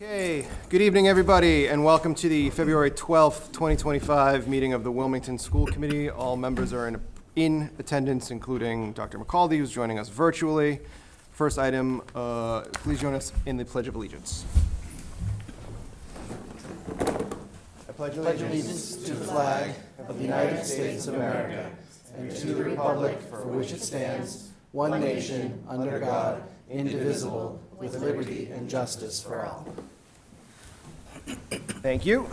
Okay, good evening, everybody, and welcome to the February 12th, 2025 meeting of the Wilmington School Committee. All members are in attendance, including Dr. McCaldy, who's joining us virtually. First item, please join us in the Pledge of Allegiance. I pledge allegiance to the flag of the United States of America and to the republic for which it stands, one nation, under God, indivisible, with liberty and justice for all. Thank you.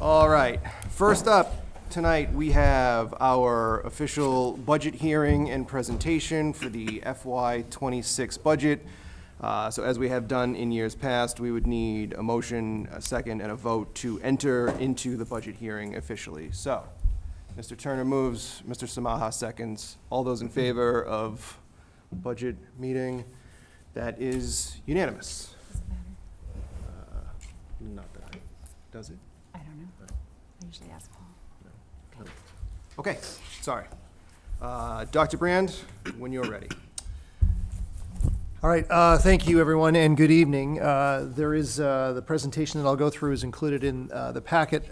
All right, first up tonight we have our official budget hearing and presentation for the FY26 budget. So as we have done in years past, we would need a motion, a second, and a vote to enter into the budget hearing officially. So, Mr. Turner moves, Mr. Samaha seconds. All those in favor of budget meeting? That is unanimous. Does it matter? Not that. Does it? I don't know. I usually ask Paul. No. Okay, sorry. Dr. Brand, when you're ready. All right, thank you, everyone, and good evening. There is the presentation that I'll go through is included in the packet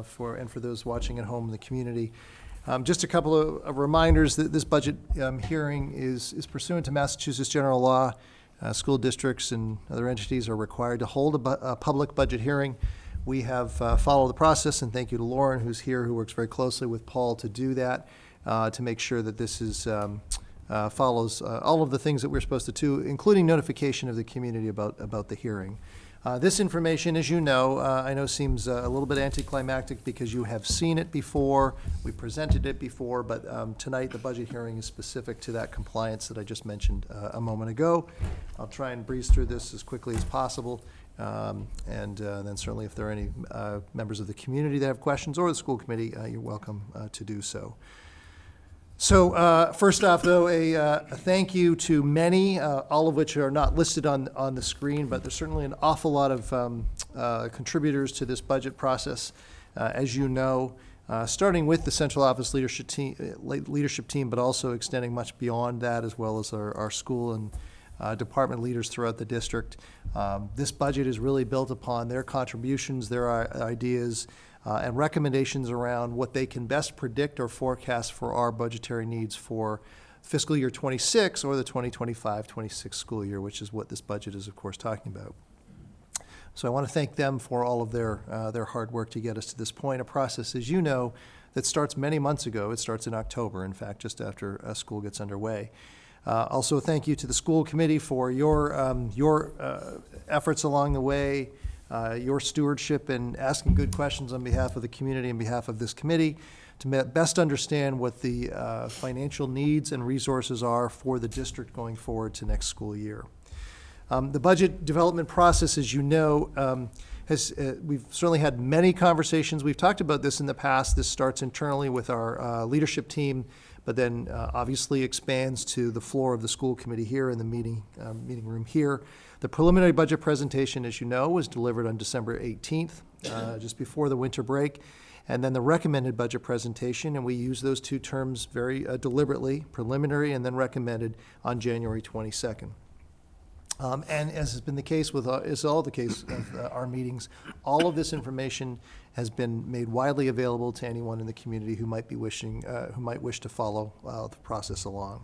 for those watching at home in the community. Just a couple of reminders that this budget hearing is pursuant to Massachusetts general law. School districts and other entities are required to hold a public budget hearing. We have followed the process, and thank you to Lauren, who's here, who works very closely with Paul to do that, to make sure that this is follows all of the things that we're supposed to do, including notification of the community about the hearing. This information, as you know, I know seems a little bit anticlimactic because you have seen it before, we presented it before, but tonight the budget hearing is specific to that compliance that I just mentioned a moment ago. I'll try and breeze through this as quickly as possible, and then certainly if there are any members of the community that have questions or the school committee, you're welcome to do so. So first off, though, a thank you to many, all of which are not listed on the screen, but there's certainly an awful lot of contributors to this budget process, as you know, starting with the central office leadership team, but also extending much beyond that, as well as our school and department leaders throughout the district. This budget is really built upon their contributions, their ideas, and recommendations around what they can best predict or forecast for our budgetary needs for fiscal year 26 or the 2025-26 school year, which is what this budget is, of course, talking about. So I want to thank them for all of their hard work to get us to this point, a process, as you know, that starts many months ago. It starts in October, in fact, just after school gets underway. Also, thank you to the school committee for your efforts along the way, your stewardship and asking good questions on behalf of the community and behalf of this committee to best understand what the financial needs and resources are for the district going forward to next school year. The budget development process, as you know, we've certainly had many conversations. We've talked about this in the past. This starts internally with our leadership team, but then obviously expands to the floor of the school committee here in the meeting room here. The preliminary budget presentation, as you know, was delivered on December 18th, just before the winter break, and then the recommended budget presentation, and we use those two terms very deliberately, preliminary and then recommended, on January 22nd. And as has been the case with is all the case of our meetings, all of this information has been made widely available to anyone in the community who might wish to follow the process along.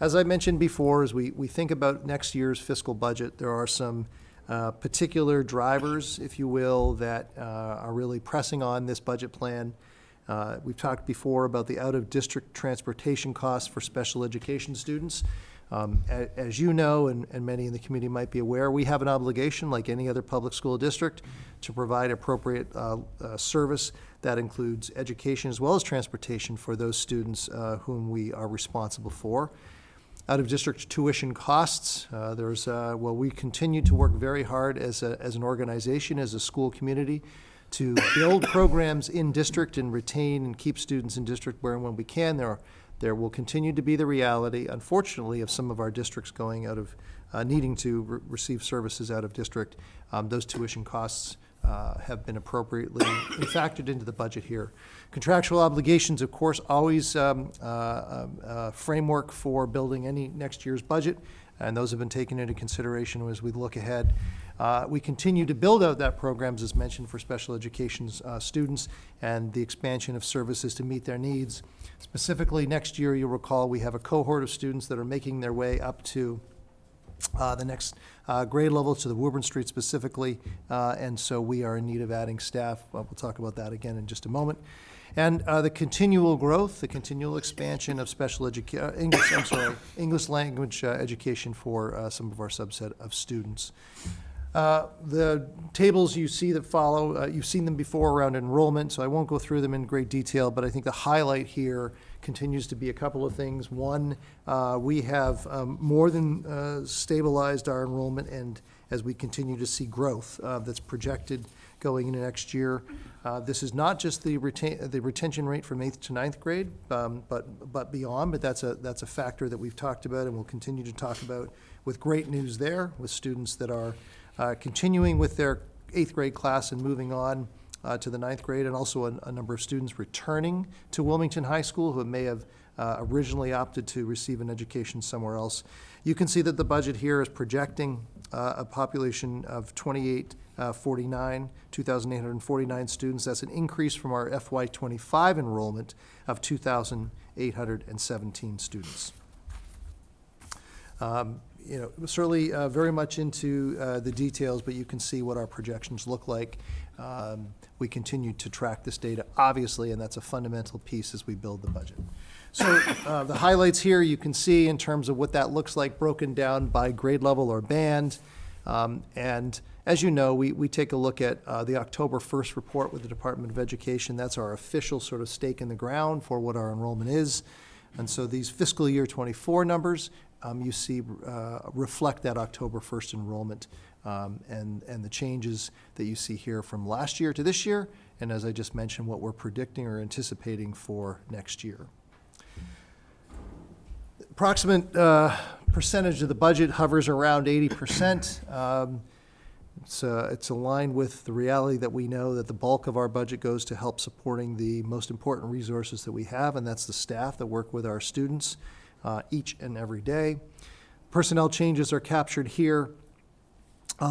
As I mentioned before, as we think about next year's fiscal budget, there are some particular drivers, if you will, that are really pressing on this budget plan. We've talked before about the out-of-district transportation costs for special education students. As you know, and many in the community might be aware, we have an obligation, like any other public school district, to provide appropriate service that includes education as well as transportation for those students whom we are responsible for. Out-of-district tuition costs, we continue to work very hard as an organization, as a school community, to build programs in district and retain and keep students in district where and when we can. There will continue to be the reality, unfortunately, of some of our districts going out of needing to receive services out of district. Those tuition costs have been appropriately factored into the budget here. Contractual obligations, of course, always a framework for building any next year's budget. and those have been taken into consideration as we look ahead. We continue to build out that programs, as mentioned, for special education students and the expansion of services to meet their needs. Specifically, next year, you'll recall, we have a cohort of students that are making their way up to the next grade level, to the Woburn Street specifically, and so we are in need of adding staff. We'll talk about that again in just a moment. And the continual growth, the continual expansion of special English language education for some of our subset of students. The tables you see that follow, you've seen them before around enrollment, so I won't go through them in great detail, but I think the highlight here continues to be a couple of things. One, we have more than stabilized our enrollment, and as we continue to see growth that's projected going into next year. This is not just the retention rate from 8th to 9th grade, but beyond, but that's a factor that we've talked about and will continue to talk about, with great news there, with students that are continuing with their 8th grade class and moving on to the 9th grade, and also a number of students returning to Wilmington High School who may have originally opted to receive an education somewhere else. You can see that the budget here is projecting a population of 2,849 students. That's an increase from our FY25 enrollment of 2,817 students. Certainly very much into the details, but you can see what our projections look like. We continue to track this data, obviously, and that's a fundamental piece as we build the budget. So the highlights here you can see in terms of what that looks like broken down by grade level or band. And as you know, we take a look at the October 1st report with the Department of Education. That's our official sort of stake in the ground for what our enrollment is. And so these fiscal year 24 numbers you see reflect that October 1st enrollment and the changes that you see here from last year to this year, and as I just mentioned, what we're predicting or anticipating for next year. Approximate percentage of the budget hovers around 80%. It's aligned with the reality that we know that the bulk of our budget goes to help supporting the most important resources that we have, and that's the staff that work with our students each and every day. Personnel changes are captured here.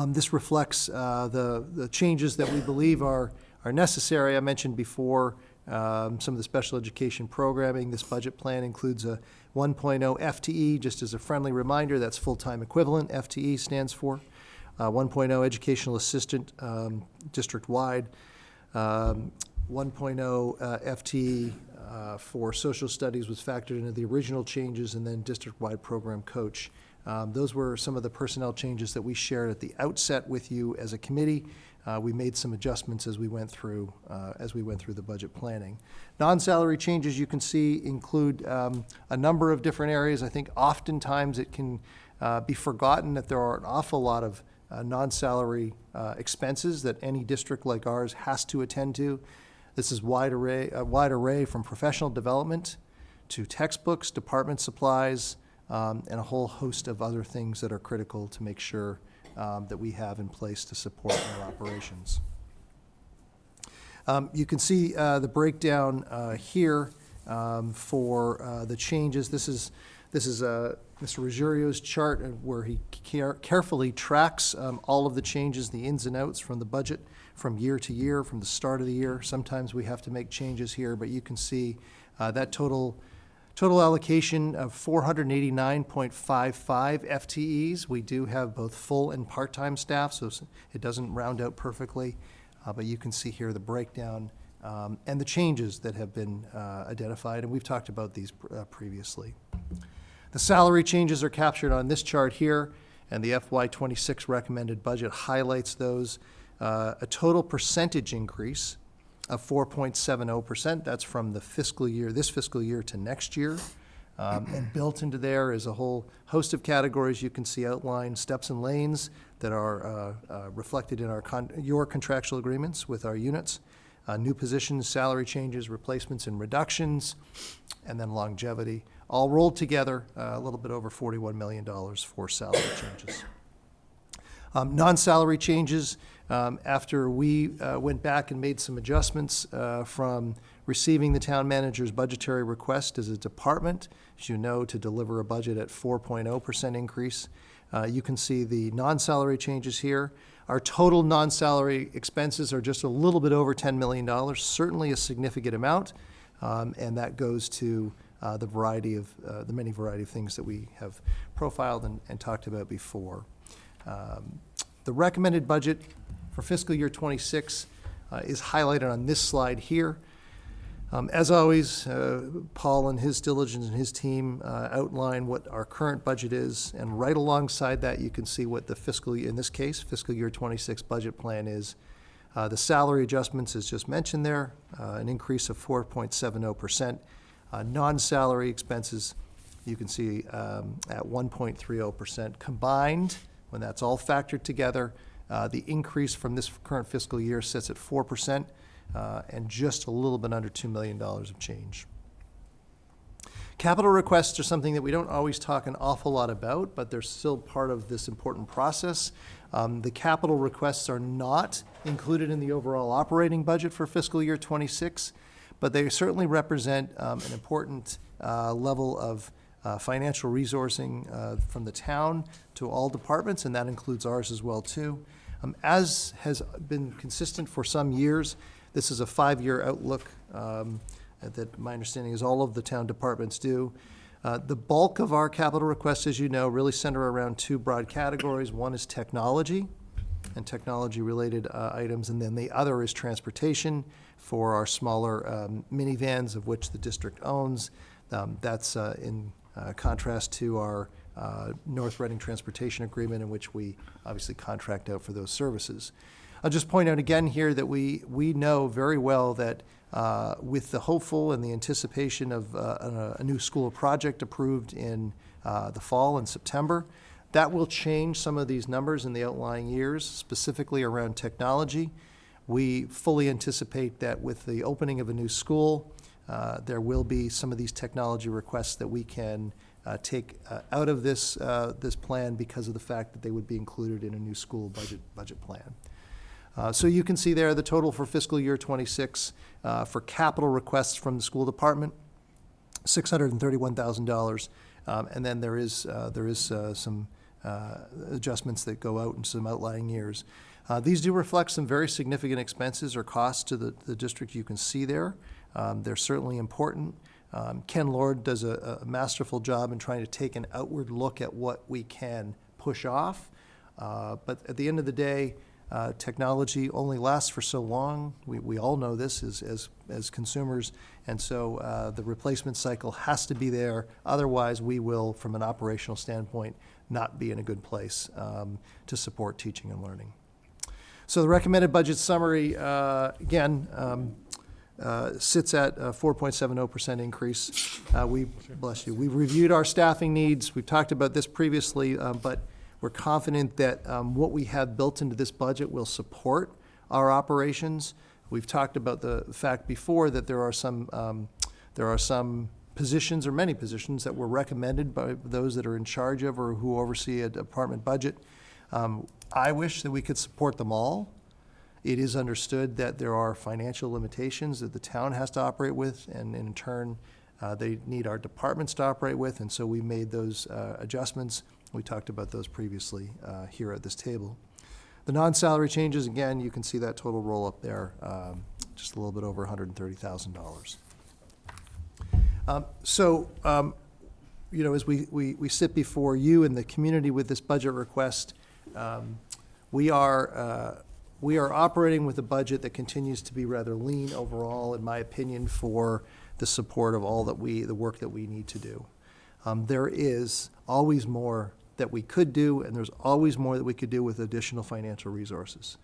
This reflects the changes that we believe are necessary. I mentioned before some of the special education programming. This budget plan includes a 1.0 FTE, just as a friendly reminder, that's full-time equivalent, FTE stands for. 1.0 educational assistant district-wide, 1.0 FTE for social studies was factored into the original changes, and then district-wide program coach. Those were some of the personnel changes that we shared at the outset with you as a committee. We made some adjustments as we went through the budget planning. Non-salary changes, you can see, include a number of different areas. I think oftentimes it can be forgotten that there are an awful lot of non-salary expenses that any district like ours has to attend to. This is a wide array from professional development to textbooks, department supplies, and a whole host of other things that are critical to make sure that we have in place to support our operations. You can see the breakdown here for the changes. This is Mr. Ruggiero's chart where he carefully tracks all of the changes, the ins and outs from the budget from year to year, from the start of the year. Sometimes we have to make changes here, but you can see that total allocation of 489.55 FTEs. We do have both full and part-time staff, so it doesn't round out perfectly, but you can see here the breakdown and the changes that have been identified, and we've talked about these previously. The salary changes are captured on this chart here, and the FY26 recommended budget highlights those. A total percentage increase of 4.70%. That's from this fiscal year to next year. And built into there is a whole host of categories you can see outlined, steps and lanes that are reflected in your contractual agreements with our units, new positions, salary changes, replacements and reductions, and then longevity, all rolled together, a little bit over $41 million for salary changes. Non-salary changes, After we went back and made some adjustments from receiving the town manager's budgetary request as a department, as you know, to deliver a budget at 4.0% increase. You can see the non-salary changes here. Our total non-salary expenses are just a little bit over $10 million, certainly a significant amount, and that goes to the many variety of things that we have profiled and talked about before. The recommended budget for fiscal year 26 is highlighted on this slide here. As always, Paul and his diligence and his team outline what our current budget is, and right alongside that, you can see what the fiscal year, in this case, fiscal year 26 budget plan is. The salary adjustments is just mentioned there, an increase of 4.70%. Non-salary expenses, you can see at 1.30%. Combined, when that's all factored together, the increase from this current fiscal year sits at 4%. And just a little bit under $2 million of change. Capital requests are something that we don't always talk an awful lot about, but they're still part of this important process. The capital requests are not included in the overall operating budget for fiscal year 26, but they certainly represent an important level of financial resourcing from the town to all departments, and that includes ours as well, too. As has been consistent for some years, this is a 5-year outlook that my understanding is all of the town departments do. The bulk of our capital requests, as you know, really center around 2 broad categories. One is technology and technology-related items, and then the other is transportation for our smaller minivans, of which the district owns. That's in contrast to our North Reading Transportation Agreement, in which we obviously contract out for those services. I'll just point out again here that we know very well that with the hopeful and the anticipation of a new school project approved in the fall in September, that will change some of these numbers in the outlying years, specifically around technology. We fully anticipate that with the opening of a new school, there will be some of these technology requests that we can take out of this plan because of the fact that they would be included in a new school budget plan. So you can see there the total for fiscal year 26 for capital requests from the school department, $631,000, and then there is some adjustments that go out in some outlying years. These do reflect some very significant expenses or costs to the district. You can see there. They're certainly important. Ken Lord does a masterful job in trying to take an outward look at what we can push off. But at the end of the day, technology only lasts for so long. We all know this as consumers, and so the replacement cycle has to be there. Otherwise, we will, from an operational standpoint, not be in a good place to support teaching and learning. So the recommended budget summary, again, sits at a 4.70% increase. We've reviewed our staffing needs. We've talked about this previously, but we're confident that what we have built into this budget will support our operations. We've talked about the fact before that there are some positions, or many positions, that were recommended by those that are in charge of or who oversee a department budget. I wish that we could support them all. It is understood that there are financial limitations that the town has to operate with, and in turn, they need our departments to operate with, and so we made those adjustments. We talked about those previously here at this table. The non-salary changes, again, you can see that total roll up there, just a little bit over $130,000. As we sit before you and the community with this budget request, we are operating with a budget that continues to be rather lean overall, in my opinion, for the support of all the work that we need to do. There is always more that we could do, and there's always more that we could do with additional financial resources.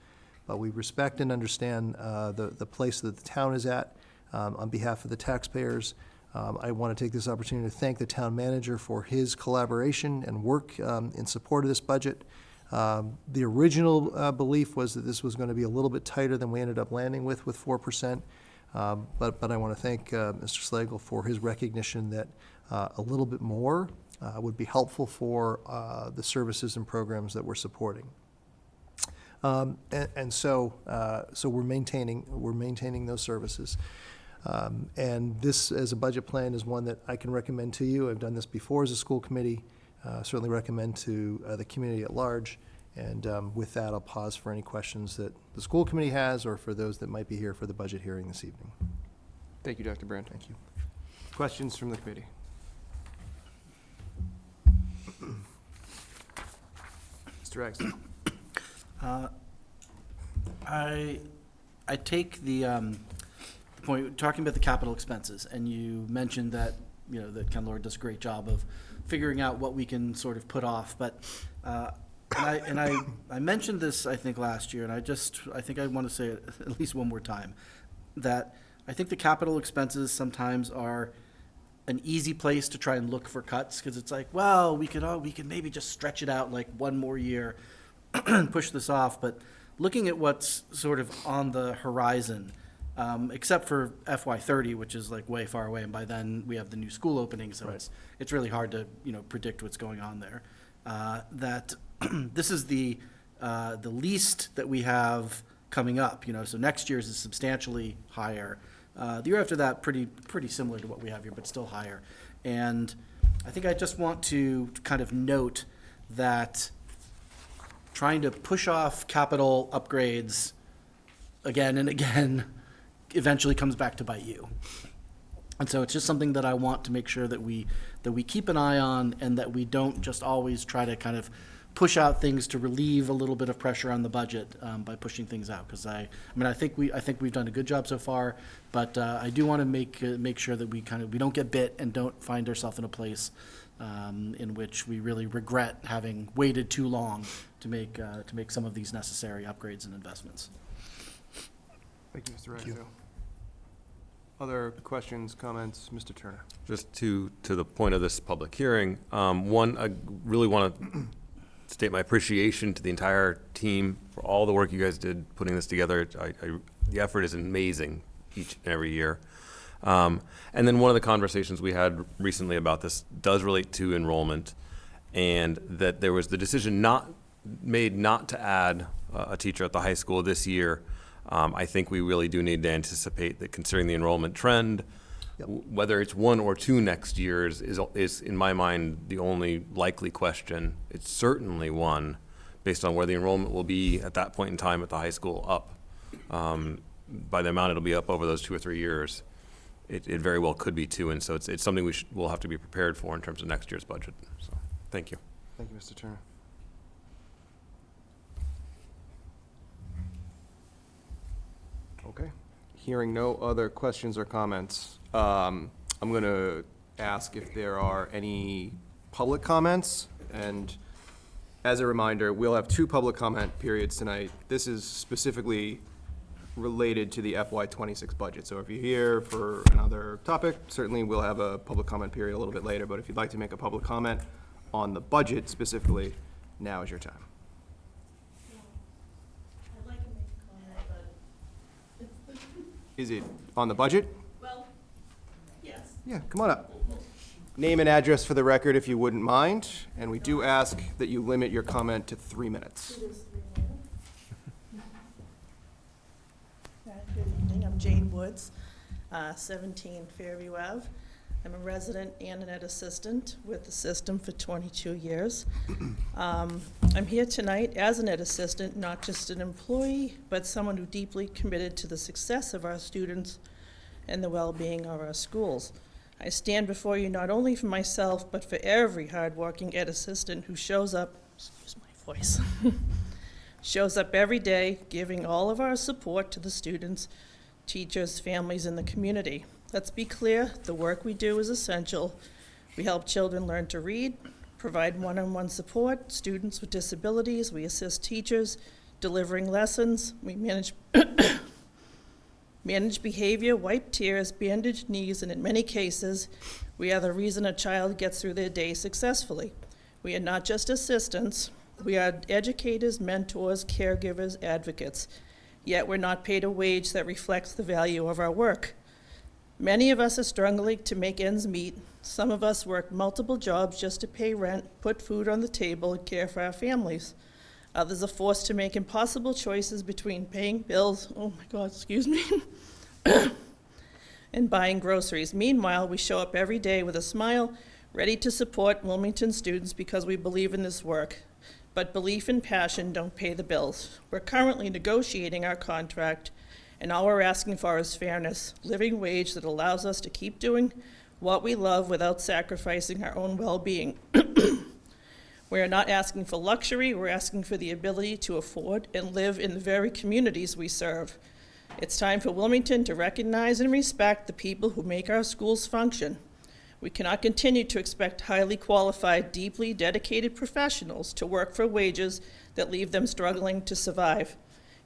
But we respect and understand the place that the town is at. On behalf of the taxpayers, I want to take this opportunity to thank the town manager for his collaboration and work in support of this budget. The original belief was that this was going to be a little bit tighter than we ended up landing with 4%. But I want to thank Mr. Slagle for his recognition that a little bit more would be helpful for the services and programs that we're supporting. And so we're maintaining those services. And this, as a budget plan, is one that I can recommend to you. I've done this before as a school committee. Certainly recommend to the community at large. And with that, I'll pause for any questions that the school committee has or for those that might be here for the budget hearing this evening. Thank you, Dr. Brand. Thank you. Questions from the committee? Mr. Exton. I take the point, talking about the capital expenses, and you mentioned that, you know, that Ken Lord does a great job of figuring out what we can sort of put off, but, I mentioned this, I think, last year, and I think I want to say it at least one more time, that I think the capital expenses sometimes are an easy place to try and look for cuts, because it's like, well, we could maybe just stretch it out like one more year and push this off, but looking at what's sort of on the horizon, except for FY30, which is like way far away, and by then we have the new school opening, so Right. it's really hard to, you know, predict what's going on there. That this is the least that we have coming up, you know, so next year's is substantially higher. The year after that, pretty similar to what we have here, but still higher. And I think I just want to kind of note that trying to push off capital upgrades again and again eventually comes back to bite you. And so it's just something that I want to make sure that we keep an eye on, and that we don't just always try to kind of push out things to relieve a little bit of pressure on the budget by pushing things out. Because I think we've done a good job so far, but I do want to make sure that we don't get bit and don't find ourselves in a place in which we really regret having waited too long to make some of these necessary upgrades and investments. Thank you, Mr. Rexo. Other questions, comments? Mr. Turner. Just to the point of this public hearing, one, I really want to state my appreciation to the entire team for all the work you guys did putting this together. The effort is amazing each and every year. And then one of the conversations we had recently about this does relate to enrollment, and that there was the decision made not to add a teacher at the high school this year. I think we really do need to anticipate that, considering the enrollment trend, Yep. whether it's one or two next years is in my mind the only likely question. It's certainly one, based on where the enrollment will be at that point in time at the high school up. By the amount it'll be up over those 2 or 3 years, it very well could be two, and so it's something we'll have to be prepared for in terms of next year's budget. So, thank you. Thank you, Mr. Turner. Okay. Hearing no other questions or comments, I'm going to ask if there are any public comments. And as a reminder, we'll have 2 public comment periods tonight. This is specifically related to the FY26 budget. So if you're here for another topic, certainly we'll have a public comment period a little bit later. But if you'd like to make a public comment on the budget specifically, now is your time. I'd like to make a comment, but, Is it on the budget? well, yes. Yeah, come on up. Name and address for the record if you wouldn't mind, and we do ask that you limit your comment to 3 minutes. It is 3 minutes. Good evening, I'm Jane Woods, 17 Fairview Ave. I'm a resident and an ed assistant with the system for 22 years. I'm here tonight as an ed assistant, not just an employee, but someone who deeply committed to the success of our students and the well-being of our schools. I stand before you not only for myself, but for every hardworking ed assistant who shows up, excuse my voice, shows up every day, giving all of our support to the students, teachers, families, and the community. Let's be clear, the work we do is essential. We help children learn to read, provide one-on-one support, students with disabilities, we assist teachers delivering lessons, we manage manage behavior, wipe tears, bandage knees, and in many cases, we are the reason a child gets through their day successfully. We are not just assistants, we are educators, mentors, caregivers, advocates, yet we're not paid a wage that reflects the value of our work. Many of us are struggling to make ends meet. Some of us work multiple jobs just to pay rent, put food on the table, and care for our families. Others are forced to make impossible choices between paying bills, oh my God, excuse me, and buying groceries. Meanwhile, we show up every day with a smile, ready to support Wilmington students because we believe in this work. But belief and passion don't pay the bills. We're currently negotiating our contract, and all we're asking for is fairness, living wage that allows us to keep doing what we love without sacrificing our own well-being. We are not asking for luxury, we're asking for the ability to afford and live in the very communities we serve. It's time for Wilmington to recognize and respect the people who make our schools function. We cannot continue to expect highly qualified, deeply dedicated professionals to work for wages that leave them struggling to survive.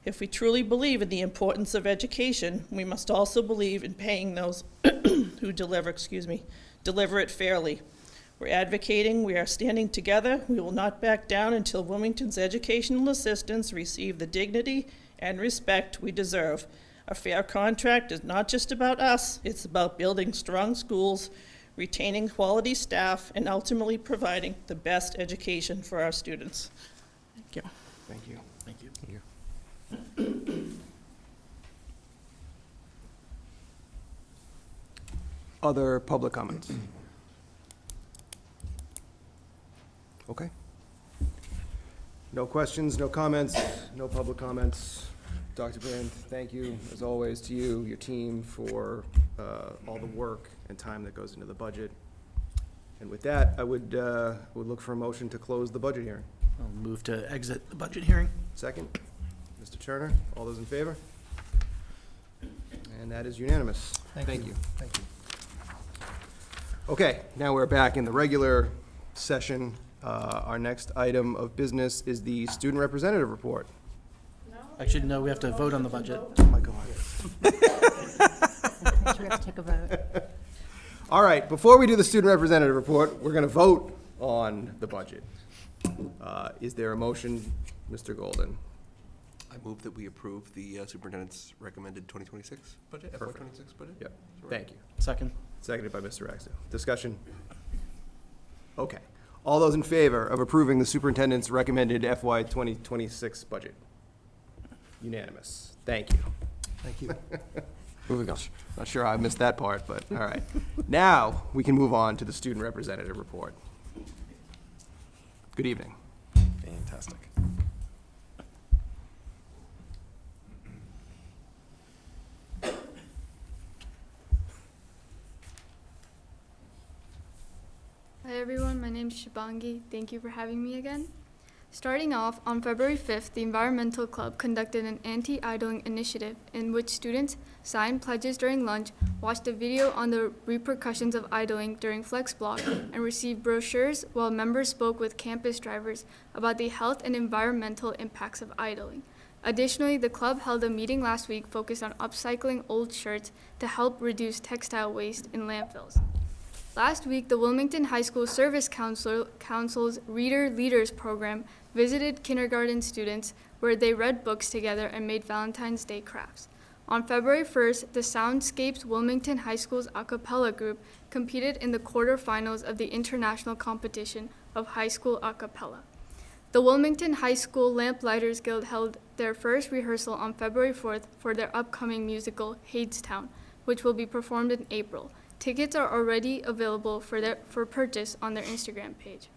If we truly believe in the importance of education, we must also believe in paying those who deliver it fairly. We're advocating, we are standing together. We will not back down until Wilmington's educational assistants receive the dignity and respect we deserve. A fair contract is not just about us, it's about building strong schools, retaining quality staff, and ultimately providing the best education for our students. Thank you. Thank you. Thank you. Other public comments? Okay. No questions, no comments, no public comments. Dr. Brand, thank you, as always, to you, your team, for all the work and time that goes into the budget. And with that, I would look for a motion to close the budget hearing. I'll move to exit the budget hearing. Second, Mr. Turner, all those in favor? And that is unanimous. Thank you. Thank you. Okay, now we're back in the regular session. Our next item of business is the student representative report. Actually, no, we have to vote on the budget. Oh, my God. Make sure we have to take a vote. All right, before we do the student representative report, we're going to vote on the budget. Is there a motion, Mr. Golden? I move that we approve the superintendent's recommended 2026 budget, FY Perfect. '26 budget. Yep, thank you. Second. Seconded by Mr. Ragsdale. Discussion? Okay. All those in favor of approving the superintendent's recommended FY 2026 budget? Unanimous. Thank you. Thank you. Moving on. Not sure how I missed that part, but all right. Now, we can move on to the student representative report. Good evening. Fantastic. Hi everyone, my name is Shibangi. Thank you for having me again. Starting off, on February 5th, the Environmental Club conducted an anti-idling initiative in which students signed pledges during lunch, watched a video on the repercussions of idling during Flex Block, and received brochures while members spoke with campus drivers about the health and environmental impacts of idling. Additionally, the club held a meeting last week focused on upcycling old shirts to help reduce textile waste in landfills. Last week, the Wilmington High School Service Council's Reader Leaders program visited kindergarten students where they read books together and made Valentine's Day crafts. On February 1st, the Soundscapes Wilmington High School's a cappella group competed in the quarterfinals of the International Competition of High School A Cappella. The Wilmington High School Lamplighters Guild held their first rehearsal on February 4th for their upcoming musical, Hadestown, which will be performed in April. Tickets are already available for purchase on their Instagram page.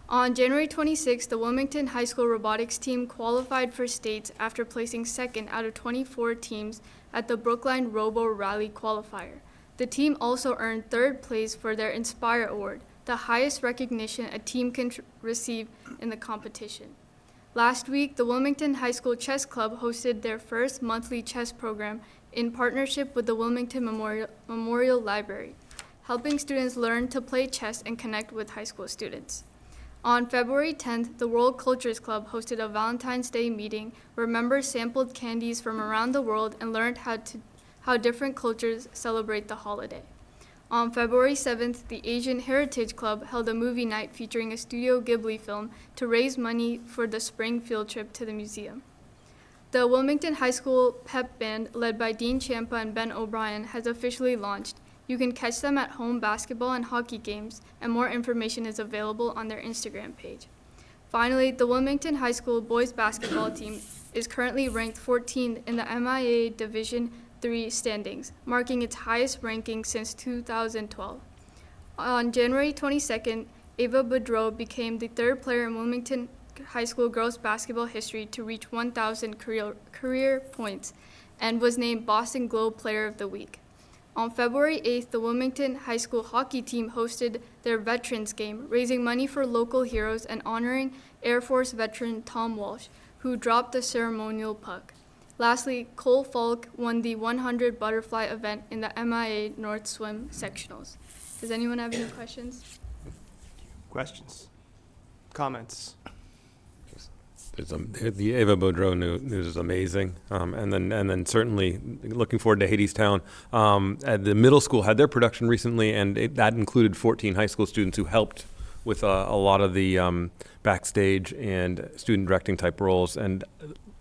On January 26th, the Wilmington High School robotics team qualified for states after placing second out of 24 teams at the Brookline Robo Rally qualifier. The team also earned third place for their Inspire Award, the highest recognition a team can receive in the competition. Last week, the Wilmington High School Chess Club hosted their first monthly chess program in partnership with the Wilmington Memorial Library, helping students learn to play chess and connect with high school students. On February 10th, the World Cultures Club hosted a Valentine's Day meeting where members sampled candies from around the world and learned how different cultures celebrate the holiday. On February 7th, the Asian Heritage Club held a movie night featuring a Studio Ghibli film to raise money for the spring field trip to the museum. The Wilmington High School pep band, led by Dean Champa and Ben O'Brien, has officially launched. You can catch them at home basketball and hockey games, and more information is available on their Instagram page. Finally, the Wilmington High School boys basketball team is currently ranked 14th in the MIA Division III standings, marking its highest ranking since 2012. On January 22nd, Ava Boudreau became the third player in Wilmington High School girls basketball history to reach 1,000 career points and was named Boston Globe Player of the Week. On February 8th, the Wilmington High School hockey team hosted their Veterans Game, raising money for local heroes and honoring Air Force veteran Tom Walsh, who dropped the ceremonial puck. Lastly, Cole Falk won the 100 butterfly event in the MIA North Swim sectionals. Does anyone have any questions? Questions? Comments? The Ava Boudreau news is amazing, and then certainly looking forward to Hadestown. At the middle school had their production recently, and that included 14 high school students who helped with a lot of the backstage and student directing type roles. And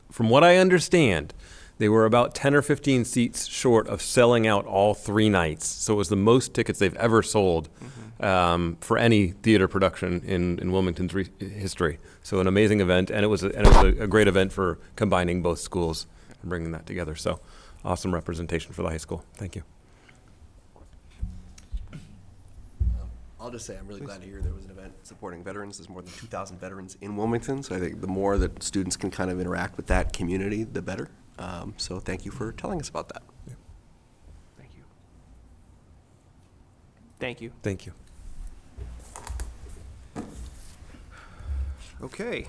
from what I understand, they were about 10 or 15 seats short of selling out all 3 nights. So it was the most tickets they've ever sold for any theater production in Wilmington's history. So an amazing event, and it was a great event for combining both schools and bringing that together. So awesome representation for the high school. Thank you. I'll just say I'm really glad to hear there was an event supporting veterans. There's more than 2,000 veterans in Wilmington, so I think the more that students can kind of interact with that community, the better. So thank you for telling us about that. Yeah. Thank you. Thank you. Thank you. Okay.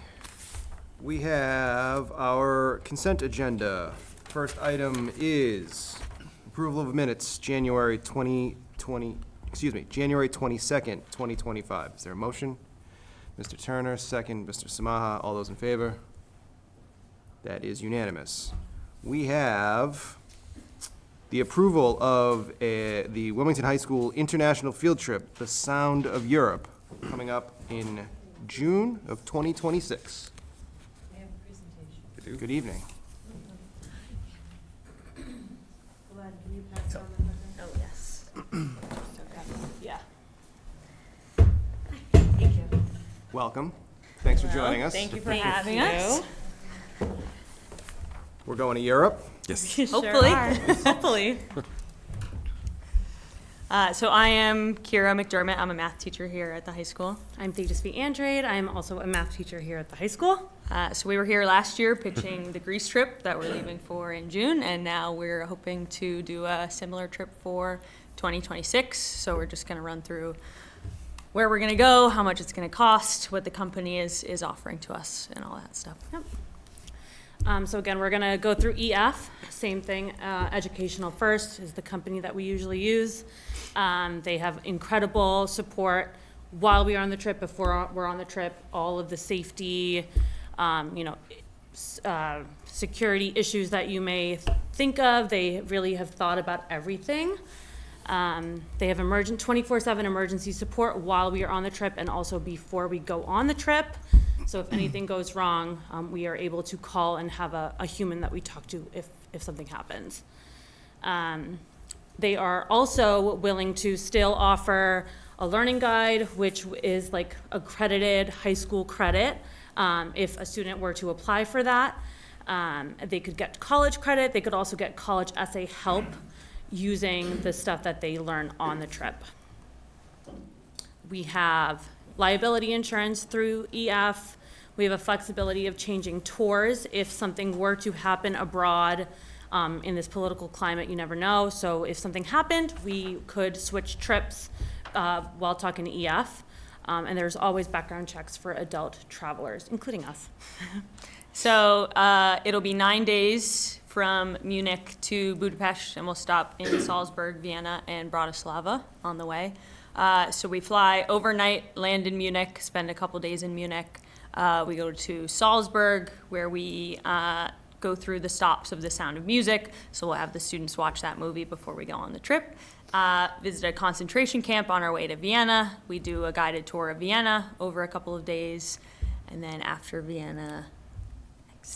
We have our consent agenda. First item is approval of minutes, January 22nd, 2025. Is there a motion? Mr. Turner, second. Mr. Samaha, all those in favor? That is unanimous. We have the approval of the Wilmington High School International Field Trip, The Sound of Europe, coming up in June of 2026. We have a presentation. Good evening. Can you pass down the project? Oh, yes. Yeah. Thank you. Welcome. Thanks for joining us. Thank you for having us. We're going to Europe. Yes. Hopefully, hopefully. So I am Kira McDermott. I'm a math teacher here at the high school. I'm Tejasvi Andrade. I'm also a math teacher here at the high school. So we were here last year pitching the Greece trip that we're leaving for in June, and now we're hoping to do a similar trip for 2026. So we're just going to run through where we're going to go, how much it's going to cost, what the company is offering to us, and all that stuff. Yep. So again, we're going to go through EF. Same thing. Educational First is the company that we usually use. They have incredible support while we are on the trip, before we're on the trip, all of the safety, security issues that you may think of. They really have thought about everything. They have 24/7 emergency support while we are on the trip and also before we go on the trip. So if anything goes wrong, we are able to call and have a human that we talk to if something happens. They are also willing to still offer a learning guide, which is like accredited high school credit. If a student were to apply for that, they could get college credit. They could also get college essay help using the stuff that they learn on the trip. We have liability insurance through EF. We have a flexibility of changing tours if something were to happen abroad. In this political climate, you never know. So if something happened, we could switch trips while talking to EF. And there's always background checks for adult travelers, including us. So it'll be 9 days from Munich to Budapest, and we'll stop in Salzburg, Vienna, and Bratislava on the way. So we fly overnight, land in Munich, spend a couple days in Munich. We go to Salzburg, where we go through the stops of The Sound of Music. So we'll have the students watch that movie before we go on the trip. Visit a concentration camp on our way to Vienna. We do a guided tour of Vienna over a couple of days. And then after Vienna, we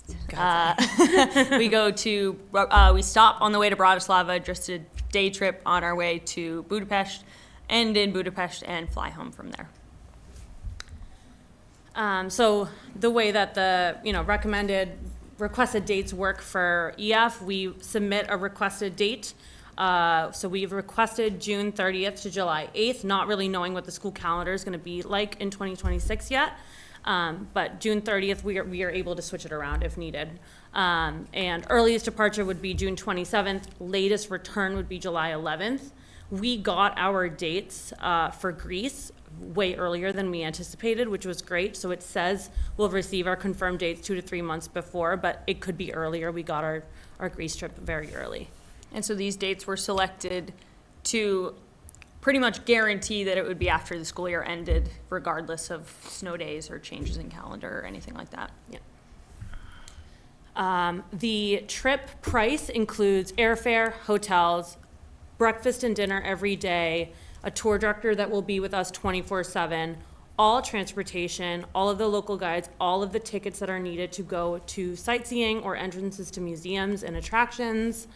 stop on the way to Bratislava, just a day trip on our way to Budapest, end in Budapest, and fly home from there. So the way that the, requested dates work for EF, we submit a requested date. So we've requested June 30th to July 8th, not really knowing what the school calendar is going to be like in 2026 yet. But June 30th, we are able to switch it around if needed. And earliest departure would be June 27th. Latest return would be July 11th. We got our dates for Greece way earlier than we anticipated, which was great. So it says we'll receive our confirmed dates 2 to 3 months before, but it could be earlier. We got our Greece trip very early. And so these dates were selected to pretty much guarantee that it would be after the school year ended, regardless of snow days or changes in calendar or anything like that. Yeah. The trip price includes airfare, hotels, breakfast and dinner every day, a tour director that will be with us 24/7, all transportation, all of the local guides, all of the tickets that are needed to go to sightseeing or entrances to museums and attractions.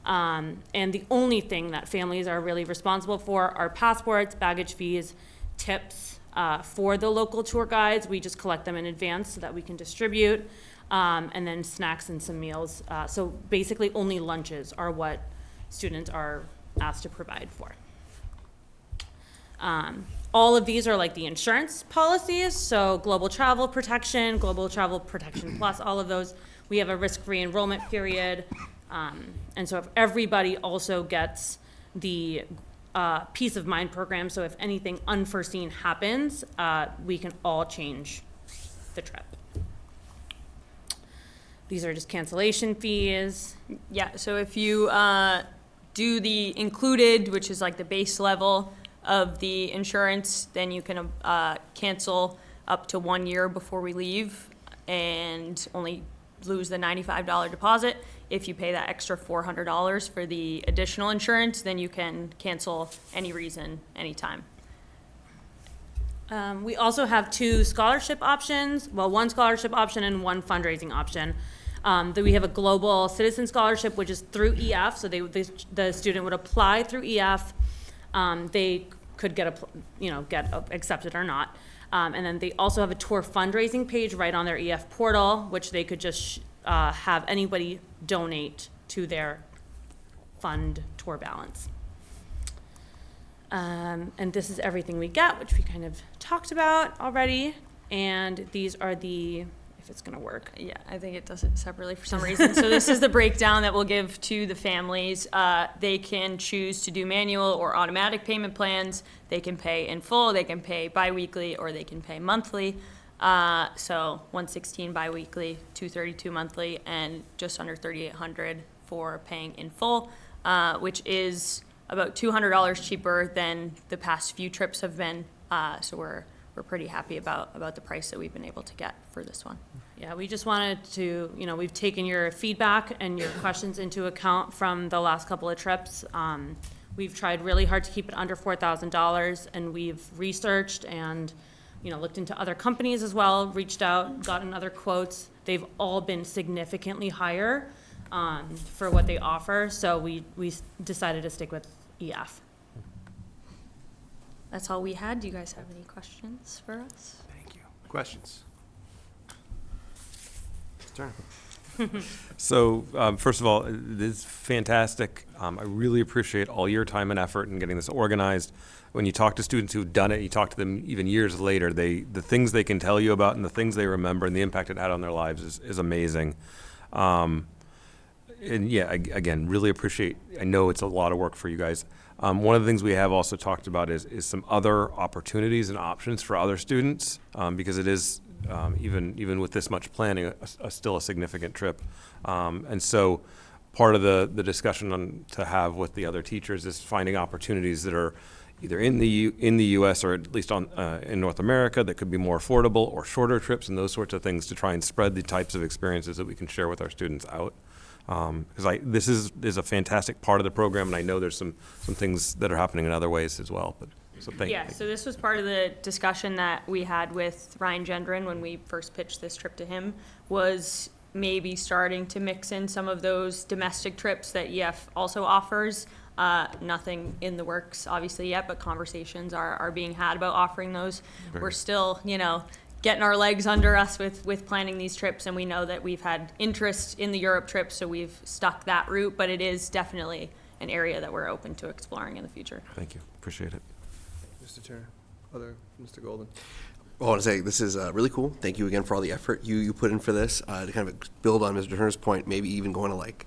And the only thing that families are really responsible for are passports, baggage fees, tips. For the local tour guides, we just collect them in advance so that we can distribute, and then snacks and some meals. So basically only lunches are what students are asked to provide for. All of these are like the insurance policies, so global travel protection plus, all of those. We have a risk-free enrollment period. And so if everybody also gets the peace of mind program, so if anything unforeseen happens, we can all change the trip. These are just cancellation fees. Yeah, so if you do the included, which is like the base level of the insurance, then you can cancel up to 1 year before we leave and only lose the $95 deposit. If you pay that extra $400 for the additional insurance, then you can cancel any reason, anytime. We also have 2 scholarship options, well, 1 scholarship option and 1 fundraising option. That we have a global citizen scholarship, which is through EF, so the student would apply through EF. They could get accepted or not. And then they also have a tour fundraising page right on their EF portal, which they could just have anybody donate to their fund tour balance. And this is everything we get, which we kind of talked about already. And these are the, if it's gonna work. Yeah, I think it does it separately for some reason. So this is the breakdown that we'll give to the families. They can choose to do manual or automatic payment plans. They can pay in full, they can pay biweekly, or they can pay monthly. So $116 biweekly, $232 monthly, and just under $3,800 for paying in full, which is about $200 cheaper than the past few trips have been. So we're pretty happy about the price that we've been able to get for this one. Yeah, we just wanted to, we've taken your feedback and your questions into account from the last couple of trips. We've tried really hard to keep it under $4,000, and we've researched and, looked into other companies as well, reached out, gotten other quotes. They've all been significantly higher for what they offer, so we decided to stick with EF. That's all we had. Do you guys have any questions for us? Thank you. Questions? Mr. Turner. So, first of all, it is fantastic. I really appreciate all your time and effort in getting this organized. When you talk to students who've done it, you talk to them even years later, the things they can tell you about and the things they remember and the impact it had on their lives is amazing. And yeah, again, really appreciate, I know it's a lot of work for you guys. One of the things we have also talked about is some other opportunities and options for other students, because it is, even with this much planning, still a significant trip. And so part of the discussion to have with the other teachers is finding opportunities that are either in the U.S. or at least in North America that could be more affordable, or shorter trips and those sorts of things, to try and spread the types of experiences that we can share with our students out. Because this is a fantastic part of the program, and I know there's some things that are happening in other ways as well. But so thank you. Yeah, so this was part of the discussion that we had with Ryan Gendron when we first pitched this trip to him, was maybe starting to mix in some of those domestic trips that EF also offers. Nothing in the works obviously yet, but conversations are being had about offering those. Great. We're still, getting our legs under us with planning these trips, and we know that we've had interest in the Europe trip, so we've stuck that route, but it is definitely an area that we're open to exploring in the future. Thank you, appreciate it. Mr. Turner, Mr. Golden. I want to say this is really cool. Thank you again for all the effort you put in for this. To kind of build on Mr. Turner's point, maybe even going to like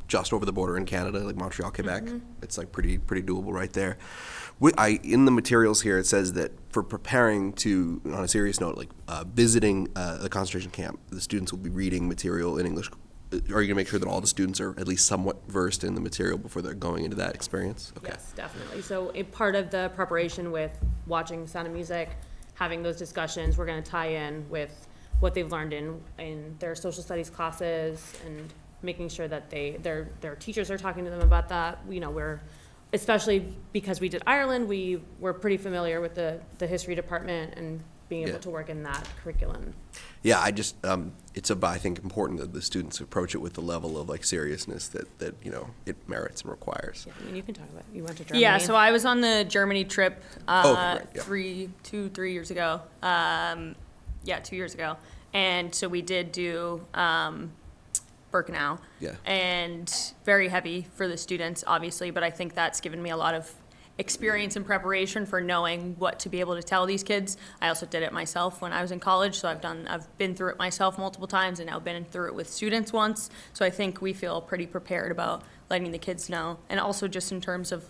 just over the border in Canada, like Montreal, Quebec. It's like pretty doable right there. In the materials here, it says that for preparing to, on a serious note, like visiting the concentration camp, the students will be reading material in English. Are you going to make sure that all the students are at least somewhat versed in the material before they're going into that experience? Okay. Yes, definitely. So part of the preparation with watching Sound of Music, having those discussions, we're going to tie in with what they've learned in their social studies classes and making sure that their teachers are talking to them about that. You know, we're, especially because we did Ireland, we were pretty familiar with the history department and being able to work in that curriculum. Yeah, I just, it's I think important that the students approach it with the level of like seriousness that you know, it merits and requires. Yeah, I mean, you can talk about it. You went to Germany. Yeah, so I was on the Germany trip Right, yeah. 3 years ago. 2 years ago. And so we did do Birkenau. Yeah. And very heavy for the students, obviously, but I think that's given me a lot of experience and preparation for knowing what to be able to tell these kids. I also did it myself when I was in college, so I've been through it myself multiple times and now been through it with students once. So I think we feel pretty prepared about letting the kids know. And also just in terms of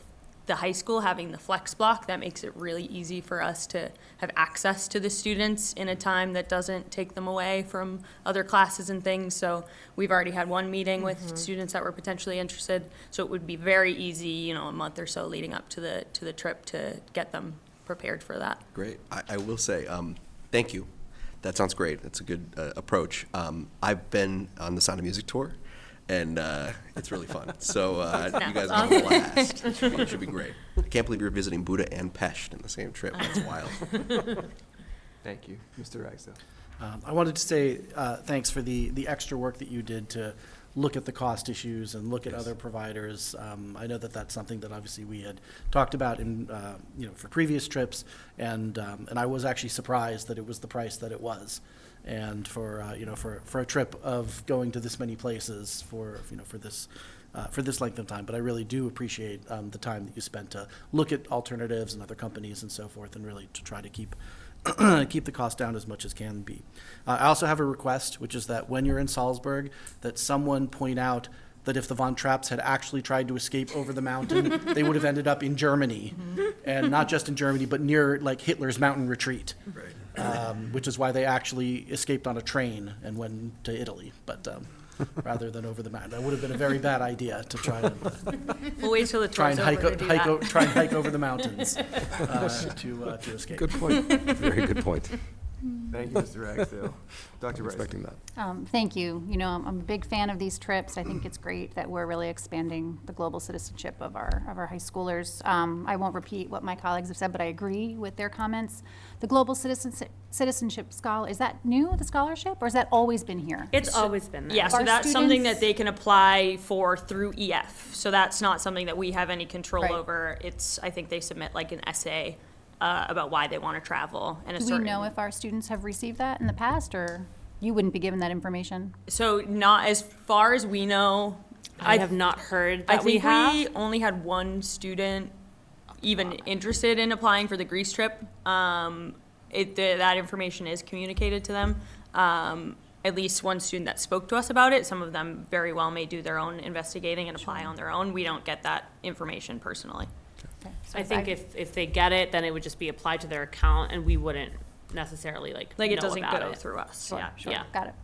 the high school having the flex block, that makes it really easy for us to have access to the students in a time that doesn't take them away from other classes and things. So we've already had one meeting with students that were potentially interested. So it would be very easy, you know, a month or so leading up to the trip to get them prepared for that. Great. I will say, thank you. That sounds great. That's a good approach. I've been on the Sound of Music tour, and it's really fun. So you guys are going to blast. It should be great. I can't believe you're visiting Buda and Pest in the same trip. That's wild. Thank you. Mr. Ragsdale. I wanted to say thanks for the extra work that you did to look at the cost issues and look at other providers. I know that that's something that obviously we had talked about in for previous trips, and I was actually surprised that it was the price that it was. And for a trip of going to this many places for this length of time, but I really do appreciate the time that you spent to look at alternatives and other companies and so forth, and really to try to keep the cost down as much as can be. I also have a request, which is that when you're in Salzburg, that someone point out that if the Von Trapps had actually tried to escape over the mountain, they would have ended up in Germany, and not just in Germany, but near like Hitler's mountain retreat. Right. Which is why they actually escaped on a train and went to Italy, but rather than over the mountain. That would have been a very bad idea to try and We'll wait till the try and tour's over to do that. try and hike over the mountains to escape. Good point, very good point. Thank you, Mr. Ragsdale. Dr. Bryce. Expecting that. Thank you. You know, I'm a big fan of these trips. I think it's great that we're really expanding the global citizenship of our high schoolers. I won't repeat what my colleagues have said, but I agree with their comments. The Global Citizenship Scholar, is that new, the scholarship, or has that always been here? It's always been there. Yeah, so Our that's something students- that they can apply for through EF. So that's not something that we have any control Right. over. I think they submit like an essay about why they want to travel and a Do we certain. know if our students have received that in the past, or you wouldn't be given that information? So not as far as we know. I have not heard I that we think have. we only had one student even interested in applying for the Greece trip. That information is communicated to them. At least one student that spoke to us about it. Some of them very well may do their own investigating and apply on their own. We don't get that information personally. Okay, so I think if they get it, then it would just be applied to their account, and we wouldn't necessarily Like know it doesn't about go it. through us. Sure, Yeah. sure, Yeah. got it.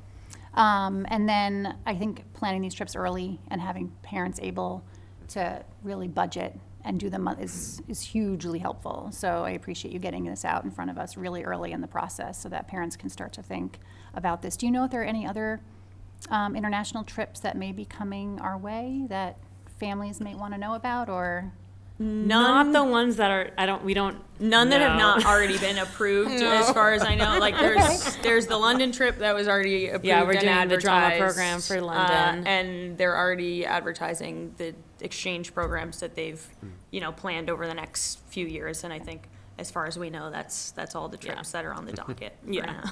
And then I think planning these trips early and having parents able to really budget and do them is hugely helpful. So I appreciate you getting this out in front of us really early in the process so that parents can start to think about this. Do you know if there are any other international trips that may be coming our way that families may want to know about, or? Not the ones that are. None that have know. not already been approved, as far as I know. Like there's the London trip that was already approved. Yeah, we're and doing the drama advertised, program for London. and they're already advertising the exchange programs that they've, planned over the next few years. And I think as far as we know, that's all the trips that are on the docket for Yeah. now.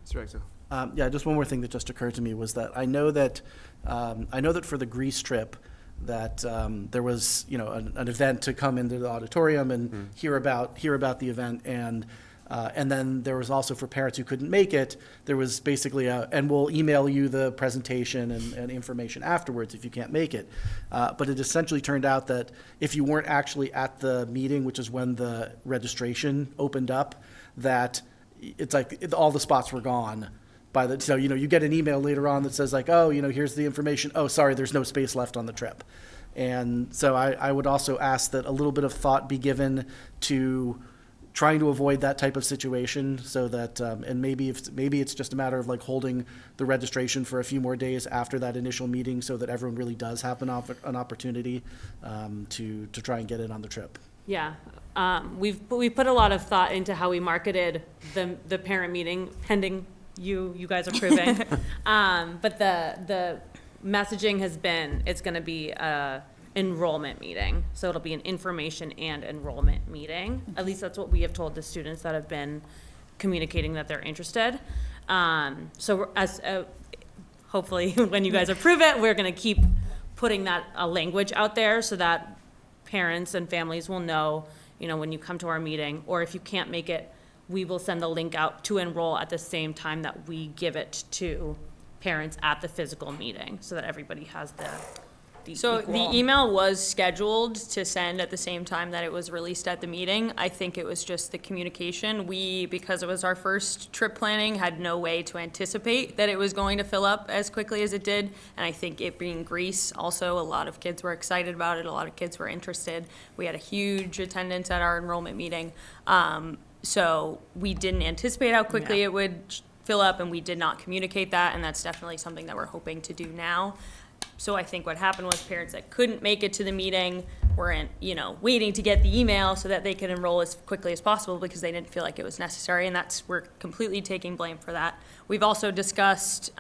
Mr. Exo. Yeah, just one more thing that just occurred to me was that I know that for the Greece trip, that there was, an event to come into the auditorium and hear about the event, and then there was also, for parents who couldn't make it, there was basically and we'll email you the presentation and information afterwards if you can't make it. But it essentially turned out that if you weren't actually at the meeting, which is when the registration opened up, that it's like all the spots were gone. So, you get an email later on that says like, oh, here's the information. Oh, sorry, there's no space left on the trip. And so I would also ask that a little bit of thought be given to trying to avoid that type of situation, so that, and maybe it's just a matter of like holding the registration for a few more days after that initial meeting, so that everyone really does have an opportunity to try and get in on the trip. Yeah, we put a lot of thought into how we marketed the parent meeting, pending you guys approving. But the messaging has been, it's gonna be a enrollment meeting. So it'll be an information and enrollment meeting. At least that's what we have told the students that have been communicating that they're interested. So as hopefully when you guys approve it, we're gonna keep putting that language out there so that parents and families will know, when you come to our meeting, or if you can't make it, we will send the link out to enroll at the same time that we give it to parents at the physical meeting, so that everybody has the So equal. the email was scheduled to send at the same time that it was released at the meeting. I think it was just the communication. We, because it was our first trip planning, had no way to anticipate that it was going to fill up as quickly as it did. And I think it being Greece, also a lot of kids were excited about it. A lot of kids were interested. We had a huge attendance at our enrollment meeting. So we didn't anticipate how quickly it would fill up, and we did not communicate that. And that's definitely something that we're hoping to do now. So I think what happened was parents that couldn't make it to the meeting were waiting to get the email so that they could enroll as quickly as possible, because they didn't feel like it was necessary, and we're completely taking blame for that. We've also discussed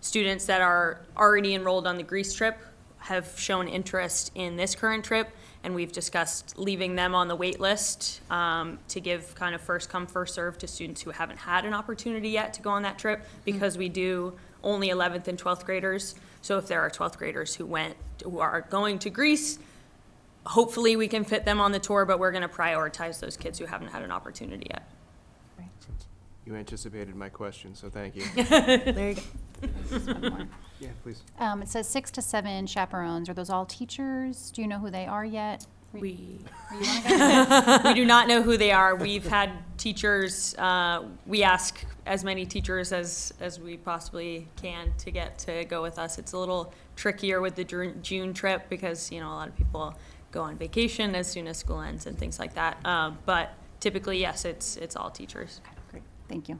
students that are already enrolled on the Greece trip have shown interest in this current trip, and we've discussed leaving them on the wait list to give kind of first come, first serve to students who haven't had an opportunity yet to go on that trip, because we do only 11th and 12th graders. So if there are 12th graders who are going to Greece, hopefully we can fit them on the tour, but we're going to prioritize those kids who haven't had an opportunity yet. You anticipated my question, so thank you. There you go. Just one more. Yeah, please. It says 6 to 7 chaperones. Are those all teachers? Do you know who they are yet? We Or you wanna go? do not know who they are. We've had teachers, we ask as many teachers as we possibly can to get to go with us. It's a little trickier with the June trip, because, a lot of people go on vacation as soon as school ends and things like that. But typically, yes, it's all teachers. Okay, great. Thank you.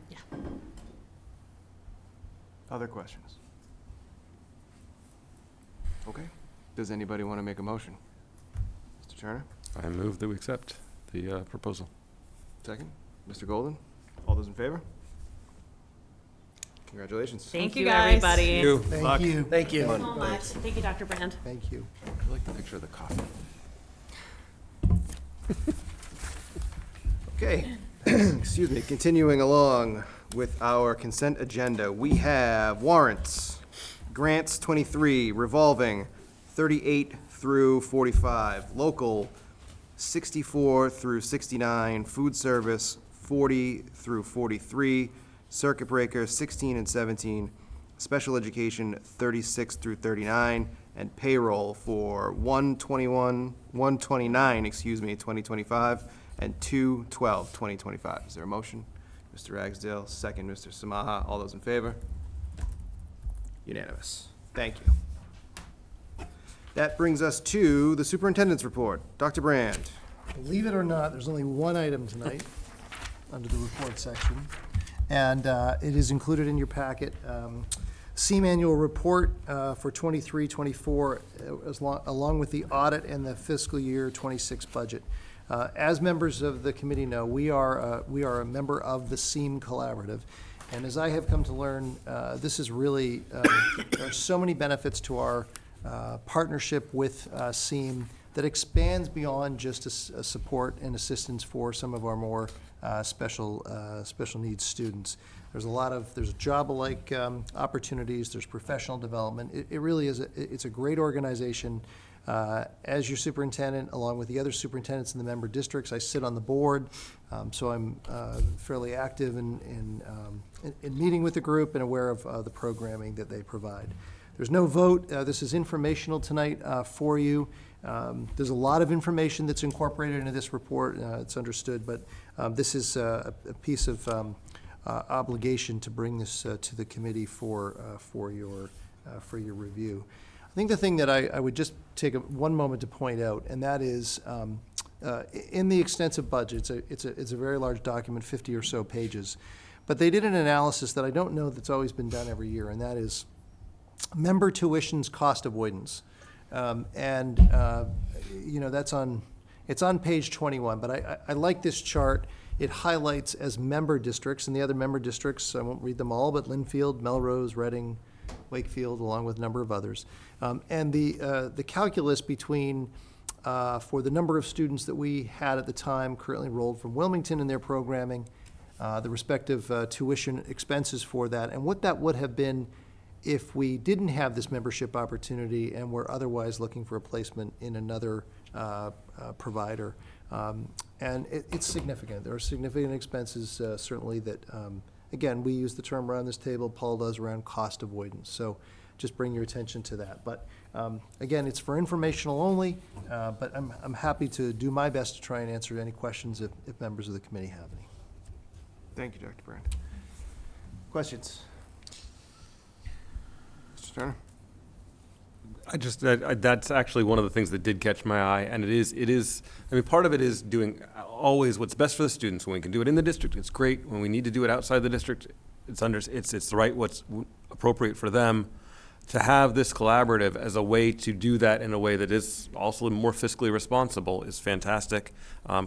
Other questions? Okay. Does anybody want to make a motion? Mr. Turner? I move that we accept the proposal. Second? Mr. Golden? All those in favor? Congratulations. Thank you, guys. everybody. Thank you. Thank you. So much. Thank you, Dr. Brand. Thank you. I like the picture of the coffee. Okay, excuse me, continuing along with our consent agenda, we have warrants, grants 23, revolving 38 through 45, local 64 through 69, food service 40 through 43, circuit breaker 16 and 17, special education 36 through 39, and payroll for 129, 2025, and 2/12, 2025. Is there a motion? Mr. Ragsdale, second, Mr. Samaha. All those in favor? Unanimous. Thank you. That brings us to the superintendent's report. Dr. Brand. Believe it or not, there's only one item tonight under the report section, and it is included in your packet. SEAM annual report for 23-24, along with the audit and the fiscal year 26 budget. As members of the committee know, we are a member of the SEAM Collaborative, and as I have come to learn, this is really, there are so many benefits to our partnership with SEAM that expands beyond just a support and assistance for some of our more special needs students. There's job-alike opportunities, there's professional development. It really is, it's a great organization. As your superintendent, along with the other superintendents in the member districts, I sit on the board, so I'm fairly active in meeting with the group and aware of the programming that they provide. There's no vote. This is informational tonight for you. There's a lot of information that's incorporated into this report. It's understood, but this is a piece of obligation to bring this to the committee for your review. I think the thing that I would just take one moment to point out, and that is in the extensive budget, it's a very large document, 50 or so pages, but they did an analysis that I don't know that's always been done every year, and that is member tuition's cost avoidance. It's on page 21, but I like this chart. It highlights as member districts, and the other member districts, I won't read them all, but Linfield, Melrose, Reading, Wakefield, along with a number of others. And the calculus between, for the number of students that we had at the time currently enrolled from Wilmington in their programming, the respective tuition expenses for that, and what that would have been if we didn't have this membership opportunity and were otherwise looking for a placement in another provider. And it's significant. There are significant expenses, certainly, that, again, we use the term around this table, Paul does, around cost avoidance. So just bring your attention to that. But again, it's for informational only, but I'm happy to do my best to try and answer any questions if members of the committee have any. Thank you, Dr. Brand. Questions? Mr. Turner? That's actually one of the things that did catch my eye, and it is, I mean, part of it is doing always what's best for the students. When we can do it in the district, it's great. When we need to do it outside the district, it's the right, what's appropriate for them. To have this collaborative as a way to do that in a way that is also more fiscally responsible is fantastic.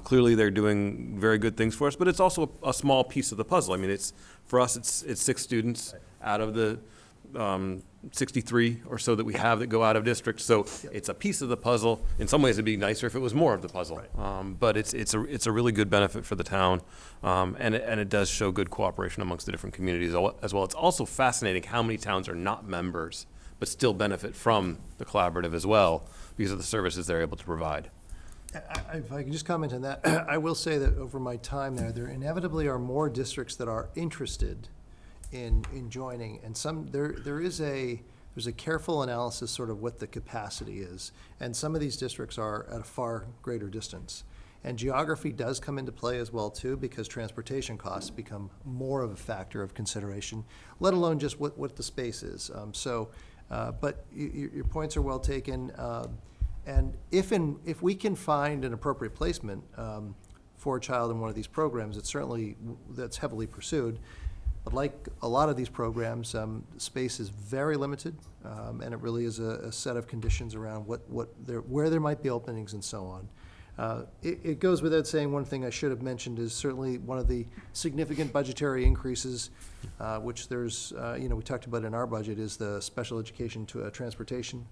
Clearly, they're doing very good things for us, but it's also a small piece of the puzzle. I mean, for us, it's 6 students out of the 63 or so that we have that go out of district. So it's a piece of the puzzle. In some ways, it'd be nicer if it was more of the puzzle. Right. But it's a really good benefit for the town, and it does show good cooperation amongst the different communities as well. It's also fascinating how many towns are not members but still benefit from the collaborative as well because of the services they're able to provide. If I can just comment on that, I will say that over my time there inevitably are more districts that are interested in joining, and there's a careful analysis sort of what the capacity is, and some of these districts are at a far greater distance. And geography does come into play as well too, because transportation costs become more of a factor of consideration, let alone just what the space is. But your points are well taken, and if we can find an appropriate placement for a child in one of these programs, that's heavily pursued. But like a lot of these programs, space is very limited, and it really is a set of conditions around where there might be openings and so on. It goes without saying, one thing I should have mentioned is certainly one of the significant budgetary increases, which there's, we talked about in our budget, is the special education to transportation.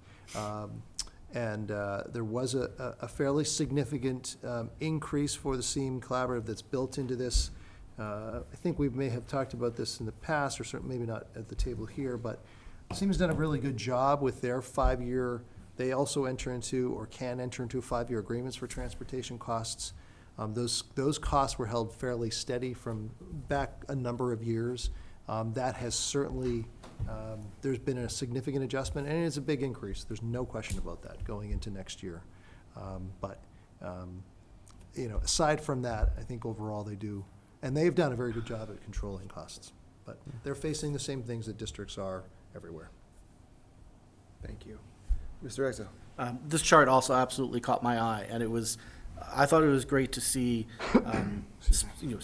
And there was a fairly significant increase for the SEAM Collaborative that's built into this. I think we may have talked about this in the past, or certainly maybe not at the table here, but SEAM's done a really good job with their 5-year. They also enter into, or can enter into, 5-year agreements for transportation costs. Those costs were held fairly steady from back a number of years. That has certainly, there's been a significant adjustment, and it's a big increase. There's no question about that going into next year. Aside from that, I think overall they do, and they've done a very good job at controlling costs. But they're facing the same things that districts are everywhere. Thank you. Mr. Exo. This chart also absolutely caught my eye, and I thought it was great to see,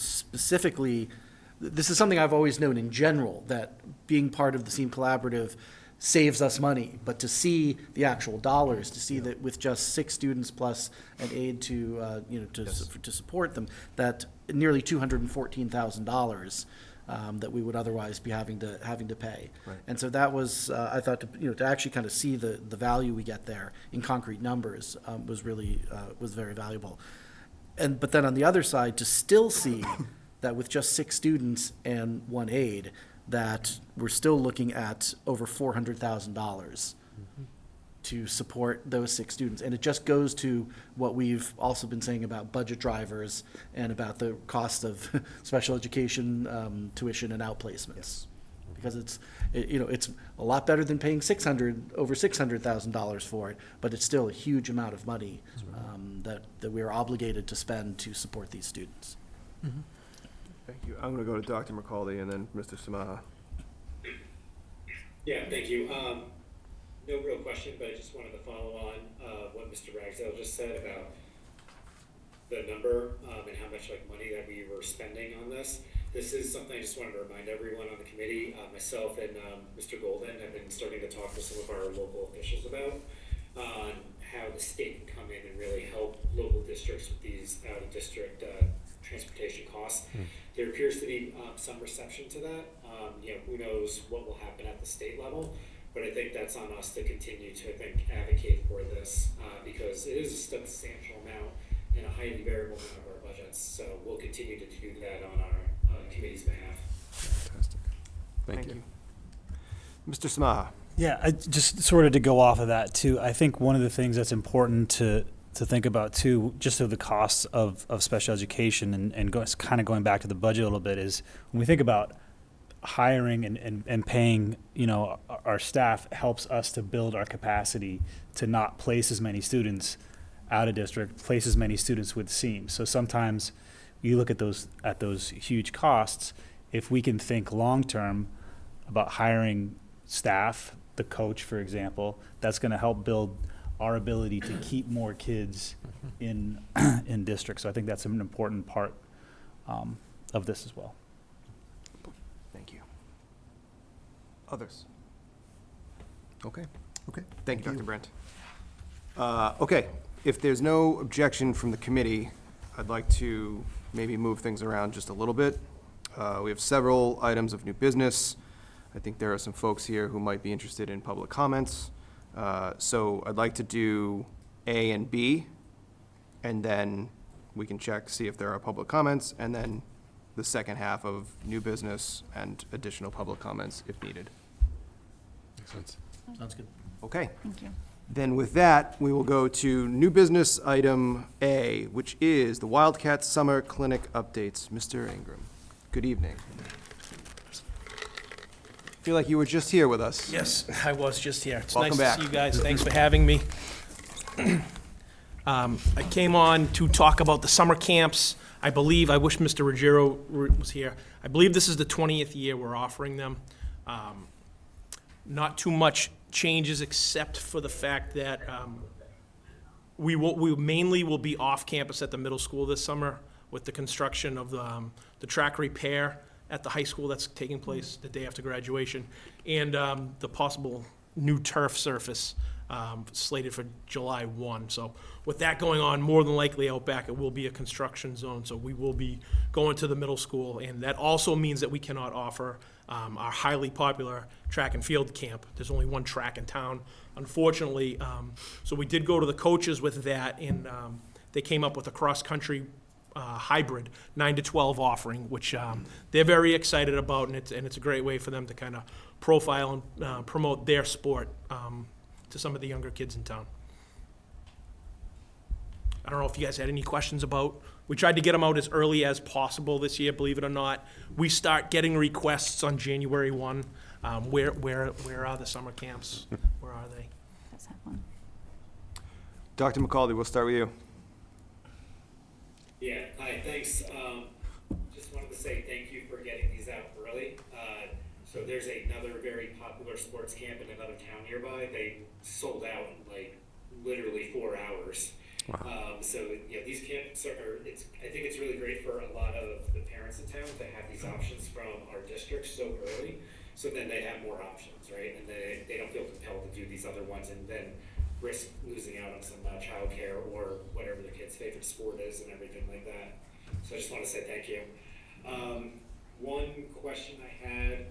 specifically, this is something I've always known in general, that being part of the SEAM Collaborative saves us money, but to see the actual dollars, to see that with just 6 students plus an aide to support them, that nearly $214,000 that we would otherwise be having to pay. Right. And so that was, I thought, to actually kind of see the value we get there in concrete numbers was really, was very valuable. But then on the other side, to still see that with just 6 students and 1 aide, that we're still looking at over $400,000 to support those 6 students. And it just goes to what we've also been saying about budget drivers and about the cost of special education tuition and outplacements. Because it's a lot better than paying over $600,000 for it, but it's still a huge amount of money that we are obligated to spend to support these students. Thank you. I'm going to go to Dr. McCauley and then Mr. Samaha. Yeah, thank you. No real question, but I just wanted to follow on what Mr. Ragsdale just said about the number and how much money that we were spending on this. This is something I just wanted to remind everyone on the committee, myself and Mr. Golden have been starting to talk to some of our local officials about on how the state can come in and really help local districts with these out-of-district transportation costs. There appears to be some reception to that. Who knows what will happen at the state level, but I think that's on us to continue to, advocate for this because it is a substantial amount and a highly variable amount of our budgets. So we'll continue to do that on our committee's behalf. Fantastic. Thank you. Mr. Samaha. Yeah, I just sort of to go off of that too. I think one of the things that's important to think about too, just of the costs of special education and kind of going back to the budget a little bit is when we think about hiring and paying, our staff helps us to build our capacity to not place as many students out of district, place as many students with SEAMs. So sometimes you look at those huge costs. If we can think long-term about hiring staff, the coach, for example, that's going to help build our ability to keep more kids in district. So I think that's an important part of this as well. Thank you. Others? Okay. Okay. Thank you, Dr. Brent. Okay, if there's no objection from the committee, I'd like to maybe move things around just a little bit. We have several items of new business. I think there are some folks here who might be interested in public comments. So I'd like to do A and B, and then we can check, see if there are public comments, and then the second half of new business and additional public comments if needed. Makes sense. Sounds good. Okay. Thank you. Then with that, we will go to new business item A, which is the Wildcat Summer Clinic updates. Mr. Ingram, good evening. Feel like you were just here with us. Yes, I was just here. It's Welcome nice back. to see you guys. Thanks for having me. I came on to talk about the summer camps. I wish Mr. Ruggiero was here. I believe this is the 20th year we're offering them. Not too much changes except for the fact that we mainly will be off campus at the middle school this summer with the construction of the track repair at the high school that's taking place the day after graduation, and the possible new turf surface slated for July 1. So with that going on, more than likely out back, it will be a construction zone, so we will be going to the middle school, and that also means that we cannot offer our highly popular track and field camp. There's only one track in town, unfortunately. So we did go to the coaches with that, and they came up with a cross-country hybrid 9 to 12 offering, which they're very excited about, and it's a great way for them to kind of profile and promote their sport to some of the younger kids in town. I don't know if you guys had any questions about. We tried to get them out as early as possible this year, believe it or not. We start getting requests on January 1. Where are the summer camps? Where are they? Let's have one. Dr. McCauley, we'll start with you. Yeah, hi, thanks. Just wanted to say thank you for getting these out early. So there's another very popular sports camp in another town nearby. They sold out in literally 4 hours. Wow. So yeah, these camps I think it's really great for a lot of the parents in town to have these options from our district so early. So then they have more options, right? And they don't feel compelled to do these other ones and then risk losing out on some childcare or whatever the kid's favorite sport is and everything like that. So I just want to say thank you. One question I had,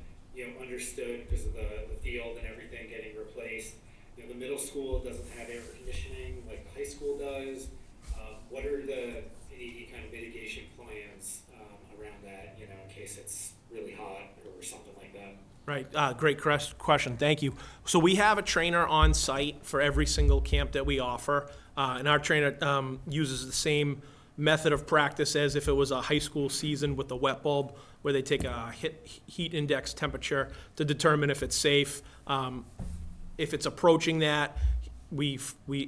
understood because of the field and everything getting replaced. The middle school doesn't have air conditioning like the high school does. What are any kind of mitigation plans around that, in case it's really hot or something like that? Right, great question, thank you. So we have a trainer on site for every single camp that we offer, and our trainer uses the same method of practice as if it was a high school season with the wet bulb, where they take a heat index temperature to determine if it's safe. If it's approaching that, we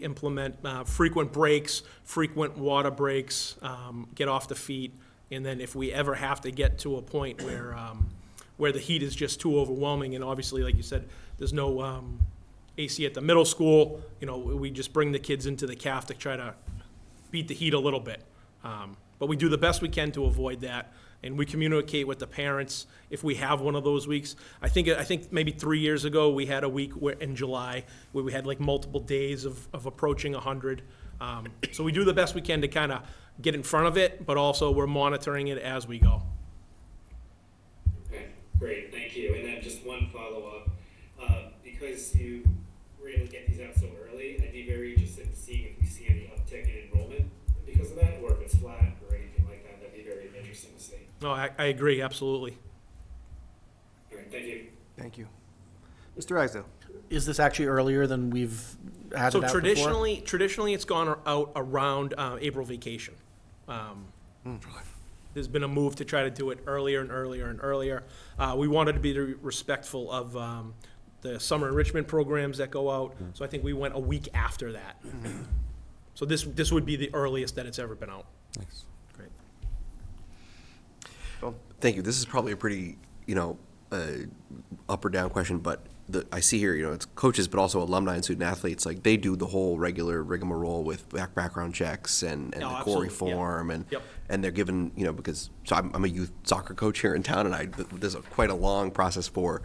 implement frequent breaks, frequent water breaks, get off the feet, and then if we ever have to get to a point where the heat is just too overwhelming, and obviously, like you said, there's no AC at the middle school, we just bring the kids into the CAF to try to beat the heat a little bit. But we do the best we can to avoid that, and we communicate with the parents if we have one of those weeks. I think maybe 3 years ago, we had a week in July where we had like multiple days of approaching 100. So we do the best we can to kind of get in front of it, but also we're monitoring it as we go. Okay, great, thank you. And then just one follow-up. Because you were able to get these out so early, I'd be very interested in seeing if we see any uptick in enrollment because of that, or if it's flat or anything like that. That'd be very interesting to see. No, I agree, absolutely. All right, thank you. Thank you. Mr. Ragsdale? Is this actually earlier than we've had So it out before? traditionally, it's gone out around April vacation. There's been a move to try to do it earlier and earlier and earlier. We wanted to be respectful of the summer enrichment programs that go out, so I think we went a week after that. So this would be the earliest that it's ever been out. Thanks. Great. Thank you. This is probably a pretty, up or down question, but I see here, it's coaches, but also alumni and student athletes. Like they do the whole regular rigmarole with background checks and the core absolutely. reform, and Yep. and they're given, because so I'm a youth soccer coach here in town, and there's quite a long process for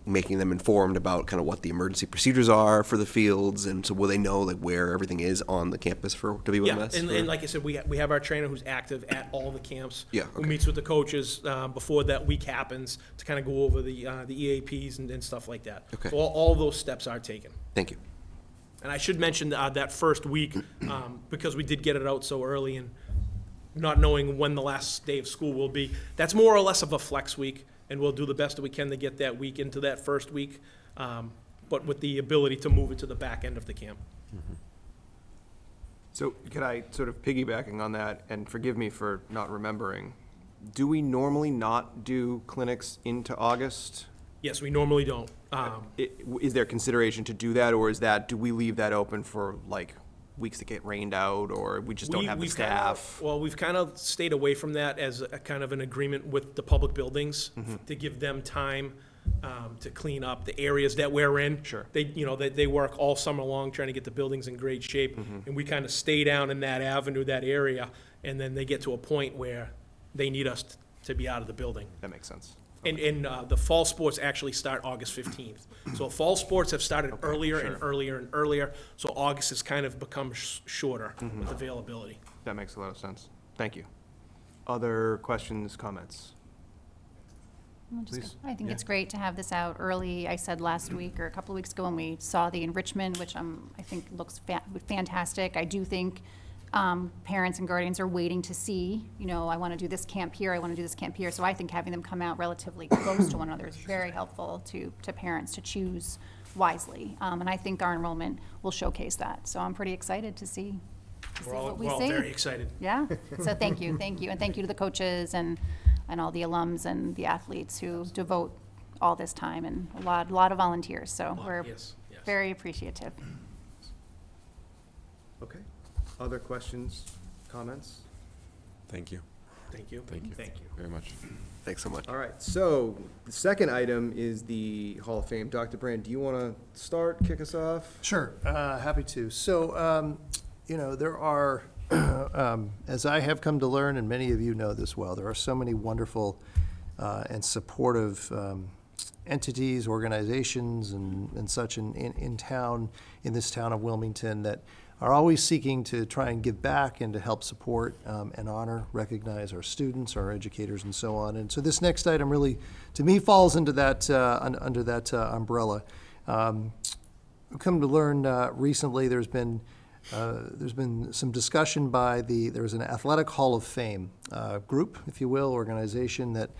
making them informed about kind of what the emergency procedures are for the fields, and so will they know like where everything is on the campus for WMS? And like I said, we have our trainer who's active at all the camps. Yeah, Who okay. meets with the coaches before that week happens to kind of go over the EAPs and stuff like that. Okay. So all those steps are taken. Thank you. And I should mention that first week, because we did get it out so early and not knowing when the last day of school will be, that's more or less of a flex week, and we'll do the best that we can to get that week into that first week, but with the ability to move it to the back end of the camp. So could I, sort of piggybacking on that, and forgive me for not remembering, do we normally not do clinics into August? Yes, we normally don't. Is there consideration to do that, or do we leave that open for like weeks that get rained out, or we just don't have the staff? We've kind of stayed away from that as a kind of an agreement with the public buildings to give them time to clean up the areas that we're in. Sure. They work all summer long trying to get the buildings in great shape, and we kind of stay down in that avenue, that area, and then they get to a point where they need us to be out of the building. That makes sense. And the fall sports actually start August 15th. So fall sports have started earlier and earlier and earlier, so August has kind of become shorter with availability. That makes a lot of sense. Thank you. Other questions, comments? Please. I think it's great to have this out early. I said last week or a couple of weeks ago when we saw the enrichment, which I think looks fantastic. I do think parents and guardians are waiting to see, I want to do this camp here, I want to do this camp here. So I think having them come out relatively close to one another is very helpful to parents to choose wisely. And I think our enrollment will showcase that. So I'm pretty excited to see what we see. We're all very excited. Yeah, so thank you. And thank you to the coaches and all the alums and the athletes who devote all this time, and a lot of volunteers. So we're Yes. very appreciative. Okay. Other questions, comments? Thank you. Thank you. Thank you. Thank you. Very much. Thanks so much. All right, so the second item is the Hall of Fame. Dr. Brand, do you want to start, kick us off? Sure, happy to. So, there are, as I have come to learn, and many of you know this well, there are so many wonderful and supportive entities, organizations, and such in town, in this town of Wilmington, that are always seeking to try and give back and to help support and honor, recognize our students, our educators, and so on. And so this next item really, to me, falls into that under that umbrella. We've come to learn recently there's been some discussion by there's an Athletic Hall of Fame group, if you will, organization that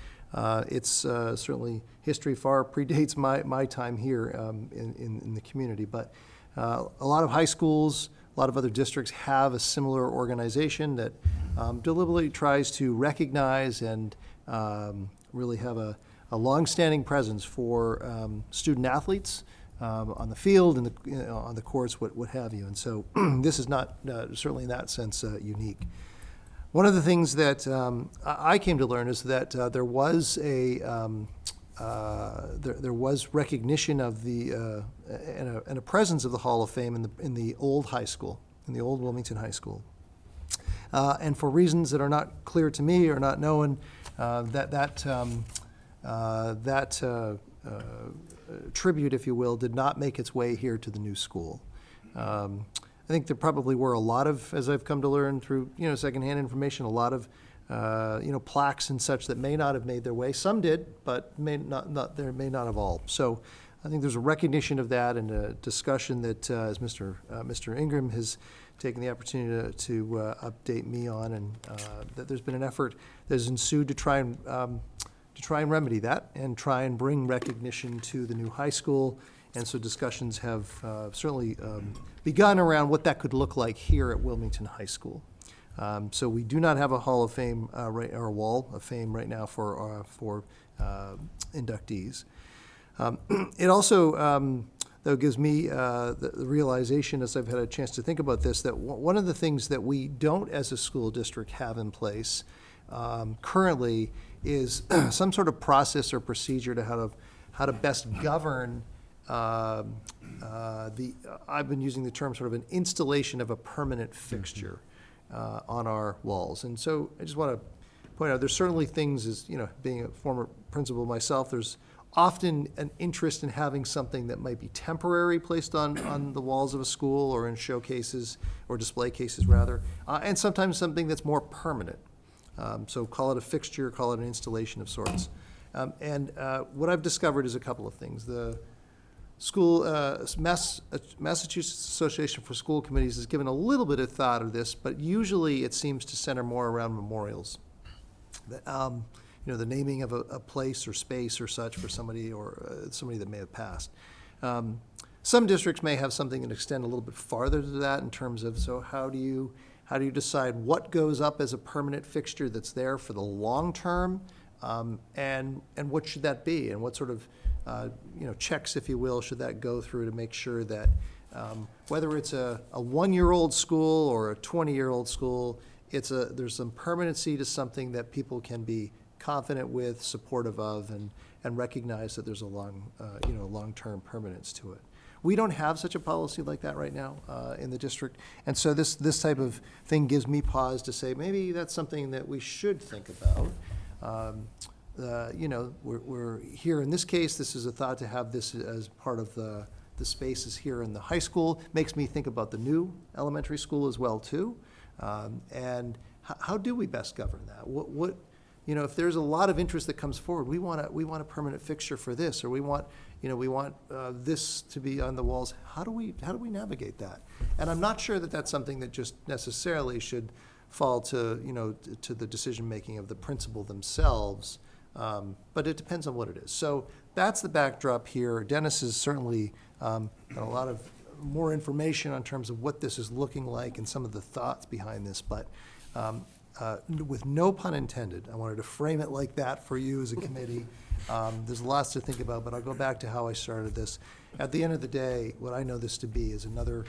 it's certainly history far predates my time here in the community. But a lot of high schools, a lot of other districts have a similar organization that deliberately tries to recognize and really have a longstanding presence for student athletes on the field and on the courts, what have you. And so this is not certainly in that sense unique. One of the things that I came to learn is that there was there was recognition of the and a presence of the Hall of Fame in the old high school, in the old Wilmington High School. And for reasons that are not clear to me or not known, tribute, if you will, did not make its way here to the new school. I think there probably were a lot of, as I've come to learn through secondhand information, a lot of plaques and such that may not have made their way. Some did, but may not have all. So I think there's a recognition of that and a discussion that, as Mr. Ingram has taken the opportunity to update me on, and that there's been an effort that has ensued to try and remedy that and try and bring recognition to the new high school. And so discussions have certainly begun around what that could look like here at Wilmington High School. So we do not have a Hall of Fame or a Wall of Fame right now for inductees. It also, though, gives me the realization, as I've had a chance to think about this, that one of the things that we don't as a school district have in place currently is some sort of process or procedure to how to best govern I've been using the term sort of an installation of a permanent fixture on our walls. And so I just want to point out, there's certainly things, as being a former principal myself, there's often an interest in having something that might be temporary placed on the walls of a school or in showcases or display cases rather, and sometimes something that's more permanent. So call it a fixture, call it an installation of sorts. And what I've discovered is a couple of things. The Massachusetts Association for School Committees has given a little bit of thought of this, but usually it seems to center more around memorials. The naming of a place or space or such for somebody or somebody that may have passed. Some districts may have something that extend a little bit farther to that in terms of, so how do you decide what goes up as a permanent fixture that's there for the long term, and what should that be, and what sort of checks, if you will, should that go through to make sure that whether it's a 1-year-old school or a 20-year-old school, there's some permanency to something that people can be confident with, supportive of, and recognize that there's a long-term permanence to it. We don't have such a policy like that right now in the district, and so this type of thing gives me pause to say maybe that's something that we should think about. We're here in this case, this is a thought to have this as part of the spaces here in the high school. Makes me think about the new elementary school as well too. And how do we best govern that? What if there's a lot of interest that comes forward, we want a permanent fixture for this, or we want this to be on the walls. How do we navigate that? And I'm not sure that that's something that just necessarily should fall to the decision making of the principal themselves. But it depends on what it is. So that's the backdrop here. Dennis has certainly got a lot of more information on terms of what this is looking like and some of the thoughts behind this. But with no pun intended, I wanted to frame it like that for you as a committee. There's lots to think about, but I'll go back to how I started this. At the end of the day, what I know this to be is another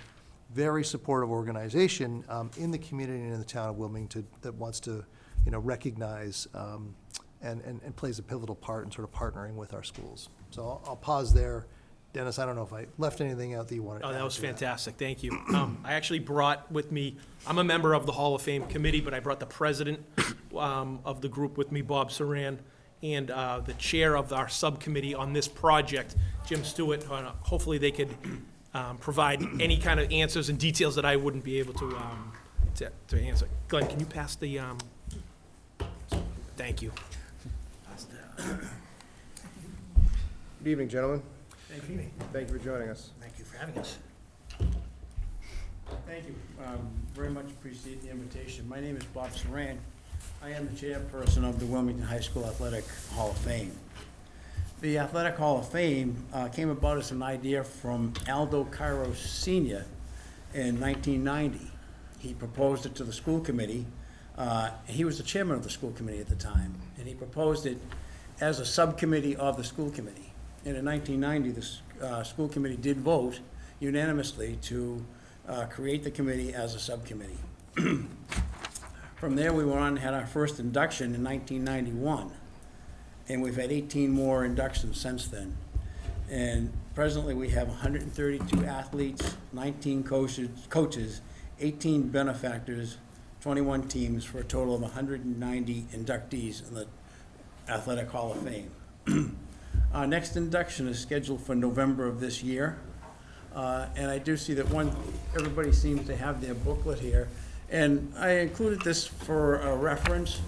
very supportive organization in the community and in the town of Wilmington that wants to recognize and plays a pivotal part in sort of partnering with our schools. So I'll pause there. Dennis, I don't know if I left anything out that you wanted to add. That was fantastic. Thank you. I actually brought with me, I'm a member of the Hall of Fame committee, but I brought the president of the group with me, Bob Saran, and the chair of our subcommittee on this project, Jim Stewart. Hopefully they could provide any kind of answers and details that I wouldn't be able to answer. Glenn, can you pass the, thank you. Good evening, gentlemen. Thank you. Thank you for joining us. Thank you for having us. Thank you. Very much appreciate the invitation. My name is Bob Saran. I am the chairperson of the Wilmington High School Athletic Hall of Fame. The Athletic Hall of Fame came about as an idea from Aldo Cairo Sr. in 1990. He proposed it to the school committee. He was the chairman of the school committee at the time, and he proposed it as a subcommittee of the school committee. And in 1990, the school committee did vote unanimously to create the committee as a subcommittee. From there, we went on and had our first induction in 1991. And we've had 18 more inductions since then. And presently, we have 132 athletes, 19 coaches, 18 benefactors, 21 teams, for a total of 190 inductees in the Athletic Hall of Fame. Our next induction is scheduled for November of this year. And I do see that everybody seems to have their booklet here. And I included this for a reference.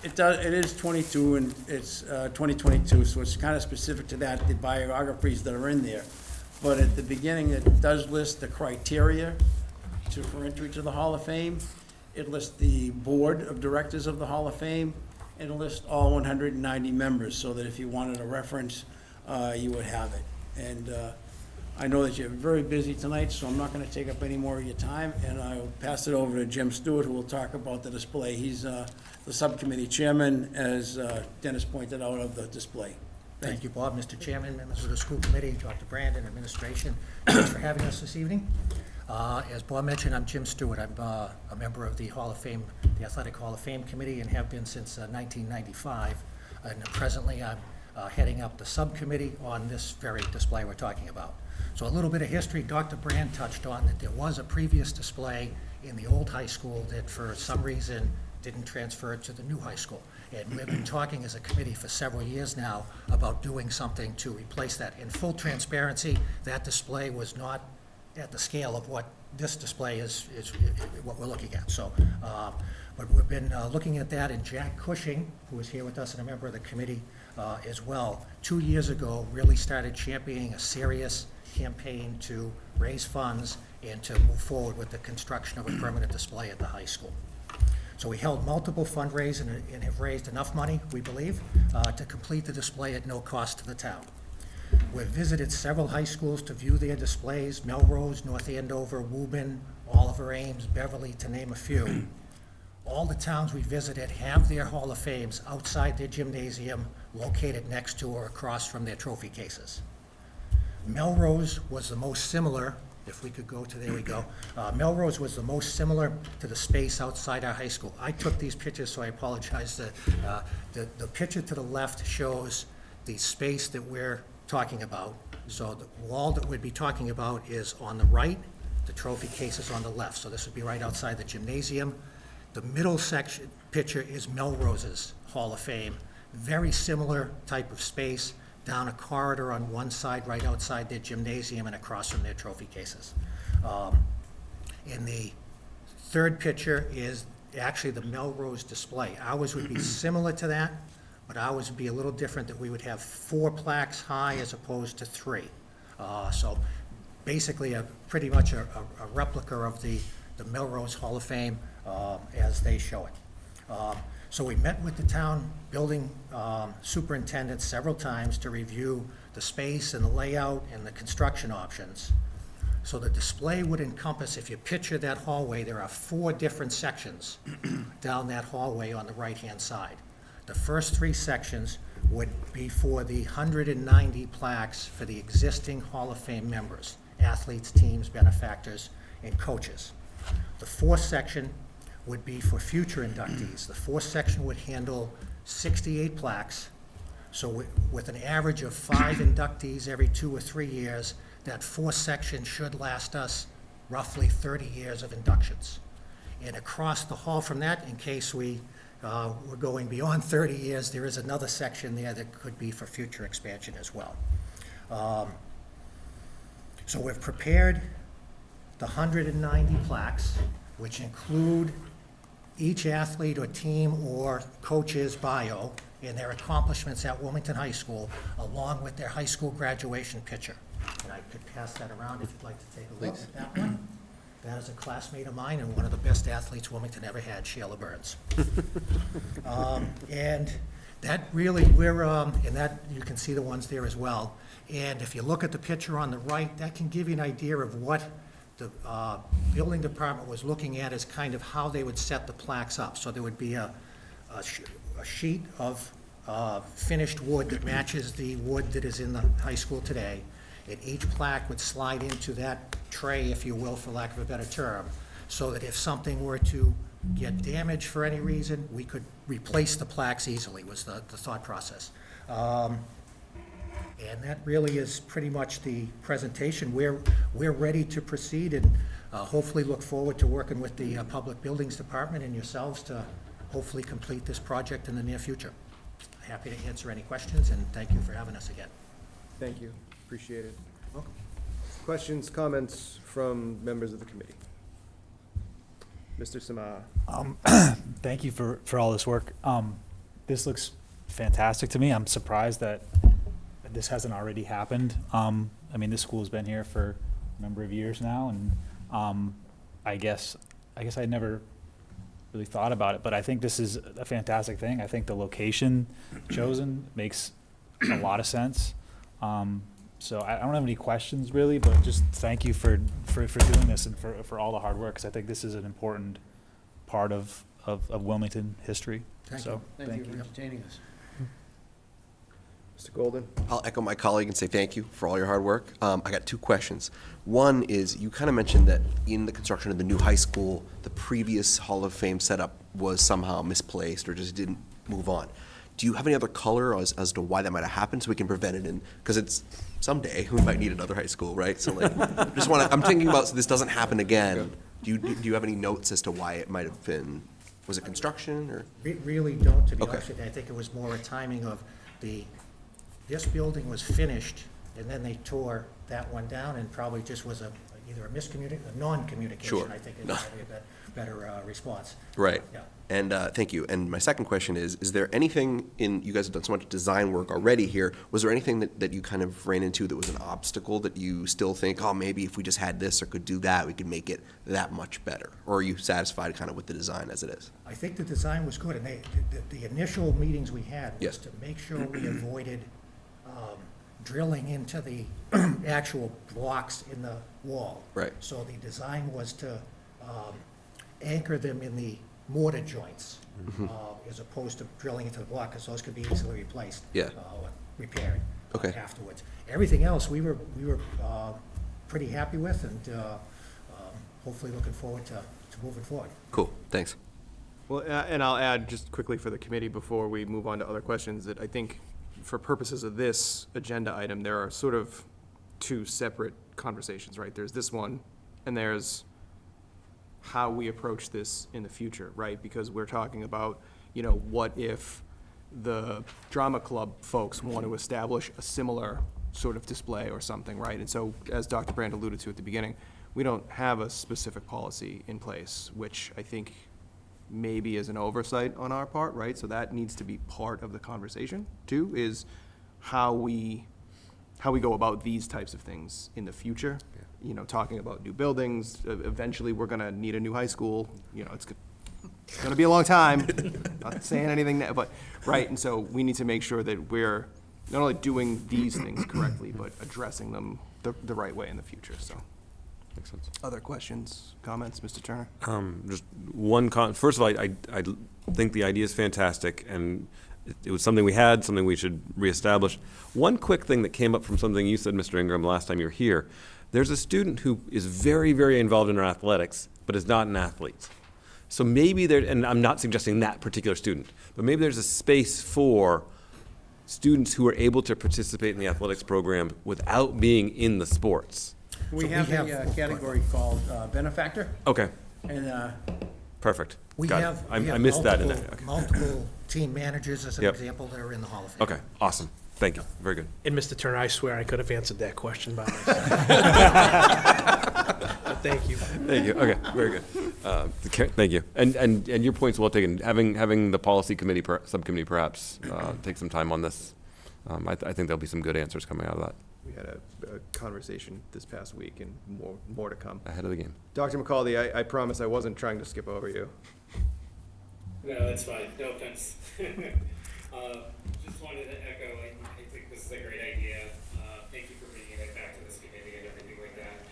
It is 22 and it's 2022, so it's kind of specific to that, the biographies that are in there. But at the beginning, it does list the criteria for entry to the Hall of Fame. It lists the board of directors of the Hall of Fame, and it lists all 190 members, so that if you wanted a reference, you would have it. And I know that you're very busy tonight, so I'm not going to take up any more of your time, and I'll pass it over to Jim Stewart, who will talk about the display. He's the subcommittee chairman, as Dennis pointed out, of the display. Thank you, Bob. Mr. Chairman, members of the school committee, Dr. Brandon, administration, thanks for having us this evening. As Bob mentioned, I'm Jim Stewart. I'm a member of the Hall of Fame, the Athletic Hall of Fame Committee, and have been since 1995. And presently, I'm heading up the subcommittee on this very display we're talking about. So a little bit of history. Dr. Brand touched on that there was a previous display in the old high school that for some reason didn't transfer to the new high school. And we've been talking as a committee for several years now about doing something to replace that. In full transparency, that display was not at the scale of what this display is what we're looking at. So, but we've been looking at that, and Jack Cushing, who is here with us and a member of the committee as well, 2 years ago really started championing a serious campaign to raise funds and to move forward with the construction of a permanent display at the high school. So we held multiple fundraisers and have raised enough money, we believe, to complete the display at no cost to the town. We've visited several high schools to view their displays: Melrose, North Andover, Woburn, Oliver Ames, Beverly, to name a few. All the towns we visited have their Hall of Fames outside their gymnasium, located next to or across from their trophy cases. Melrose was the most similar, if we could go to, there we go. Melrose was the most similar to the space outside our high school. I took these pictures, so I apologize. The picture to the left shows the space that we're talking about. So the wall that we'd be talking about is on the right, the trophy case is on the left. So this would be right outside the gymnasium. The middle section picture is Melrose's Hall of Fame. Very similar type of space, down a corridor on one side, right outside their gymnasium and across from their trophy cases. And the third picture is actually the Melrose display. Ours would be similar to that, but ours would be a little different, that we would have 4 plaques high as opposed to 3. So basically pretty much a replica of the Melrose Hall of Fame as they show it. So we met with the town building superintendent several times to review the space and the layout and the construction options. So the display would encompass, if you picture that hallway, there are 4 different sections down that hallway on the right-hand side. The first 3 sections would be for the 190 plaques for the existing Hall of Fame members, athletes, teams, benefactors, and coaches. The 4th section would be for future inductees. The 4th section would handle 68 plaques. So with an average of 5 inductees every 2 or 3 years, that 4th section should last us roughly 30 years of inductions. And across the hall from that, in case we're going beyond 30 years, there is another section there that could be for future expansion as well. So we've prepared the 190 plaques, which include each athlete or team or coach's bio and their accomplishments at Wilmington High School, along with their high school graduation picture. And I could pass that around if you'd like to take a look at that one. That is a classmate of mine and one of the best athletes Wilmington ever had, Sheila Burns. And that really, and that, you can see the ones there as well. And if you look at the picture on the right, that can give you an idea of what the building department was looking at as kind of how they would set the plaques up. So there would be a sheet of finished wood that matches the wood that is in the high school today. And each plaque would slide into that tray, if you will, for lack of a better term, so that if something were to get damaged for any reason, we could replace the plaques easily, was the thought process. And that really is pretty much the presentation. We're ready to proceed and hopefully look forward to working with the Public Buildings Department and yourselves to hopefully complete this project in the near future. Happy to answer any questions, and thank you for having us again. Thank you. Appreciate it. Welcome. Questions, comments from members of the committee? Mr. Samar. Thank you for all this work. This looks fantastic to me. I'm surprised that this hasn't already happened. I mean, this school's been here for a number of years now, and I guess I never really thought about it, but I think this is a fantastic thing. I think the location chosen makes a lot of sense. So I don't have any questions really, but just thank you for doing this and for all the hard work, because I think this is an important part of Wilmington history. Thank So, you. Thank you for entertaining us. Mr. Golden? I'll echo my colleague and say thank you for all your hard work. I got two questions. One is, you kind of mentioned that in the construction of the new high school, the previous Hall of Fame setup was somehow misplaced or just didn't move on. Do you have any other color as to why that might have happened, so we can prevent it? Because it's someday we might need another high school, right? So like, I'm thinking about, so this doesn't happen again. Do you have any notes as to why it might have been? Was it construction or? Really don't, to be Okay. honest with you. I think it was more a timing of this building was finished, and then they tore that one down, and probably just was either a non-communication, Sure. I think is No. probably a better response. Right. Yeah. And thank you. And my second question is there anything you guys have done so much design work already here, was there anything that you kind of ran into that was an obstacle that you still think, oh, maybe if we just had this or could do that, we could make it that much better? Or are you satisfied kind of with the design as it is? I think the design was good, and the initial meetings we had was Yes. to make sure we avoided drilling into the actual blocks in the wall. Right. So the design was to anchor them in the mortar joints, as opposed to drilling into the block, because those could be easily replaced. Yeah. Or repaired Okay. afterwards. Everything else, we were pretty happy with, and hopefully looking forward to moving forward. Cool, thanks. Well, and I'll add just quickly for the committee before we move on to other questions, that I think for purposes of this agenda item, there are sort of two separate conversations, right? There's this one, and there's how we approach this in the future, right? Because we're talking about, what if the drama club folks want to establish a similar sort of display or something, right? And so, as Dr. Brand alluded to at the beginning, we don't have a specific policy in place, which I think maybe is an oversight on our part, right? So that needs to be part of the conversation too, is how we go about these types of things in the future. Talking about new buildings, eventually we're gonna need a new high school, it's gonna be a long time, not saying anything, but, right, and so we need to make sure that we're not only doing these things correctly, but addressing them the right way in the future, so. Makes sense. Other questions, comments, Mr. Turner? Just one first of all, I think the idea is fantastic, and it was something we had, something we should reestablish. One quick thing that came up from something you said, Mr. Ingram, last time you were here. There's a student who is very, very involved in our athletics, but is not an athlete. So maybe there, and I'm not suggesting that particular student, but maybe there's a space for students who are able to participate in the athletics program without being in the sports. We have a category called benefactor, Okay, and perfect. We Got it. have I missed that in there. Okay. multiple team managers, as an Yep. example, that are in the Hall of Fame. Okay, awesome. Thank you, very good. And Mr. Turner, I swear I could have answered that question by myself. But thank you. Thank you, okay, very good. Thank you. And your point's well taken. Having the policy committee, subcommittee perhaps, take some time on this. I think there'll be some good answers coming out of that. We had a conversation this past week, and more to come. Ahead of the game. Dr. McCauley, I promise I wasn't trying to skip over you. No, that's fine. No offense. Just wanted to echo, I think this is a great idea. Thank you for bringing it back to this committee and everything like that.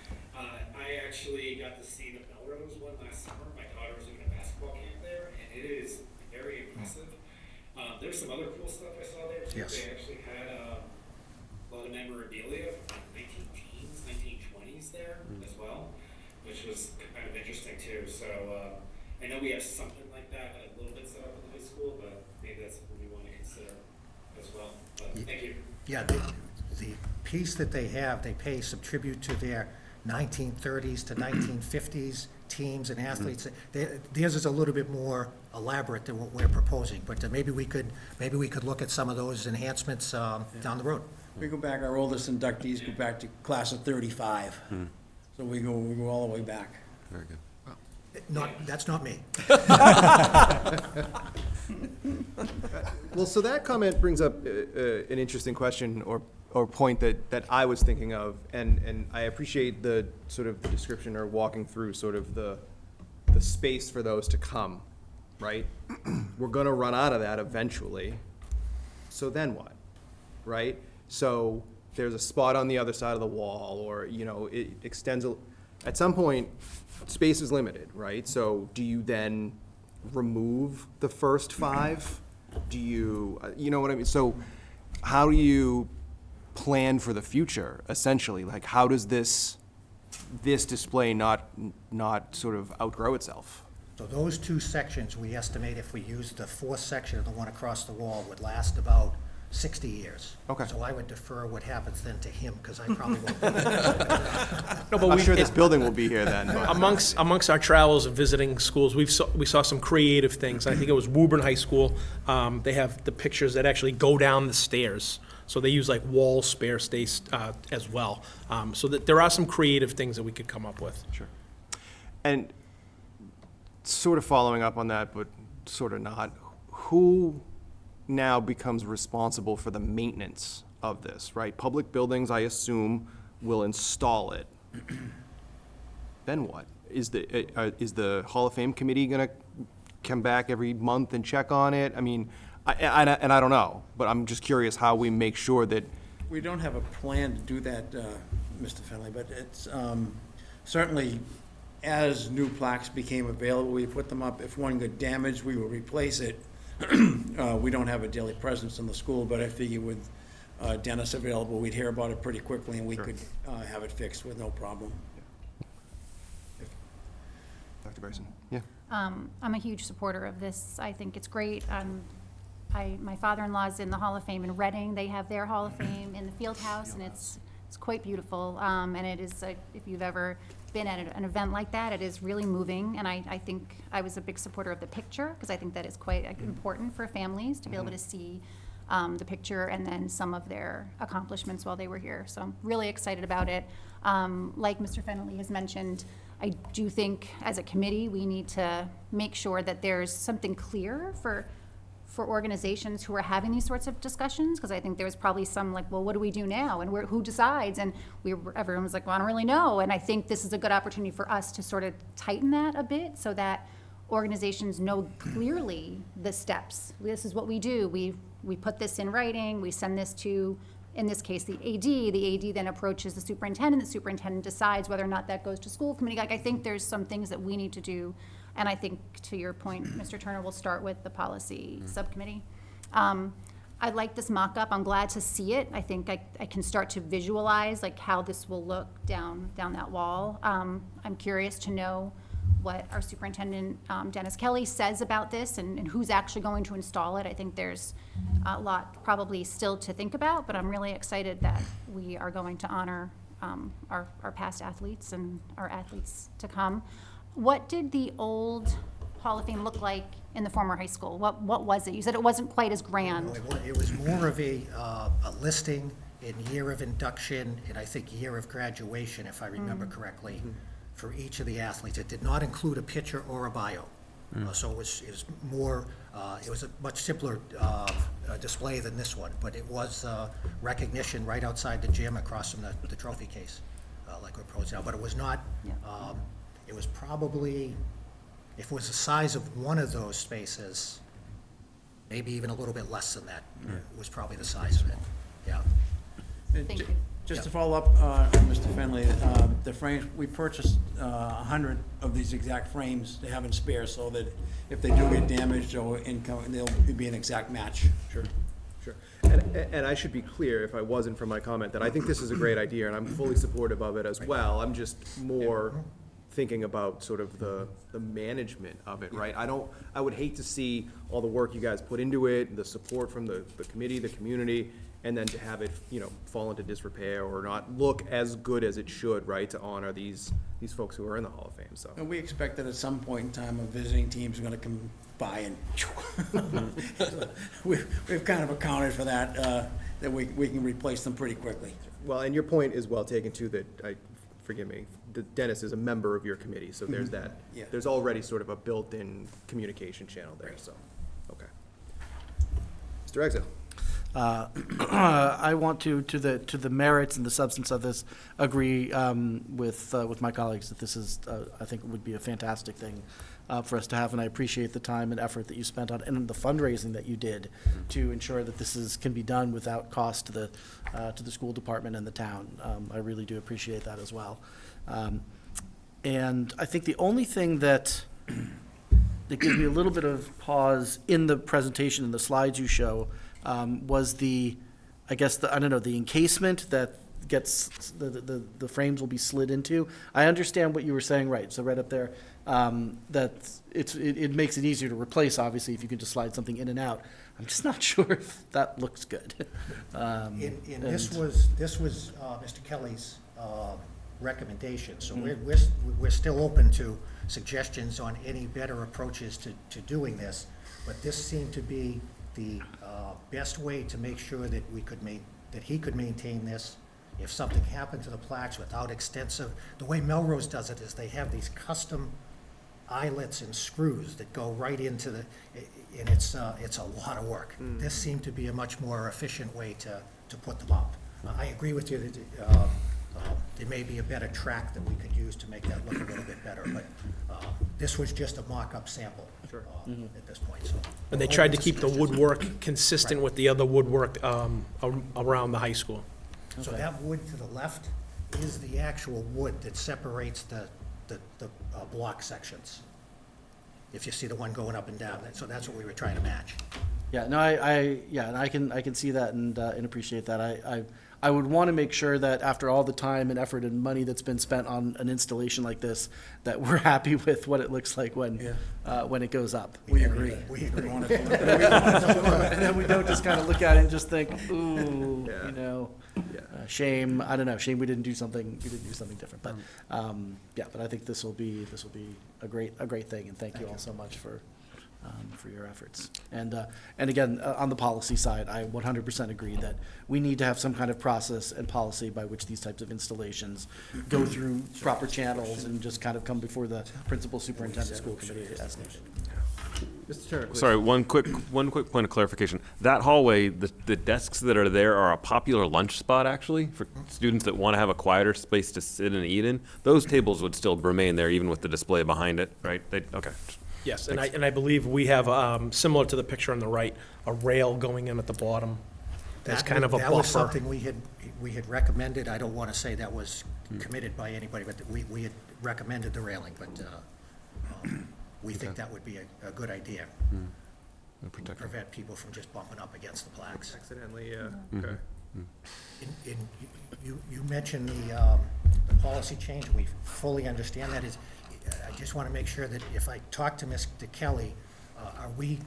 I actually got to see the Melrose one last summer. My daughter was doing a basketball camp there, and it is very impressive. There's some other cool stuff I saw there too. Yes. They actually had a lot of memorabilia from like 1910s, 1920s there as well, which was kind of interesting too. So I know we have something like that a little bit set up in the high school, but maybe that's something we want to consider as well. But thank you. Yeah, the piece that they have, they pay some tribute to their 1930s to 1950s teams and athletes. Theirs is a little bit more elaborate than what we're proposing, but maybe we could look at some of those enhancements down the road. We go back, our oldest inductees go back to class of 35. So we go all the way back. Very good. That's not me. Well, so that comment brings up an interesting question or point that I was thinking of, and I appreciate the sort of the description or walking through sort of the space for those to come, right? We're gonna run out of that eventually, so then what, right? So there's a spot on the other side of the wall, or, you know, it extends, at some point, space is limited, right? So do you then remove the first 5? Do you, you know what I mean? So how do you plan for the future, essentially? Like, how does this display not sort of outgrow itself? So those 2 sections, we estimate if we use the 4th section of the one across the wall, would last about 60 years. Okay. So I would defer what happens then to him, because I probably won't. Be No, but I'm we- sure this building will be here then. but- Amongst our travels and visiting schools, we saw some creative things. I think it was Woburn High School. They have the pictures that actually go down the stairs. So they use like wall spare space as well. So that there are some creative things that we could come up with. Sure. And sort of following up on that, but sort of not, who now becomes responsible for the maintenance of this, right? Public buildings, I assume, will install it. Then what? Is the Hall of Fame committee gonna come back every month and check on it? I mean, I don't know, but I'm just curious how we make sure that. We don't have a plan to do that, Mr. Finley, but it's certainly, as new plaques became available, we put them up. If one got damaged, we would replace it. We don't have a daily presence in the school, but I figure with Dennis available, we'd hear about it pretty quickly, and we could have it fixed with no problem. Dr. Bryson? Yeah. I'm a huge supporter of this. I think it's great. My father-in-law's in the Hall of Fame in Reading. They have their Hall of Fame in the field house, and it's quite beautiful. And it is, if you've ever been at an event like that, it is really moving. And I think I was a big supporter of the picture, because I think that is quite important for families to be able to see the picture and then some of their accomplishments while they were here. So I'm really excited about it. Like Mr. Fennelly has mentioned, I do think as a committee, we need to make sure that there's something clear for organizations who are having these sorts of discussions, because I think there's probably some like, well, what do we do now, and who decides? And everyone was like, well, I don't really know. And I think this is a good opportunity for us to sort of tighten that a bit, so that organizations know clearly the steps. This is what we do. We put this in writing. We send this to, in this case, the AD. The AD then approaches the superintendent. The superintendent decides whether or not that goes to school committee. Like, I think there's some things that we need to do. And I think, to your point, Mr. Turner, will start with the policy subcommittee. I like this mock-up. I'm glad to see it. I think I can start to visualize like how this will look down that wall. I'm curious to know what our superintendent, Dennis Kelly, says about this and who's actually going to install it. I think there's a lot probably still to think about, but I'm really excited that we are going to honor our past athletes and our athletes to come. What did the old Hall of Fame look like in the former high school? What was it? You said it wasn't quite as grand. It was more of a listing in year of induction and I think year of graduation, if I remember correctly, for each of the athletes. It did not include a picture or a bio. So it was more, it was a much simpler display than this one, but it was recognition right outside the gym across from the trophy case, like we're proposing now. But it was not, it was probably, if it was the size of one of those spaces, maybe even a little bit less than that, was probably the size of it, yeah. Thank you. Just to follow up on Mr. Finley, the frames, we purchased 100 of these exact frames to have in spare so that if they do get damaged or income, they'll be an exact match. Sure. And I should be clear, if I wasn't from my comment, that I think this is a great idea, and I'm fully supportive of it as well. I'm just more thinking about sort of the management of it, right? I would hate to see all the work you guys put into it, the support from the committee, the community, and then to have it, fall into disrepair or not look as good as it should, right, to honor these folks who are in the Hall of Fame, so. And we expect that at some point in time, a visiting team's gonna come by and we've kind of accounted for that, that we can replace them pretty quickly. Well, and your point is well taken too, that, forgive me, Dennis is a member of your committee, so there's that, Yeah. there's already sort of a built-in communication channel there, so, okay. Mr. Exel. I want to the merits and the substance of this, agree with my colleagues that this is, I think it would be a fantastic thing for us to have, and I appreciate the time and effort that you spent on, and the fundraising that you did to ensure that this can be done without cost to the school department and the town. I really do appreciate that as well. And I think the only thing that gives me a little bit of pause in the presentation and the slides you show was the encasement that gets, the frames will be slid into. I understand what you were saying, right, so right up there, that it makes it easier to replace, obviously, if you can just slide something in and out. I'm just not sure if that looks good. This was Mr. Kelly's recommendation, so we're still open to suggestions on any better approaches to doing this, but this seemed to be the best way to make sure that he could maintain this. If something happened to the plaques without extensive, the way Melrose does it is they have these custom eyelets and screws that go right into and it's a lot of work. This seemed to be a much more efficient way to put them up. I agree with you that there may be a better track that we could use to make that look a little bit better, but this was just a mock-up sample at this point. So. And they tried to keep the woodwork consistent with the other woodwork around the high school. So that wood to the left is the actual wood that separates the block sections. If you see the one going up and down, so that's what we were trying to match. Yeah, no, and I can see that and appreciate that. I would want to make sure that after all the time and effort and money that's been spent on an installation like this, that we're happy with what it looks like when it goes up. We agree. We agree. And then we don't just kind of look at it and just think, ooh, shame. I don't know, shame we didn't do something different. But but I think this will be a great thing, and thank you all so much for your efforts. And again, on the policy side, I 100% agree that we need to have some kind of process and policy by which these types of installations go through proper channels and just kind of come before the principal superintendent school committee as needed. Mr. Turner, please. Sorry, one quick point of clarification. That hallway, the desks that are there are a popular lunch spot, actually, for students that want to have a quieter space to sit and eat in. Those tables would still remain there, even with the display behind it, right? Okay. Yes, and I believe we have, similar to the picture on the right, a rail going in at the bottom. That's kind of a buffer. That was something we had recommended. I don't want to say that was committed by anybody, but we had recommended the railing, but we think that would be a good idea. Prevent people from just bumping up against the plaques. Accidentally, okay. You mentioned the policy change. We fully understand that. I just want to make sure that if I talk to Mr. Kelly, are we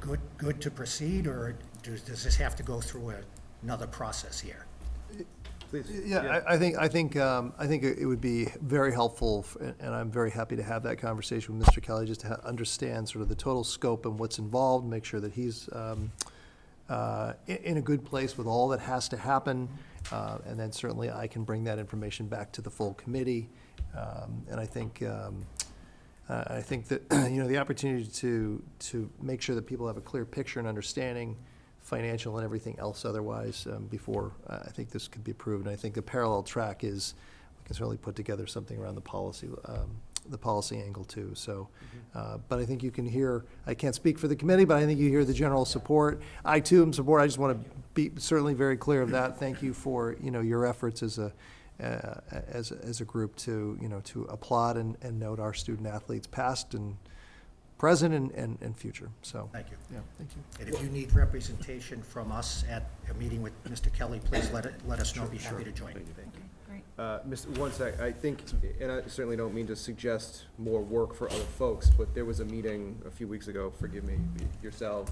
good to proceed, or does this have to go through another process here? Please. Yeah, I think it would be very helpful, and I'm very happy to have that conversation with Mr. Kelly, just to understand sort of the total scope and what's involved, make sure that he's in a good place with all that has to happen, and then certainly I can bring that information back to the full committee. And I think that, the opportunity to make sure that people have a clear picture and understanding, financial and everything else otherwise, before I think this could be approved. And I think the parallel track is, we can certainly put together something around the policy angle too. So, but I think you can hear, I can't speak for the committee, but I think you hear the general support. I too am support. I just want to be certainly very clear of that. Thank you for, your efforts as a group to, to applaud and note our student athletes past and present and future. So, Thank you. yeah, thank you. And if you need representation from us at a meeting with Mr. Kelly, please let us know. Be happy to join. Great. One sec, I think, and I certainly don't mean to suggest more work for other folks, but there was a meeting a few weeks ago, forgive me, yourself,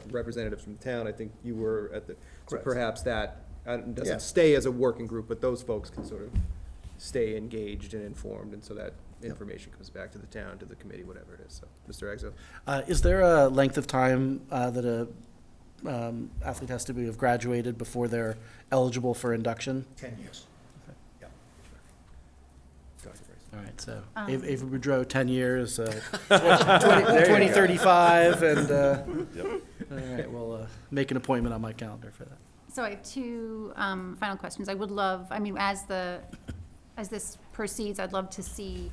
representatives from town, I think you were at the, so Correct. perhaps that doesn't Yeah. stay as a working group, but those folks can sort of stay engaged and informed, and so that information comes back to the town, to the committee, whatever it is. So, Mr. Exo? Is there a length of time that a athlete has to have graduated before they're eligible for induction? 10 years. All right, so Ava Boudreau, 10 years, 2035, and, all right, we'll make an appointment on my calendar for that. So I have two final questions. I would love, as this proceeds, I'd love to see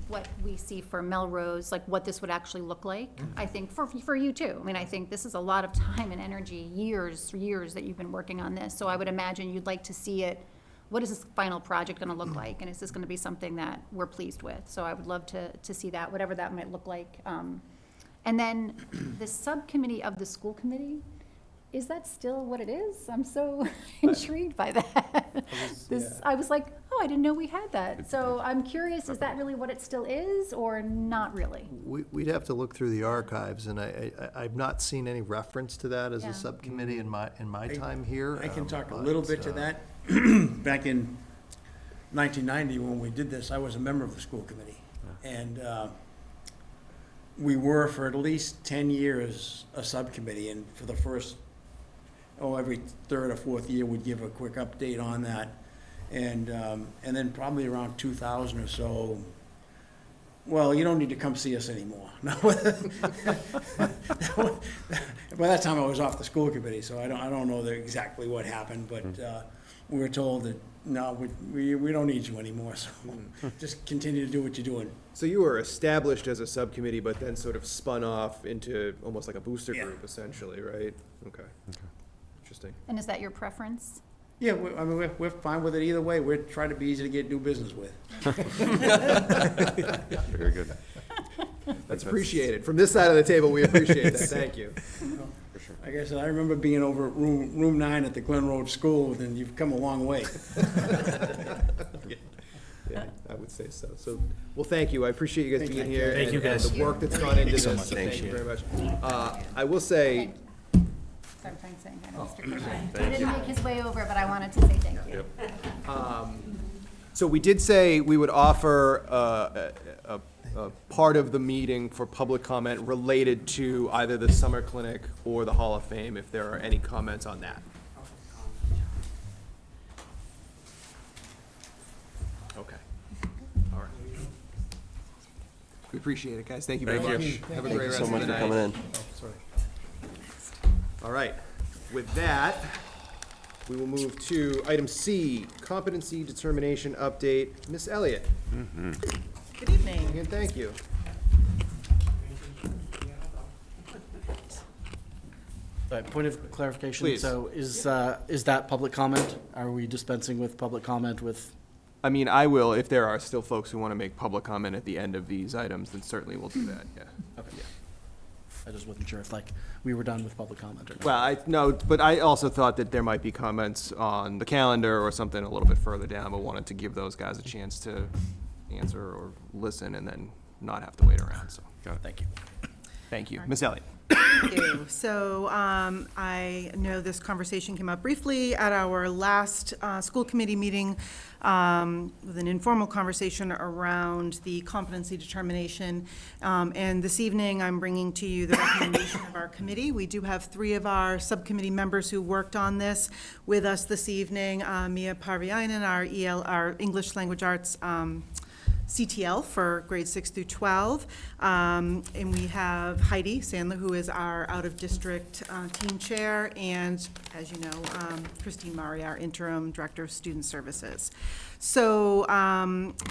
what we see for Melrose, like what this would actually look like. I think for you too. I think this is a lot of time and energy, years that you've been working on this. So I would imagine you'd like to see it. What is this final project going to look like? And is this going to be something that we're pleased with? So I would love to see that, whatever that might look like. And then the subcommittee of the school committee, is that still what it is? I'm so intrigued by that. I was like, oh, I didn't know we had that. So I'm curious, is that really what it still is or not really? We'd have to look through the archives, and I've not seen any reference to that as Yeah. a subcommittee in my time here. I can talk a but, little bit to that. Back in 1990, when we did this, I was a member of the school committee. And we were, for at least 10 years, a subcommittee. And for the first, every third or fourth year, we'd give a quick update on that. And then probably around 2000 or so, well, you don't need to come see us anymore. By that time, I was off the school committee, so I don't know exactly what happened, but we were told that, no, we don't need you anymore, so just continue to do what you're doing. So you were established as a subcommittee, but then sort of spun off into almost like a booster group, essentially, right? Okay. Interesting. And is that your preference? Yeah, we're fine with it either way. We're trying to be easy to get do business with. Very good. That's appreciated. From this side of the table, we appreciate that. Thank you. Like I said, I remember being over at room 9 at the Glen Road School, and you've come a long way. Yeah, I would say so. So, well, thank you. I appreciate you guys being here. Thank you, and guys. the work that's gone into this. so much. So thank you very much. I will say, Sorry, I'm trying to say, Mr. Kirkland. He didn't make his way over, but I wanted to say thank you. so we did say we would offer a part of the meeting for public comment related to either the summer clinic or the Hall of Fame, if there are any comments on that. Okay. All right. We appreciate it, guys. Thank you very much. Have a great rest of the night. Thank you so much for coming in. All right. With that, we will move to item C, competency determination update. Miss Elliott. Good evening. Again, thank you. All right, point of clarification. Please. So is that public comment? Are we dispensing with public comment with? I mean, I will, if there are still folks who want to make public comment at the end of these items, then certainly we'll do that, yeah. Okay. I just wasn't sure if we were done with public comment or not. Well, no, but I also thought that there might be comments on the calendar or something a little bit further down, but wanted to give those guys a chance to answer or listen and then not have to wait around, so. Thank you. Thank you. Ms. Elliott. Thank you. So I know this conversation came up briefly at our last school committee meeting with an informal conversation around the competency determination. And this evening, I'm bringing to you the recommendation of our committee. We do have 3 of our subcommittee members who worked on this with us this evening. Mia Parviainen, our English Language Arts CTL for grades 6 through 12. And we have Heidi Sandler, who is our out-of-district team chair, and, as you know, Christine Murray, our interim director of student services. So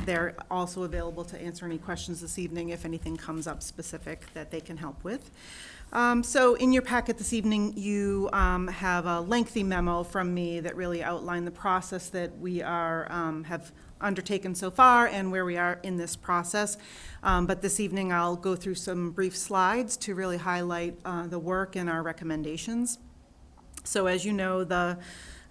they're also available to answer any questions this evening if anything comes up specific that they can help with. So in your packet this evening, you have a lengthy memo from me that really outlined the process that we have undertaken so far and where we are in this process. But this evening, I'll go through some brief slides to really highlight the work and our recommendations. So as you know, the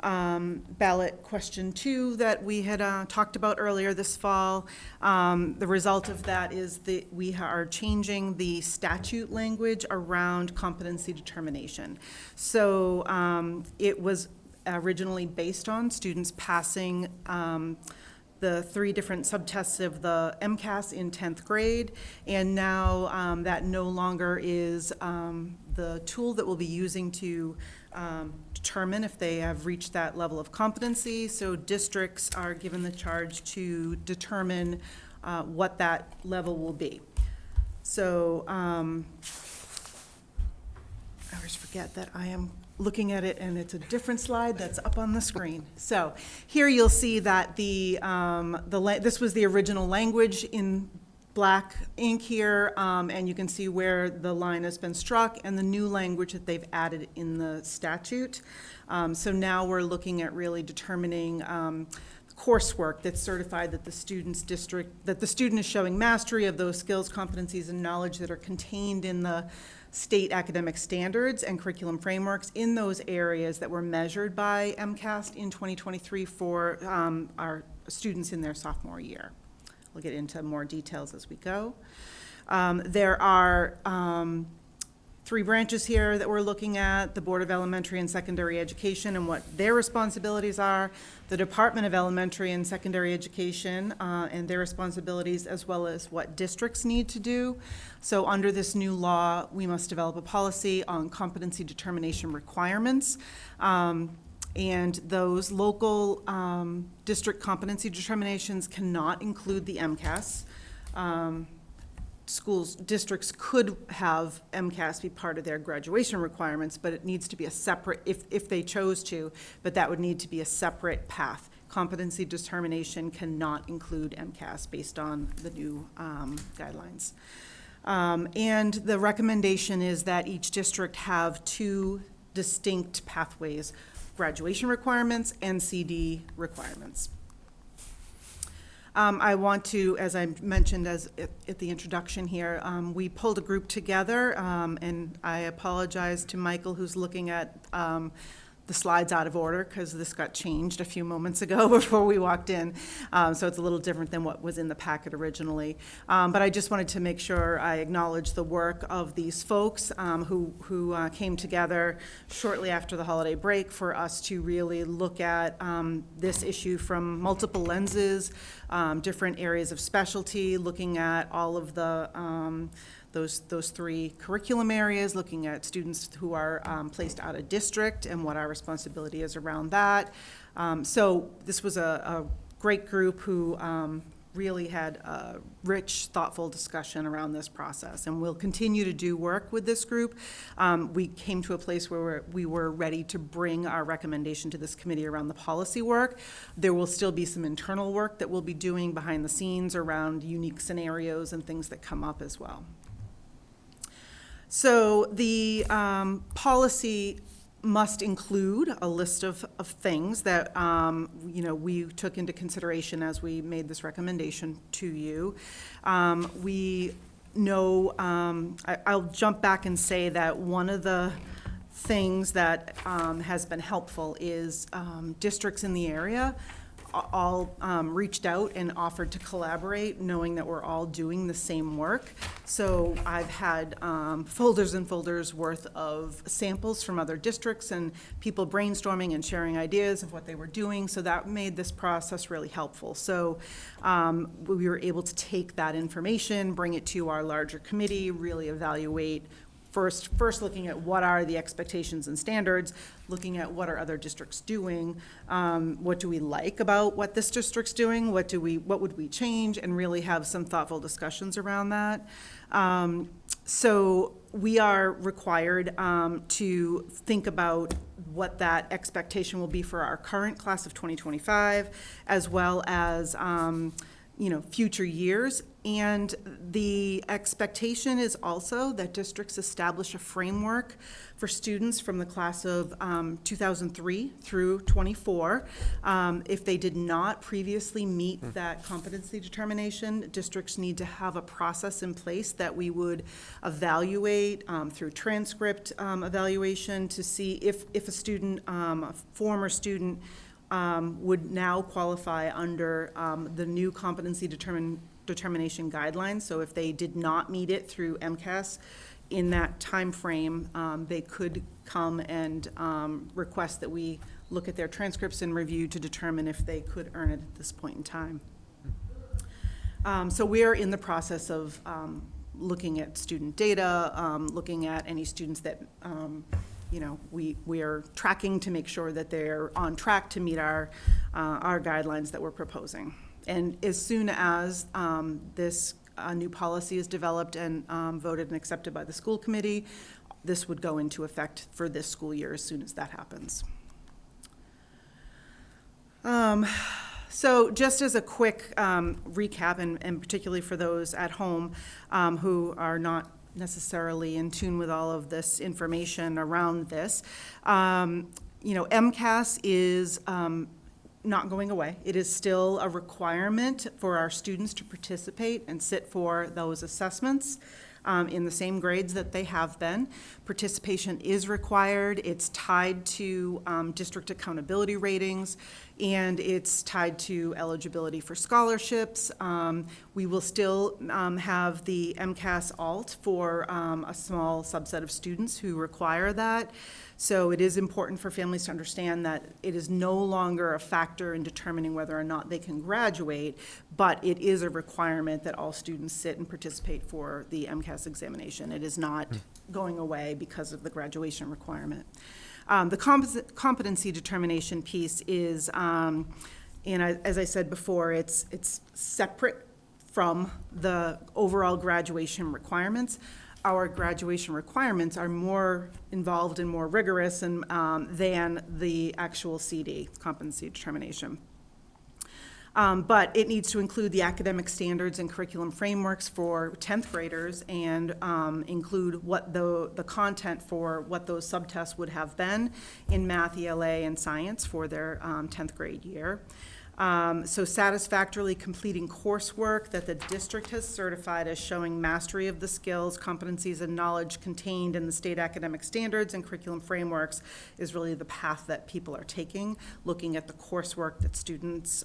ballot question 2 that we had talked about earlier this fall, the result of that is that we are changing the statute language around competency determination. So it was originally based on students passing the 3 different subtests of the MCAS in 10th grade, and now that no longer is the tool that we'll be using to determine if they have reached that level of competency. So districts are given the charge to determine what that level will be. So I always forget that I am looking at it, and it's a different slide that's up on the screen. So here you'll see that this was the original language in black ink here, and you can see where the line has been struck and the new language that they've added in the statute. So now we're looking at really determining coursework that's certified that the student is showing mastery of those skills, competencies, and knowledge that are contained in the state academic standards and curriculum frameworks in those areas that were measured by MCAS in 2023 for our students in their sophomore year. We'll get into more details as we go. There are 3 branches here that we're looking at: the Board of Elementary and Secondary Education and what their responsibilities are, the Department of Elementary and Secondary Education and their responsibilities, as well as what districts need to do. So under this new law, we must develop a policy on competency determination requirements. And those local district competency determinations cannot include the MCAS. Districts could have MCAS be part of their graduation requirements, but it needs to be a separate, if they chose to, but that would need to be a separate path. Competency determination cannot include MCAS based on the new guidelines. And the recommendation is that each district have 2 distinct pathways: graduation requirements and CD requirements. I want to, as I mentioned at the introduction here, we pulled a group together, and I apologize to Michael, who's looking at the slides out of order, because this got changed a few moments ago before we walked in, so it's a little different than what was in the packet originally. But I just wanted to make sure I acknowledge the work of these folks who came together shortly after the holiday break for us to really look at this issue from multiple lenses, different areas of specialty, looking at all of the those 3 curriculum areas, looking at students who are placed out of district and what our responsibility is around that. So this was a great group who really had a rich, thoughtful discussion around this process, and we'll continue to do work with this group. We came to a place where we were ready to bring our recommendation to this committee around the policy work. There will still be some internal work that we'll be doing behind the scenes around unique scenarios and things that come up as well. So the policy must include a list of things that we took into consideration as we made this recommendation to you. We know, I'll jump back and say that one of the things that has been helpful is districts in the area all reached out and offered to collaborate, knowing that we're all doing the same work. So I've had folders and folders worth of samples from other districts and people brainstorming and sharing ideas of what they were doing. So that made this process really helpful. So we were able to take that information, bring it to our larger committee, really evaluate First looking at what are the expectations and standards, looking at what are other districts doing, what do we like about what this district's doing, what would we change, and really have some thoughtful discussions around that. So we are required to think about what that expectation will be for our current class of 2025, as well as future years. And the expectation is also that districts establish a framework for students from the class of 2003 through 24. If they did not previously meet that competency determination, districts need to have a process in place that we would evaluate through transcript evaluation to see if a student, a former student, would now qualify under the new competency determination guidelines. So if they did not meet it through MCAS in that time frame, they could come and request that we look at their transcripts and review to determine if they could earn it at this point in time. So we are in the process of looking at student data, looking at any students that we are tracking to make sure that they're on track to meet our guidelines that we're proposing. And as soon as this new policy is developed and voted and accepted by the school committee, this would go into effect for this school year as soon as that happens. So just as a quick recap, and particularly for those at home who are not necessarily in tune with all of this information around this, MCAS is not going away. It is still a requirement for our students to participate and sit for those assessments in the same grades that they have been. Participation is required. It's tied to district accountability ratings, and it's tied to eligibility for scholarships. We will still have the MCAS alt for a small subset of students who require that. So it is important for families to understand that it is no longer a factor in determining whether or not they can graduate, but it is a requirement that all students sit and participate for the MCAS examination. It is not going away because of the graduation requirement. The competency determination piece is, as I said before, it's separate from the overall graduation requirements. Our graduation requirements are more involved and more rigorous than the actual CD, competency determination. But it needs to include the academic standards and curriculum frameworks for 10th graders and include what the content for what those subtests would have been in math, ELA, and science for their 10th grade year. So satisfactorily completing coursework that the district has certified as showing mastery of the skills, competencies, and knowledge contained in the state academic standards and curriculum frameworks is really the path that people are taking, looking at the coursework that students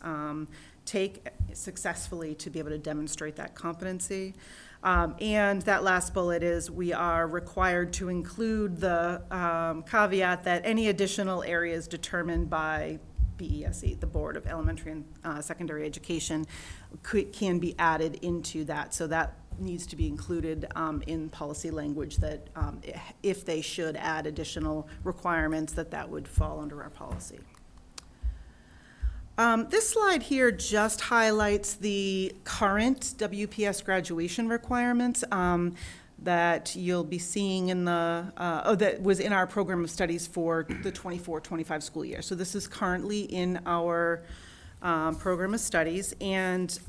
take successfully to be able to demonstrate that competency. And that last bullet is we are required to include the caveat that any additional areas determined by BESE, the Board of Elementary and Secondary Education, can be added into that. So that needs to be included in policy language that if they should add additional requirements, that would fall under our policy. This slide here just highlights the current WPS graduation requirements that you'll be seeing in that was in our program of studies for the 24-25 school year. So this is currently in our program of studies, and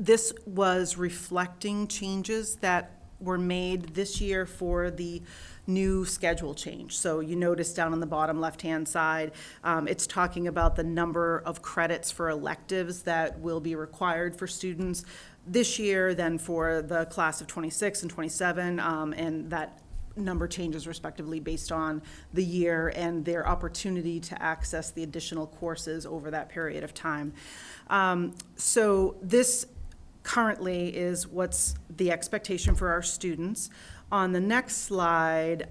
this was reflecting changes that were made this year for the new schedule change. So you notice down on the bottom left-hand side, it's talking about the number of credits for electives that will be required for students this year, then for the class of 26 and 27, and that number changes respectively based on the year and their opportunity to access the additional courses over that period of time. So this currently is what's the expectation for our students. On the next slide,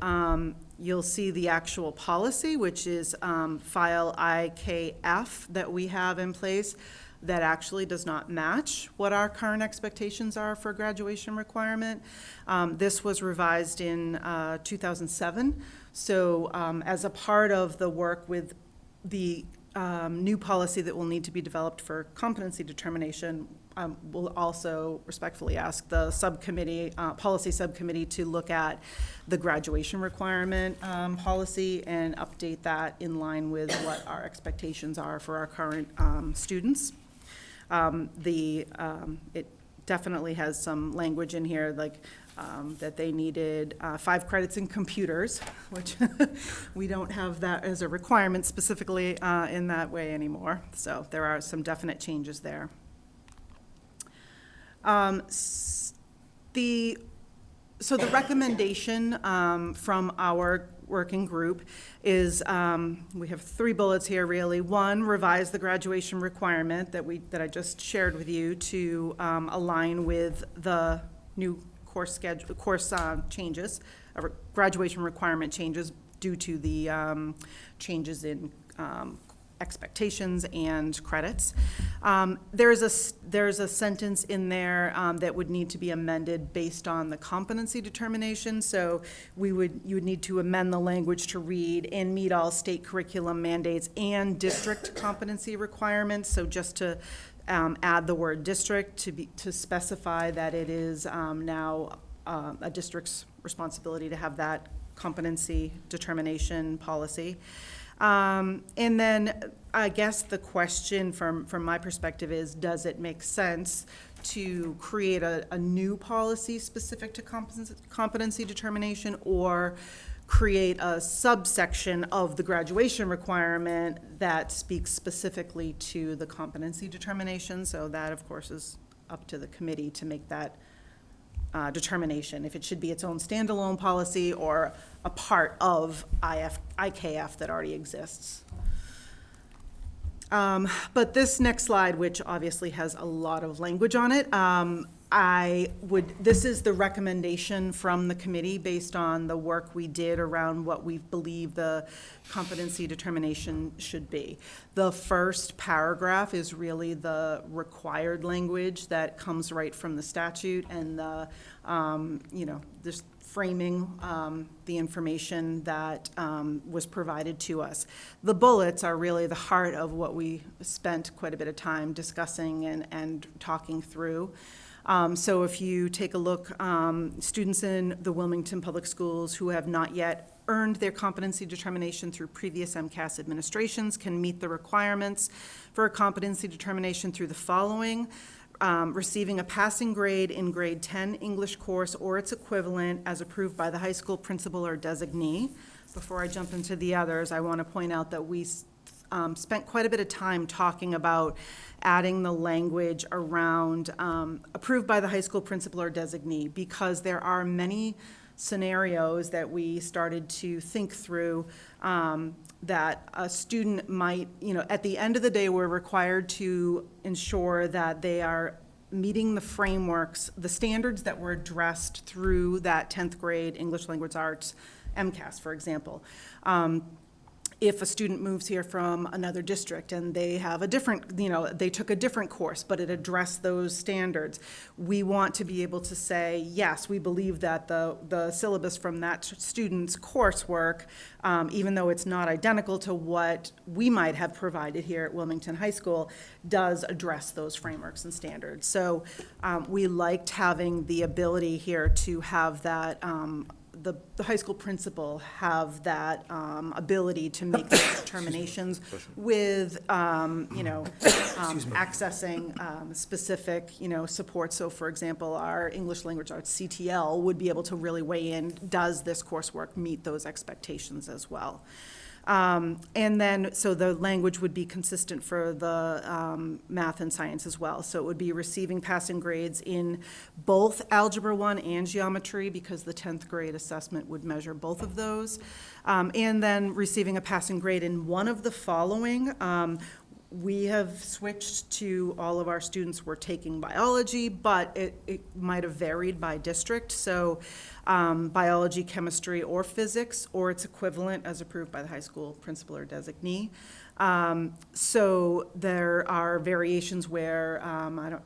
you'll see the actual policy, which is file IKF that we have in place that actually does not match what our current expectations are for graduation requirement. This was revised in 2007. So as a part of the work with the new policy that will need to be developed for competency determination, we'll also respectfully ask the subcommittee, policy subcommittee, to look at the graduation requirement policy and update that in line with what our expectations are for our current students. It definitely has some language in here like that they needed 5 credits in computers, which we don't have that as a requirement specifically in that way anymore. So there are some definite changes there. So the recommendation from our working group is, we have 3 bullets here really. 1, revise the graduation requirement that I just shared with you to align with the new course schedule, changes, graduation requirement changes due to the changes in expectations and credits. There's a sentence in there that would need to be amended based on the competency determination. So you would need to amend the language to read and meet all state curriculum mandates and district competency requirements. So just to add the word district to specify that it is now a district's responsibility to have that competency determination policy. And then I guess the question from my perspective is, does it make sense to create a new policy specific to competency determination, or create a subsection of the graduation requirement that speaks specifically to the competency determination? So that, of course, is up to the committee to make that determination, if it should be its own standalone policy or a part of IKF that already exists. But this next slide, which obviously has a lot of language on it, this is the recommendation from the committee based on the work we did around what we believe the competency determination should be. The first paragraph is really the required language that comes right from the statute, and just framing the information that was provided to us. The bullets are really the heart of what we spent quite a bit of time discussing and talking through. So if you take a look, students in the Wilmington Public Schools who have not yet earned their competency determination through previous MCAS administrations can meet the requirements for a competency determination through the following: receiving a passing grade in grade 10 English course or its equivalent as approved by the high school principal or designee. Before I jump into the others, I want to point out that we spent quite a bit of time talking about adding the language around approved by the high school principal or designee, because there are many scenarios that we started to think through that a student might, at the end of the day, we're required to ensure that they are meeting the frameworks, the standards that were addressed through that 10th grade English Language Arts MCAS, for example. If a student moves here from another district and they have a different, they took a different course, but it addressed those standards, we want to be able to say, yes, we believe that the syllabus from that student's coursework, even though it's not identical to what we might have provided here at Wilmington High School, does address those frameworks and standards. So we liked having the ability here to have that the high school principal have that ability to make those determinations with, accessing specific, support. So, for example, our English Language Arts CTL would be able to really weigh in, does this coursework meet those expectations as well? And then, so the language would be consistent for the math and science as well. So it would be receiving passing grades in both Algebra 1 and Geometry, because the 10th grade assessment would measure both of those. And then receiving a passing grade in one of the following. We have switched to all of our students were taking biology, but it might have varied by district. So biology, chemistry, or physics, or its equivalent as approved by the high school principal or designee. So there are variations where,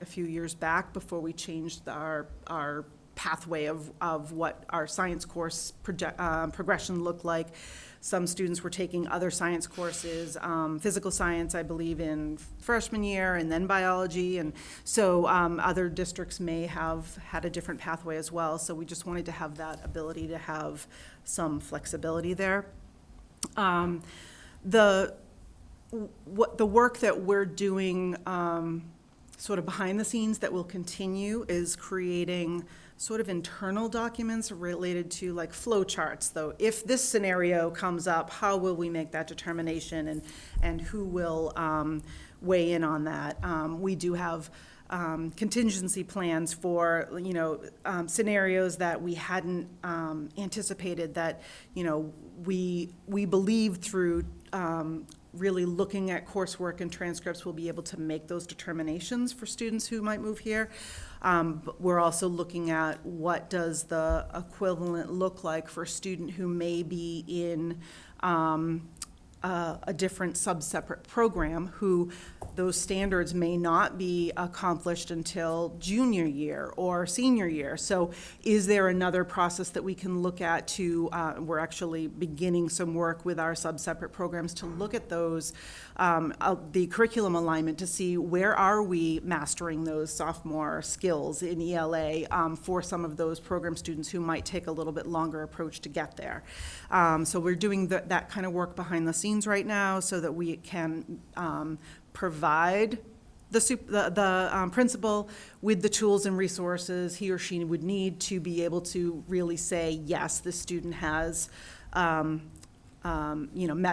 a few years back, before we changed our pathway of what our science course progression looked like, some students were taking other science courses, physical science, I believe, in freshman year, and then biology. And so other districts may have had a different pathway as well. So we just wanted to have that ability to have some flexibility there. The work that we're doing sort of behind the scenes that will continue is creating sort of internal documents related to like flow charts, though. If this scenario comes up, how will we make that determination, and who will weigh in on that? We do have contingency plans for, scenarios that we hadn't anticipated, that, we believe through really looking at coursework and transcripts, we'll be able to make those determinations for students who might move here. But we're also looking at what does the equivalent look like for a student who may be in a different sub-separate program, who those standards may not be accomplished until junior year or senior year. So is there another process that we can look at to, we're actually beginning some work with our sub-separate programs to look at those, the curriculum alignment, to see where are we mastering those sophomore skills in ELA for some of those program students who might take a little bit longer approach to get there. So we're doing that kind of work behind the scenes right now, so that we can provide the principal with the tools and resources he or she would need to be able to really say, yes, this student has met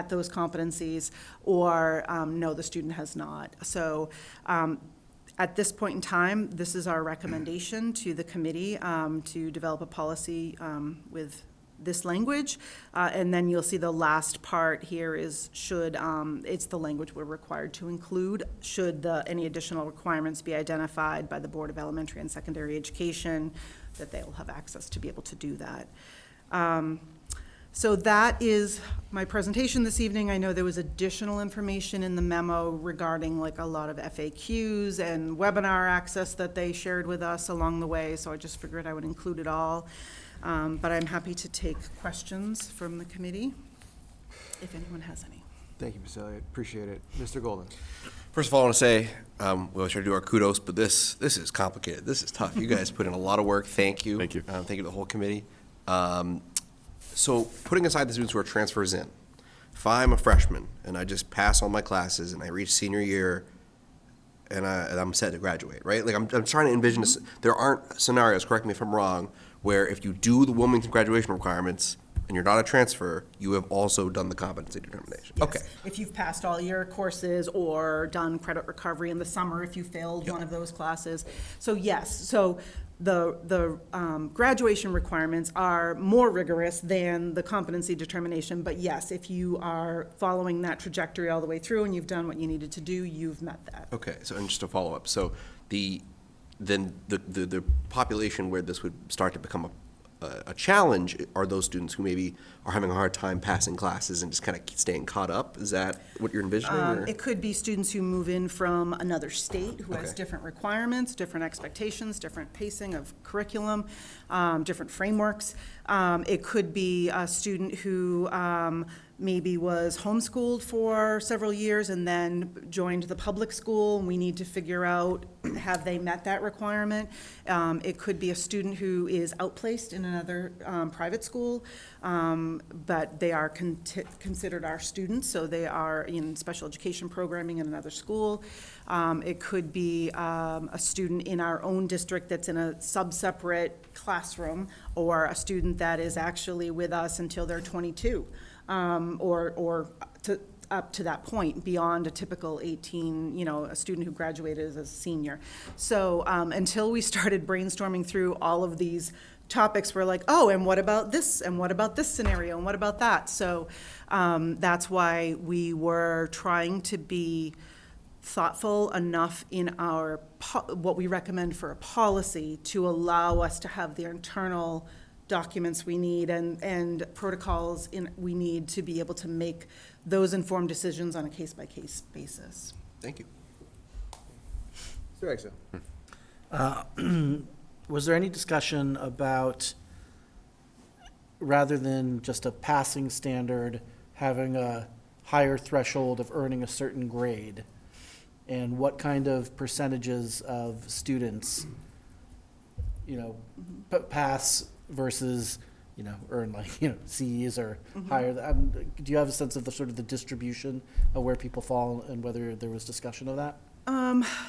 those competencies, or no, the student has not. So at this point in time, this is our recommendation to the committee to develop a policy with this language, and then you'll see the last part here is should, it's the language we're required to include, should any additional requirements be identified by the Board of Elementary and Secondary Education, that they will have access to be able to do that. So that is my presentation this evening. I know there was additional information in the memo regarding like a lot of FAQs and webinar access that they shared with us along the way, so I just figured I would include it all. But I'm happy to take questions from the committee, if anyone has any. Thank you, Ms. Elliott. Appreciate it. Mr. Golden. First of all, I want to say, we always try to do our kudos, but this is complicated. This is tough. You guys put in a lot of work. Thank you. Thank you. Thank you to the whole committee. So putting aside the students who are transfers in, if I'm a freshman and I just pass all my classes and I reach senior year and I'm set to graduate, right? Like I'm trying to envision this. There aren't scenarios, correct me if I'm wrong, where if you do the Wilmington graduation requirements and you're not a transfer, you have also done the competency determination. Yes. Okay. If you've passed all your courses or done credit recovery in the summer, if you failed one of those classes. So yes, so the graduation requirements are more rigorous than the competency determination, but yes, if you are following that trajectory all the way through and you've done what you needed to do, you've met that. Okay, so and just a follow-up. So the population where this would start to become a challenge are those students who maybe are having a hard time passing classes and just kind of staying caught up. Is that what you're envisioning? Or? It could be students who move in from another state who has Okay. different requirements, different expectations, different pacing of curriculum, different frameworks. It could be a student who maybe was homeschooled for several years and then joined the public school, and we need to figure out, have they met that requirement? It could be a student who is outplaced in another private school, but they are considered our students, so they are in special education programming in another school. It could be a student in our own district that's in a sub-separate classroom, or a student that is actually with us until they're 22. or up to that point, beyond a typical 18, a student who graduated as a senior. So until we started brainstorming through all of these topics, we're like, oh, and what about this? And what about this scenario? And what about that? So that's why we were trying to be thoughtful enough in our what we recommend for a policy to allow us to have the internal documents we need and protocols we need to be able to make those informed decisions on a case-by-case basis. Thank you. Mr. Exo. Was there any discussion about, rather than just a passing standard, having a higher threshold of earning a certain grade? And what kind of percentages of students, pass versus, earn C's or higher? Do you have a sense of the distribution of where people fall and whether there was discussion of that?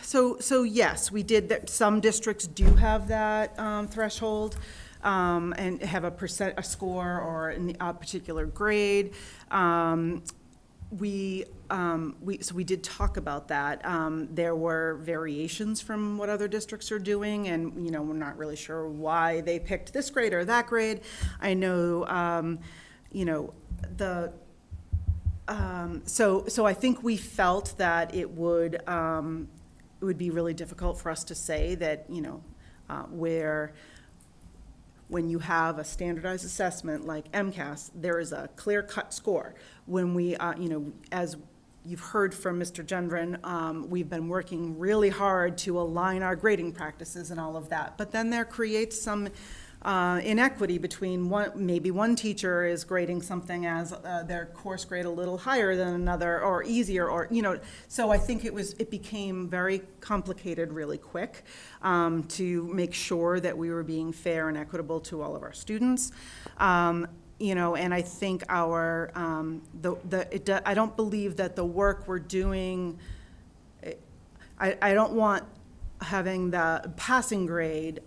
So yes, we did that. Some districts do have that threshold and have a score or a particular grade. So we did talk about that. There were variations from what other districts are doing, and we're not really sure why they picked this grade or that grade. I know, so I think we felt that it would be really difficult for us to say that where when you have a standardized assessment like MCAS, there is a clear-cut score. When we, as you've heard from Mr. Gendron, we've been working really hard to align our grading practices and all of that. But then there creates some inequity between maybe one teacher is grading something as their course grade a little higher than another, or easier, or so I think it became very complicated really quick to make sure that we were being fair and equitable to all of our students. And I think I don't believe that the work we're doing, I don't want having the passing grade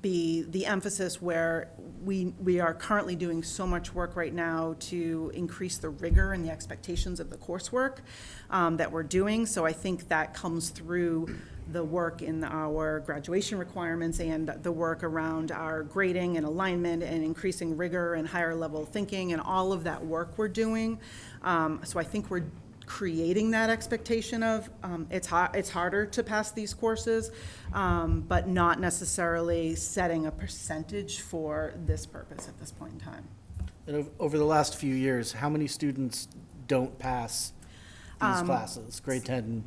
be the emphasis, where we are currently doing so much work right now to increase the rigor and the expectations of the coursework that we're doing. So I think that comes through the work in our graduation requirements and the work around our grading and alignment and increasing rigor and higher level thinking and all of that work we're doing. So I think we're creating that expectation of it's harder to pass these courses, but not necessarily setting a percentage for this purpose at this point in time. And over the last few years, how many students don't pass these classes, grade 10?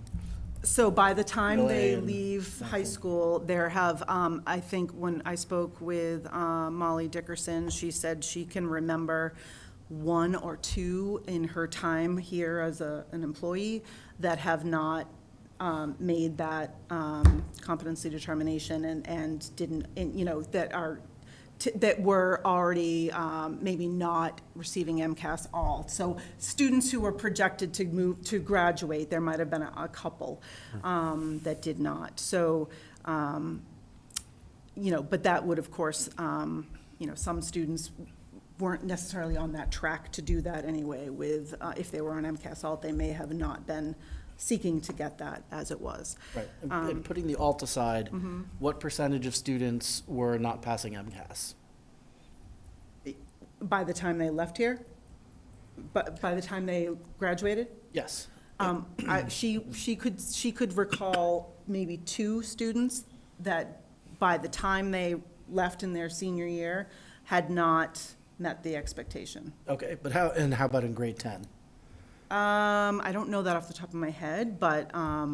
So by the time they and leave high school, there have, I think when I spoke with Molly Dickerson, she said she can remember one or two in her time here as an employee that have not made that competency determination and didn't, that were already maybe not receiving MCAS all. So students who were projected to graduate, there might have been a couple that did not. So, but that would, of course, some students weren't necessarily on that track to do that anyway. With if they were on MCAS alt, they may have not been seeking to get that as it was. Right. And putting the alt aside, what percentage of students were not passing MCAS? By the time they left here? But by the time they graduated? Yes. She could recall maybe two students that by the time they left in their senior year had not met the expectation. Okay, but how about in grade 10? I don't know that off the top of my head, but I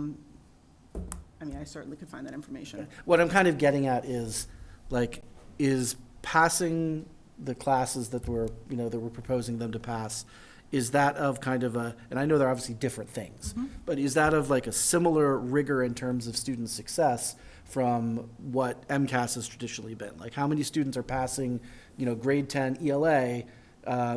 certainly could find that information. Okay. What I'm kind of getting at is passing the classes that we're proposing them to pass, is that of kind of and I know they're obviously different things, but is that of a similar rigor in terms of student success from what MCAS has traditionally been? Like, how many students are passing, grade 10 ELA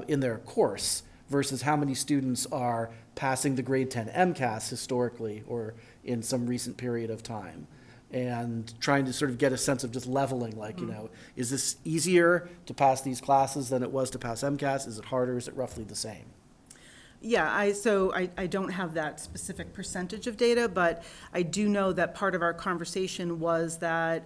in their course versus how many students are passing the grade 10 MCAS historically or in some recent period of time? and trying to sort of get a sense of just leveling, like, you know, is this easier to pass these classes than it was to pass MCAS? Is it harder? Is it roughly the same? Yeah, I don't have that specific percentage of data, but I do know that part of our conversation was that,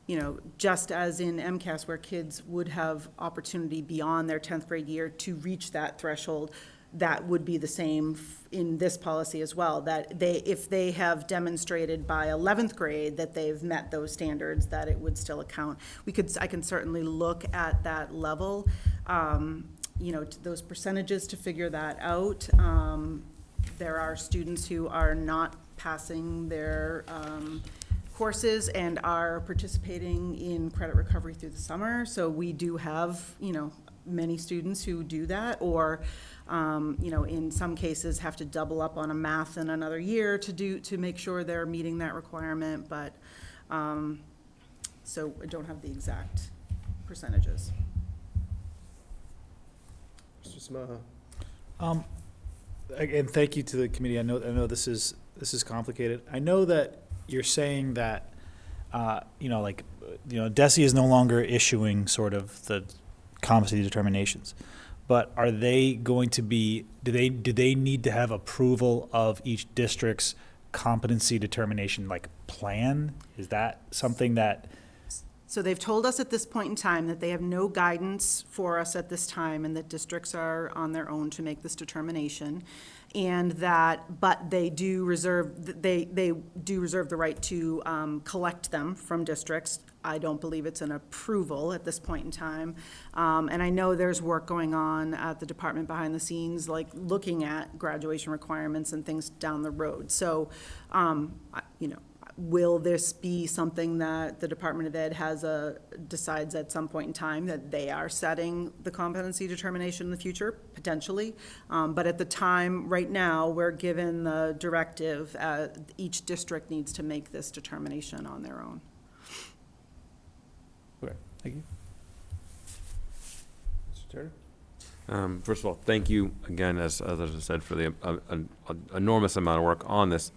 you know, just as in MCAS where kids would have opportunity beyond their 10th grade year to reach that threshold, that would be the same in this policy as well, that if they have demonstrated by 11th grade that they've met those standards, that it would still account. I can certainly look at that level, you know, those percentages to figure that out. There are students who are not passing their courses and are participating in credit recovery through the summer. So we do have, you know, many students who do that, or, you know, in some cases have to double up on a math in another year to make sure they're meeting that requirement. But, so I don't have the exact percentages. Mr. Smaha. Again, thank you to the committee. I know this is complicated. I know that you're saying that, you know, like, you know, DESE is no longer issuing sort of the competency determinations, but are they going to be, do they need to have approval of each district's competency determination, like, plan? Is that something that? So they've told us at this point in time that they have no guidance for us at this time, and that districts are on their own to make this determination, and that, but they do reserve, they do reserve the right to collect them from districts. I don't believe it's an approval at this point in time. And I know there's work going on at the department behind the scenes, like looking at graduation requirements and things down the road. So, you know, will this be something that the Department of Ed decides at some point in time that they are setting the competency determination in the future? Potentially. But at the time, right now, we're given the directive, each district needs to make this determination on their own. Okay, thank you. Mr. Turner? First of all, thank you again, as I said, for the enormous amount of work on this.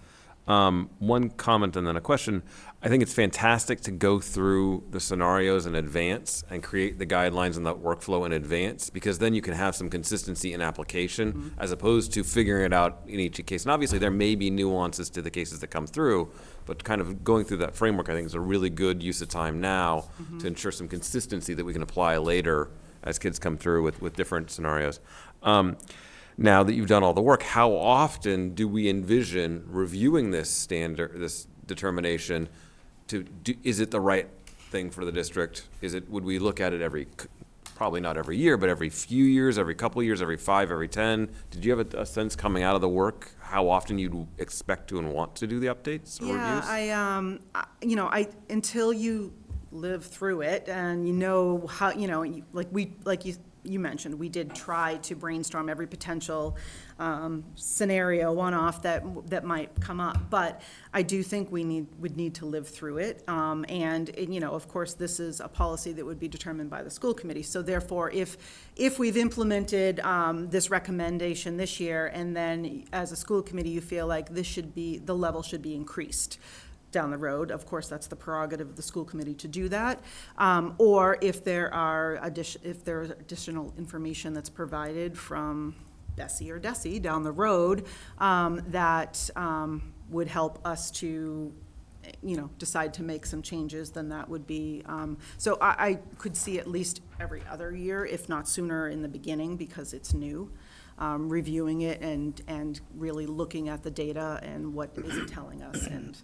One comment and then a question. I think it's fantastic to go through the scenarios in advance and create the guidelines and the workflow in advance, because then you can have some consistency in application as opposed to figuring it out in each case. And obviously there may be nuances to the cases that come through, but kind of going through that framework I think is a really good use of time now to ensure some consistency that we can apply later as kids come through with different scenarios. Now that you've done all the work, how often do we envision reviewing this standard, this determination? Is it the right thing for the district? Would we look at it probably not every year, but every few years, every couple of years, every 5, every 10? Did you have a sense coming out of the work how often you'd expect to and want to do the updates or reviews? You know, until you live through it and you know how, you know, you mentioned, we did try to brainstorm every potential scenario, one-off that might come up. But I do think would need to live through it. And you know, of course, this is a policy that would be determined by the school committee. So therefore, if we've implemented this recommendation this year, and then as a school committee you feel like the level should be increased down the road, of course, that's the prerogative of the school committee to do that. Or if there is additional information that's provided from BESI or DESI down the road that would help us to, you know, decide to make some changes, then that would be, so I could see at least every other year, if not sooner in the beginning, because it's new. Reviewing it and really looking at the data and what is it telling us, and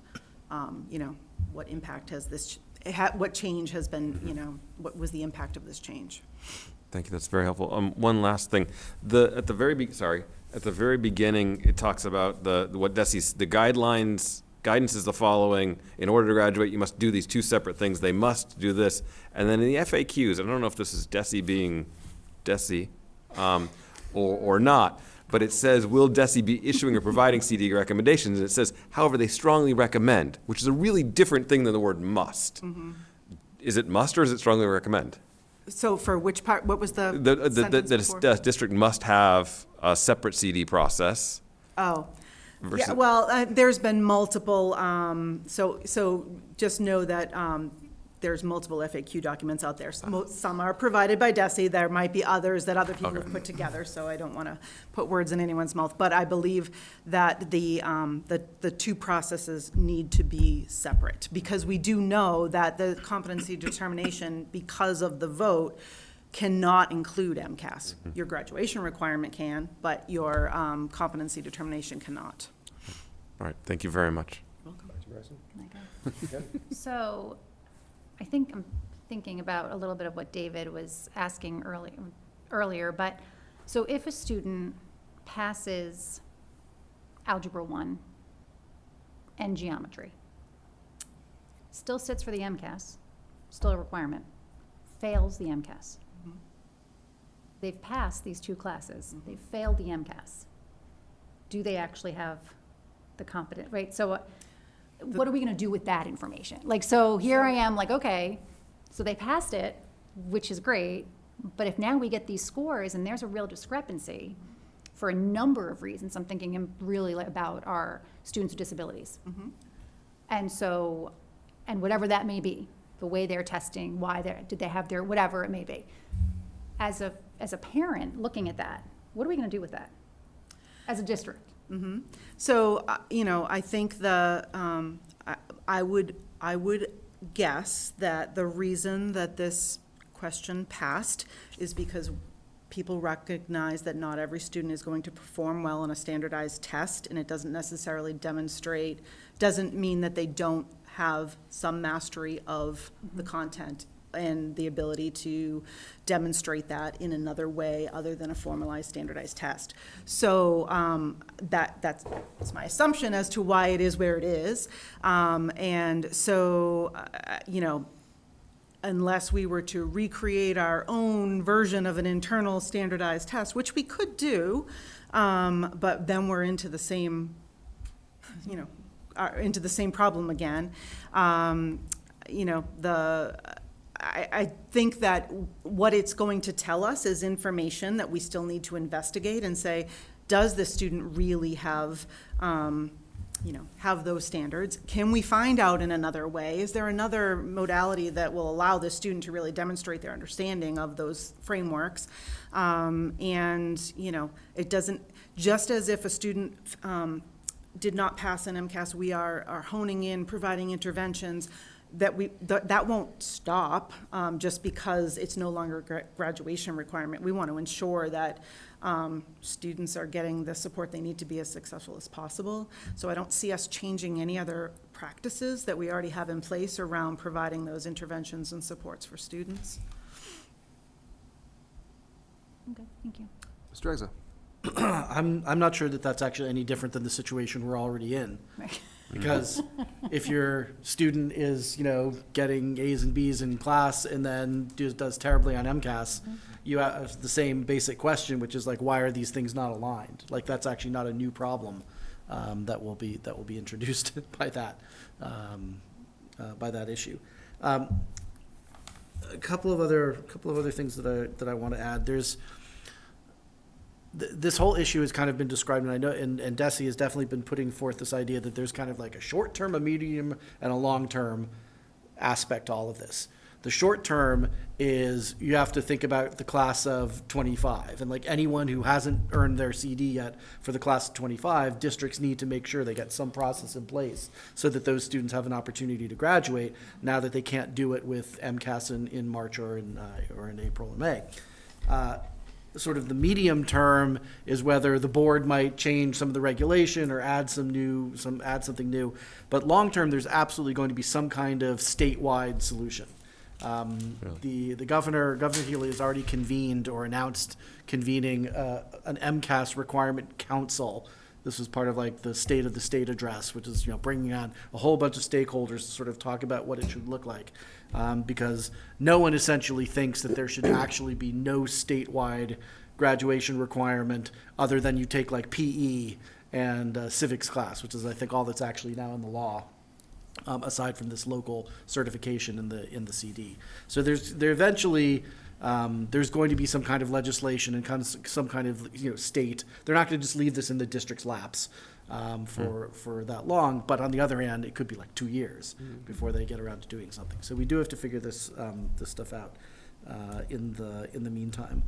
you know, what impact has this, what change has been, you know, what was the impact of this change? Thank you, that's very helpful. One last thing, at the very beginning, it talks about what DESE's, the guidelines, guidance is the following: in order to graduate, you must do these 2 separate things. They must do this. And then in the FAQs, I don't know if this is DESE being DESE or not, but it says, will DESE be issuing or providing CD recommendations? And it says, however, they strongly recommend, which is a really different thing than the word must. Is it must or is it strongly recommend? So for which part, what was the The district must have a separate CD process. Oh, versus? Yeah, well, there's been multiple, so just know that there's multiple FAQ documents out there. Some are provided by DESE, there might be others that other people have put together, so I don't want to put words in anyone's mouth. But I believe that the two processes need to be separate, because we do know that the competency determination, because of the vote, cannot include MCAS. Your graduation requirement can, but your competency determination cannot. All right, thank you very much. So, I think I'm thinking about a little bit of what David was asking earlier, but, so if a student passes Algebra 1 and geometry, still sits for the MCAS, still a requirement, fails the MCAS. They've passed these two classes, they've failed the MCAS. Do they actually have the competent, right? So what are we gonna do with that information? Like, so here I am, like, okay, so they passed it, which is great, but if now we get these scores and there's a real discrepancy for a number of reasons, I'm thinking really about our students with disabilities. And so, and whatever that may be, the way they're testing, did they have their, whatever it may be. As a parent looking at that, what are we gonna do with that as a district? So, I think I would guess that the reason that this question passed is because people recognize that not every student is going to perform well on a standardized test, and it doesn't necessarily doesn't mean that they don't have some mastery of the content and the ability to demonstrate that in another way other than a formalized standardized test. So that's my assumption as to why it is where it is. And so, unless we were to recreate our own version of an internal standardized test, which we could do, but then we're into the same, into the same problem again. I think that what it's going to tell us is information that we still need to investigate and say, does the student really have, have those standards? Can we find out in another way? Is there another modality that will allow the student to really demonstrate their understanding of those frameworks? It doesn't, just as if a student did not pass an MCAS, we are honing in, providing interventions that won't stop just because it's no longer a graduation requirement. We want to ensure that students are getting the support they need to be as successful as possible. So I don't see us changing any other practices that we already have in place around providing those interventions and supports for students. Okay, thank you. Mr. Egza. I'm not sure that that's actually any different than the situation we're already in. Right. Because if your student is, getting A's and B's in class and then does terribly on MCAS, you have the same basic question, which is like, why are these things not aligned? Like, that's actually not a new problem that will be introduced by that issue. A couple of other things that I want to add. There's this whole issue has kind of been described, and I know, and DESE has definitely been putting forth this idea that there's kind of like a short-term, a medium, and a long-term aspect to all of this. The short term is you have to think about the class of 25, and like anyone who hasn't earned their CD yet for the class of 25, districts need to make sure they get some process in place so that those students have an opportunity to graduate now that they can't do it with MCAS in March or in April and May. Sort of the medium term is whether the board might change some of the regulation or add something new. But long term, there's absolutely going to be some kind of statewide solution. The governor Healy has already convened or announced convening an MCAS requirement council. This was part of like the State of the State address, which is bringing on a whole bunch of stakeholders to sort of talk about what it should look like. Because no one essentially thinks that there should actually be no statewide graduation requirement other than you take like PE and civics class, which is I think all that's actually now in the law, aside from this local certification in the CD. So there's going to be some kind of legislation and some kind of state. They're not going to just leave this in the district's laps. for that long. But on the other hand, it could be like 2 years before they get around to doing something. So we do have to figure this stuff out in the meantime.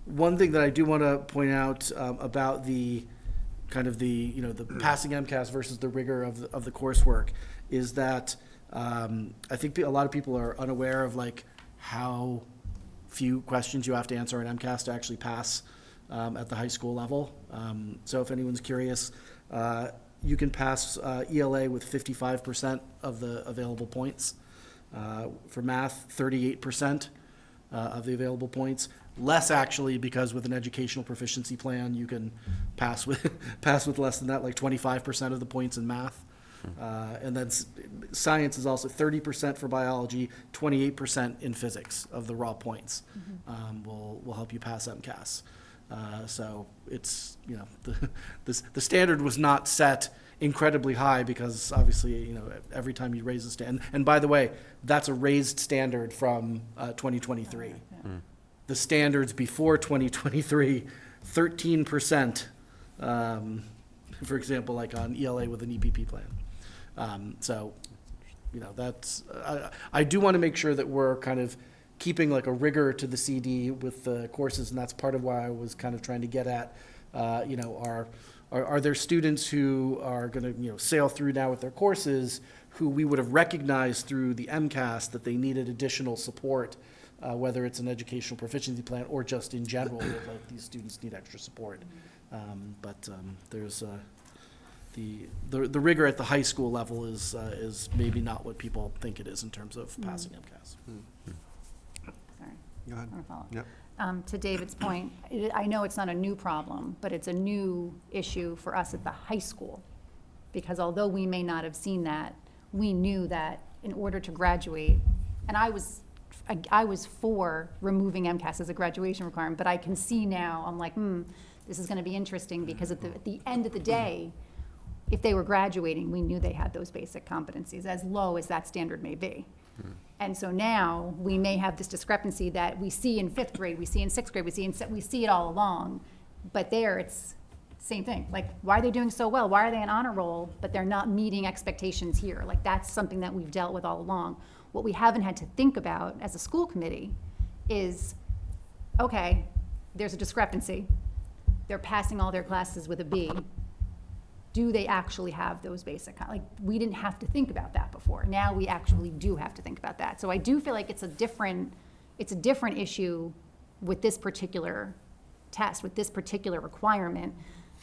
One thing that I do want to point out about the kind of the passing MCAS versus the rigor of the coursework is that I think a lot of people are unaware of like how few questions you have to answer in MCAS to actually pass at the high school level. So if anyone's curious, you can pass ELA with 55% of the available points. For math, 38% of the available points. Less actually, because with an educational proficiency plan, you can pass with less than that, like 25% of the points in math. And then science is also 30% for biology, 28% in physics of the raw points will help you pass MCAS. So it's, the standard was not set incredibly high because obviously, every time you raise the standard, and by the way, that's a raised standard from 2023. The standards before 2023, 13%, for example, like on ELA with an EPP plan. So, that's, I do want to make sure that we're kind of keeping like a rigor to the CD with the courses, and that's part of why I was kind of trying to get at, are there students who are going to, sail through now with their courses who we would have recognized through the MCAS that they needed additional support, whether it's an educational proficiency plan or just in general, that like, these students need extra support. But there's the rigor at the high school level is maybe not what people think it is in terms of passing MCAS. Sorry. Go ahead. I wanna follow up. Yep. To David's point, I know it's not a new problem, but it's a new issue for us at the high school. Because although we may not have seen that, we knew that in order to graduate, and I was for removing MCAS as a graduation requirement, but I can see now, I'm like, this is gonna be interesting, because at the end of the day, if they were graduating, we knew they had those basic competencies, as low as that standard may be. And so now, we may have this discrepancy that we see in 5th grade, we see in 6th grade, we see it all along, but there, it's same thing. Like, why are they doing so well? Why are they on honor roll, but they're not meeting expectations here? Like, that's something that we've dealt with all along. What we haven't had to think about as a school committee is, okay, there's a discrepancy. They're passing all their classes with a B. Do they actually have those basic, like, we didn't have to think about that before. Now we actually do have to think about that. So I do feel like it's a different issue with this particular test, with this particular requirement,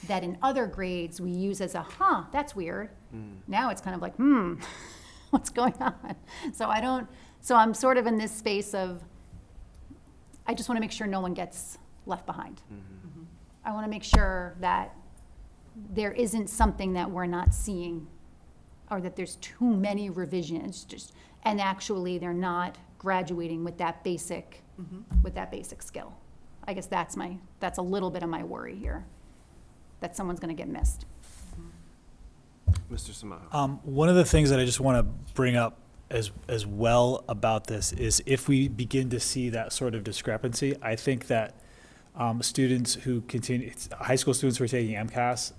that in other grades we use as a, that's weird. Now it's kind of like, what's going on? So I'm sort of in this space of, I just want to make sure no one gets left behind. I want to make sure that there isn't something that we're not seeing, or that there's too many revisions, and actually they're not graduating with that basic, skill. I guess that's a little bit of my worry here, that someone's going to get missed. Mr. Samaha. One of the things that I just want to bring up as well about this is if we begin to see that sort of discrepancy, I think that students who continue, high school students who are taking MCAS,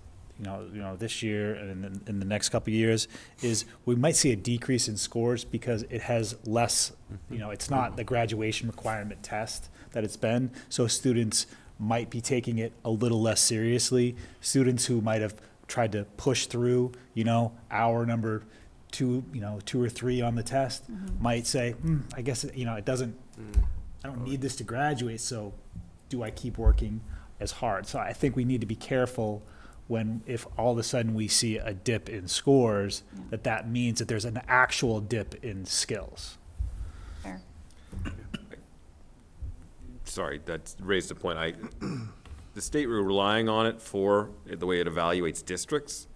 this year and in the next couple of years, is we might see a decrease in scores because it has less, it's not the graduation requirement test that it's been. So students might be taking it a little less seriously. Students who might have tried to push through, hour number 2 or 3 on the test might say, I guess, it doesn't, I don't need this to graduate, so do I keep working as hard? So I think we need to be careful if all of a sudden we see a dip in scores, that means that there's an actual dip in skills. Fair. Sorry, that raised a point. The state were relying on it for the way it evaluates districts.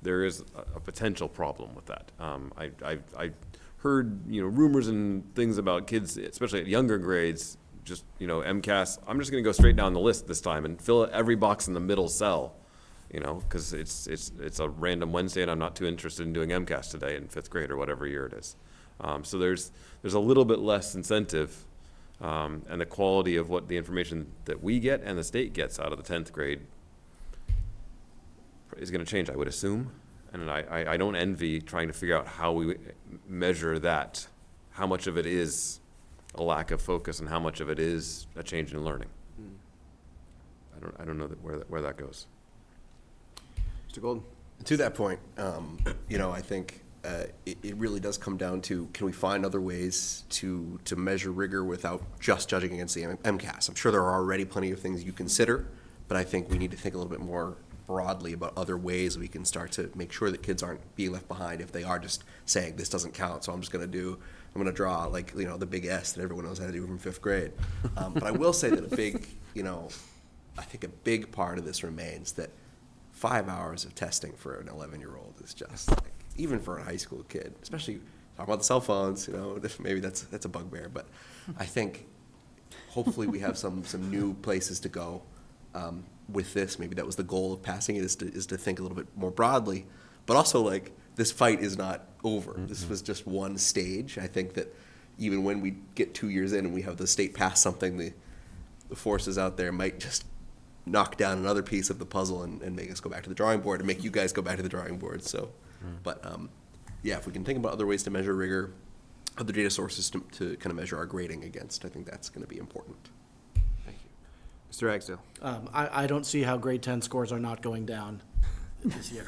There is a potential problem with that. I heard rumors and things about kids, especially at younger grades, just MCAS. I'm just going to go straight down the list this time and fill every box in the middle cell. Because it's a random Wednesday and I'm not too interested in doing MCAS today in 5th grade or whatever year it is. So there's a little bit less incentive, and the quality of what the information that we get and the state gets out of the 10th grade is gonna change, I would assume. And I don't envy trying to figure out how we measure that, how much of it is a lack of focus and how much of it is a change in learning. I don't know where that goes. Mr. Golden? To that point, I think it really does come down to, can we find other ways to measure rigor without just judging against the MCAS? I'm sure there are already plenty of things you consider, but I think we need to think a little bit more broadly about other ways we can start to make sure that kids aren't being left behind if they are just saying, this doesn't count, so I'm going to draw the big S that everyone knows how to do from 5th grade. But I will say that I think a big part of this remains that 5 hours of testing for an 11-year-old is just even for a high school kid, especially talking about the cell phones, maybe that's a bugbear, but I think hopefully we have some new places to go with this. Maybe that was the goal of passing it, is to think a little bit more broadly, but also this fight is not over. Mm-hmm. This was just one stage. I think that even when we get 2 years in and we have the state pass something, the forces out there might just knock down another piece of the puzzle and make us go back to the drawing board and make you guys go back to the drawing board. So, but if we can think about other ways to measure rigor, other data sources to kind of measure our grading against, I think that's going to be important. Thank you. Mr. Ragsdale? I don't see how grade 10 scores are not going down this year.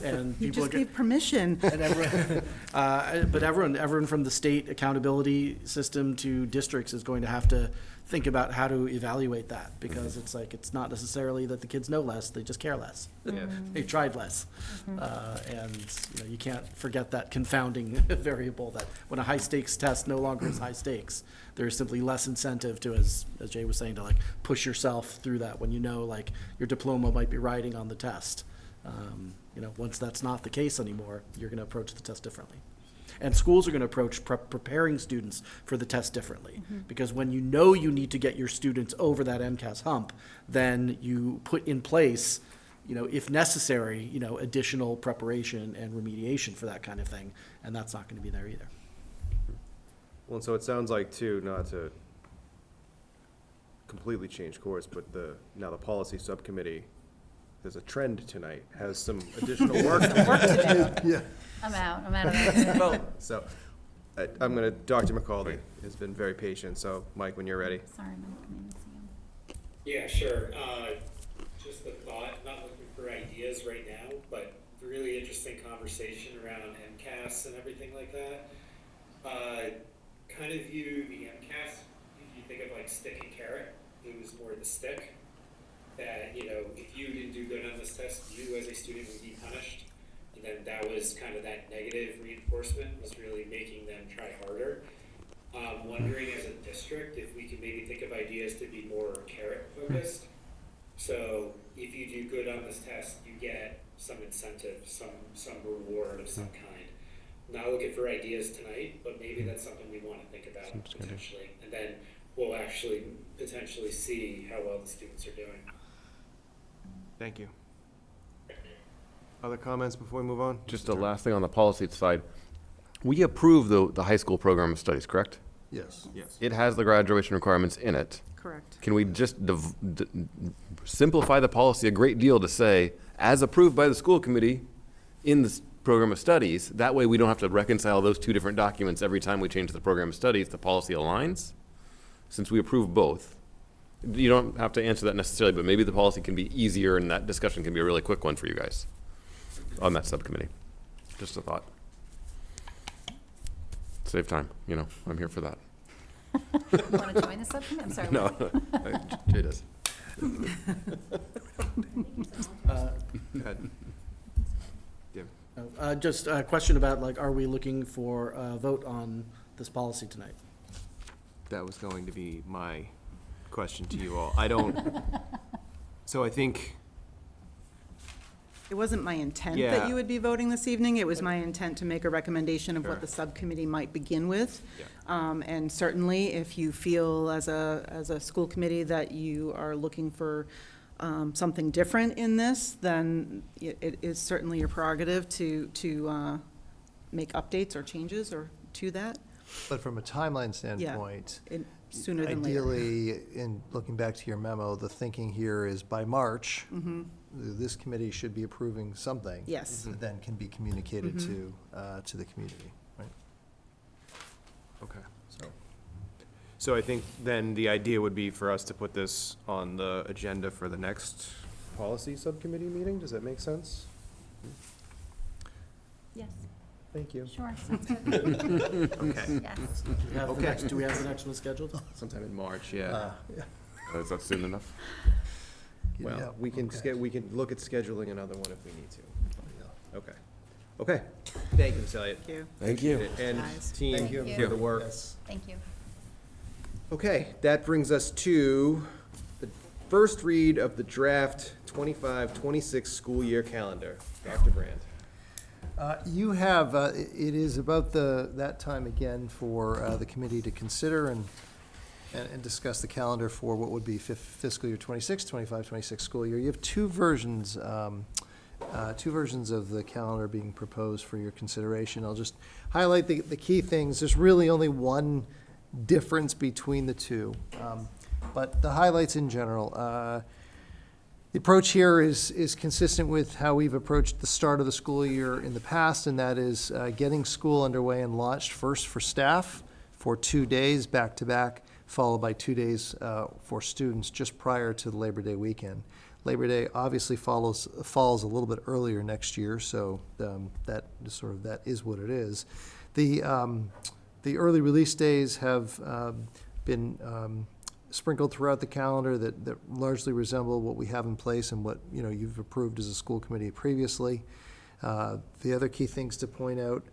And You people just gave permission. and everyone from the state accountability system to districts is going to have to think about how to evaluate that, because it's not necessarily that the kids know less, they just care less. Yeah. They tried less. And you can't forget that confounding variable that when a high stakes test no longer is high stakes, there is simply less incentive to, as Jay was saying, to push yourself through that when your diploma might be riding on the test. Once that's not the case anymore, you're going to approach the test differently. And schools are going to approach preparing students for the test differently. Because when you need to get your students over that MCAS hump, then you put in place, if necessary, additional preparation and remediation for that kind of thing. And that's not going to be there either. Well, and so it sounds like, too, not to completely change course, but now the policy subcommittee, there's a trend tonight, has some additional work to Yeah. I'm out of that. So I'm going to, Dr. McCauley has been very patient, so Mike, when you're ready. Sorry, Mike, I didn't see him. Yeah, sure. Just a thought, not looking for ideas right now, but really interesting conversation around MCAS and everything like that. Kind of view the MCAS, if you think of stick and carrot, it was more the stick. That, if you didn't do good on this test, you as a student would be punished. And then that was kind of that negative reinforcement, was really making them try harder. Wondering as a district if we could maybe think of ideas to be more carrot focused. So if you do good on this test, you get some incentive, some reward of some kind. Not looking for ideas tonight, but maybe that's something we want to think about potentially. And then we'll actually potentially see how well the students are doing. Thank you. Other comments before we move on? Just the last thing on the policy side. We approve the high school program of studies, correct? Yes. Yes. It has the graduation requirements in it. Correct. Can we just simplify the policy a great deal to say, as approved by the school committee in the program of studies? That way we don't have to reconcile those two different documents every time we change the program of studies. The policy aligns, since we approve both. You don't have to answer that necessarily, but maybe the policy can be easier and that discussion can be a really quick one for you guys on that subcommittee. Just a thought. Save time, I'm here for that. You want to join the subcommittee? I'm sorry. No, Jay does. Go ahead. Yeah. Just a question about, are we looking for a vote on this policy tonight? That was going to be my question to you all. So I think. It wasn't my intent Yeah. that you would be voting this evening. It was my intent to make a recommendation of Sure. what the subcommittee might begin with. Yeah. And certainly, if you feel as a school committee that you are looking for something different in this, then it is certainly your prerogative to make updates or changes or to that. But from a timeline standpoint, Sooner than later. ideally, in looking back to your memo, the thinking here is by March, this committee should be approving something. Yes. That then can be communicated to the community, right? Okay. So, So I think then the idea would be for us to put this on the agenda for the next policy subcommittee meeting. Does that make sense? Yes, Thank you. sure, sounds good. Okay. Yes. Okay. Do we have the next one scheduled? Sometime in March, yeah. Is that soon enough? Well, yeah, we can, okay. we can look at scheduling another one if we need to. Okay. Okay. Thank you, Ms. Elliott. Thank you. Thank you. And Guys. team Thank you. for the work. Yes. Thank you. Okay, that brings us to the first read of the draft 25-26 school year calendar. Dr. Brand. You have, it is about that time again for the committee to consider and discuss the calendar for what would be fiscal year 26, 25, 26 school year. You have two versions of the calendar being proposed for your consideration. I'll just highlight the key things. There's really only one difference between the two, but the highlights in general. The approach here is consistent with how we've approached the start of the school year in the past, and that is getting school underway and launched first for staff for 2 days back-to-back, followed by 2 days for students just prior to the Labor Day weekend. Labor Day obviously falls a little bit earlier next year, so that is what it is. The early release days have been sprinkled throughout the calendar that largely resemble what we have in place and what you've approved as a school committee previously. The other key things to point out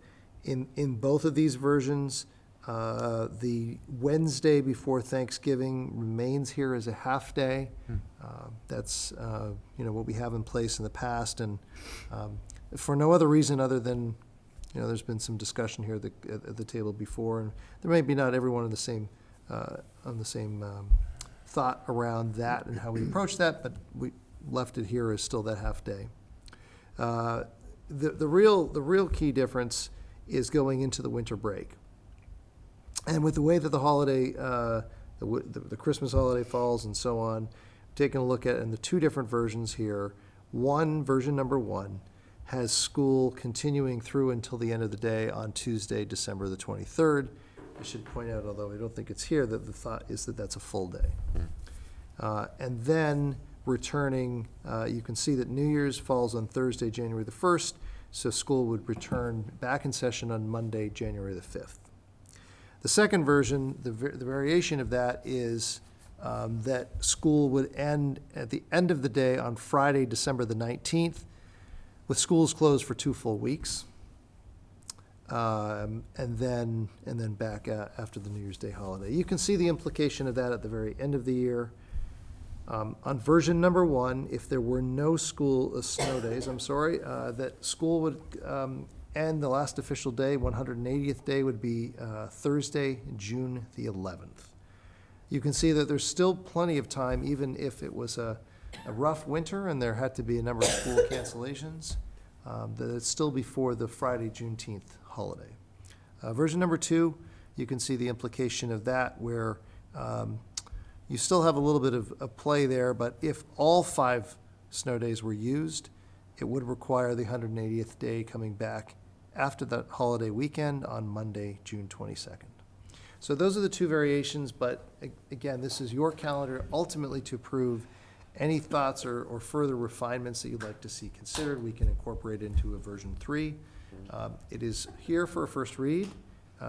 in both of these versions, the Wednesday before Thanksgiving remains here as a half day. That's what we have in place in the past, and for no other reason other than there's been some discussion here at the table before, and there may be not everyone on the same thought around that and how we approach that, but we left it here as still that half day. The real key difference is going into the winter break. And with the way that the holiday, the Christmas holiday falls and so on, taking a look at in the two different versions here, version number one, has school continuing through until the end of the day on Tuesday, December the 23rd. I should point out, although I don't think it's here, that the thought is that that's a full day. And then returning, you can see that New Year's falls on Thursday, January the 1st, so school would return back in session on Monday, January the 5th. The second version, the variation of that is that school would end at the end of the day on Friday, December the 19th, with schools closed for 2 full weeks. And then back after the New Year's Day holiday. You can see the implication of that at the very end of the year. On version number one, if there were no school snow days, that school would end the last official day, 180th day would be Thursday, June the 11th. You can see that there's still plenty of time, even if it was a rough winter and there had to be a number of school cancellations, that it's still before the Friday, Juneteenth holiday. Version number two, you can see the implication of that, where you still have a little bit of play there, but if all 5 snow days were used, it would require the 180th day coming back after that holiday weekend on Monday, June 22nd. So those are the two variations, but again, this is your calendar ultimately to approve. Any thoughts or further refinements that you'd like to see considered, we can incorporate into a version 3. It is here for a first read.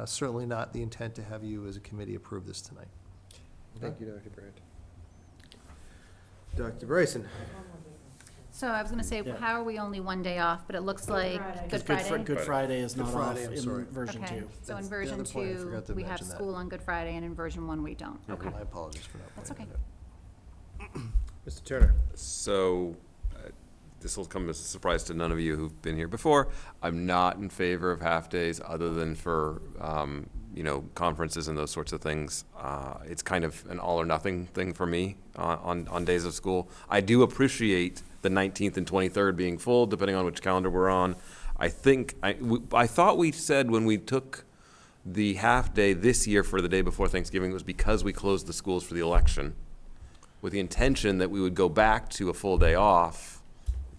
Certainly not the intent to have you as a committee approve this tonight. Thank you, Dr. Brandt. Dr. Bryson. So I was gonna say, how are we only 1 day off, but it looks like Good Friday? Good Friday is not off Friday, I'm sorry. in version Okay, 2. so in That's the version other point, I 2, forgot to we have mention that. school on Good Friday, and in version 1, we don't. Okay, My apologies for not that's pointing okay. that out. Mr. Turner. So, this will come as a surprise to none of you who've been here before. I'm not in favor of half-days other than for, conferences and those sorts of things. It's kind of an all-or-nothing thing for me on days of school. I do appreciate the 19th and 23rd being full, depending on which calendar we're on. I thought we said when we took the half-day this year for the day before Thanksgiving, it was because we closed the schools for the election, with the intention that we would go back to a full day off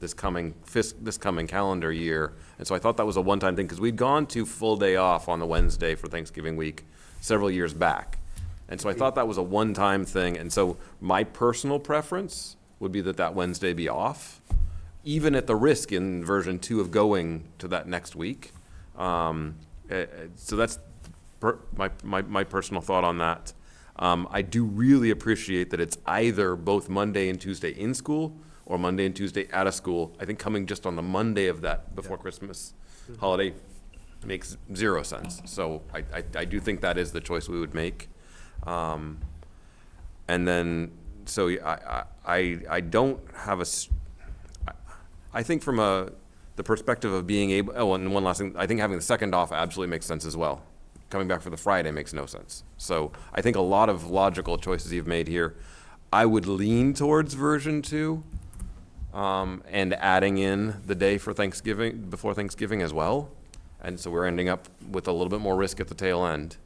this coming calendar year. And so I thought that was a one-time thing, because we'd gone to full day off on the Wednesday for Thanksgiving week several years back. And so I thought that was a one-time thing. And so my personal preference would be that Wednesday be off, even at the risk in version 2 of going to that next week. So that's my personal thought on that. I do really appreciate that it's either both Monday and Tuesday in school or Monday and Tuesday out of school. I think coming just on the Monday of that before Christmas holiday makes zero sense. So I do think that is the choice we would make. And then, so I don't have I think from the perspective of being able, oh, and one last thing, I think having the second off absolutely makes sense as well. Coming back for the Friday makes no sense. So I think a lot of logical choices you've made here. I would lean towards version 2, and adding in the day for Thanksgiving, before Thanksgiving as well. And so we're ending up with a little bit more risk at the tail end.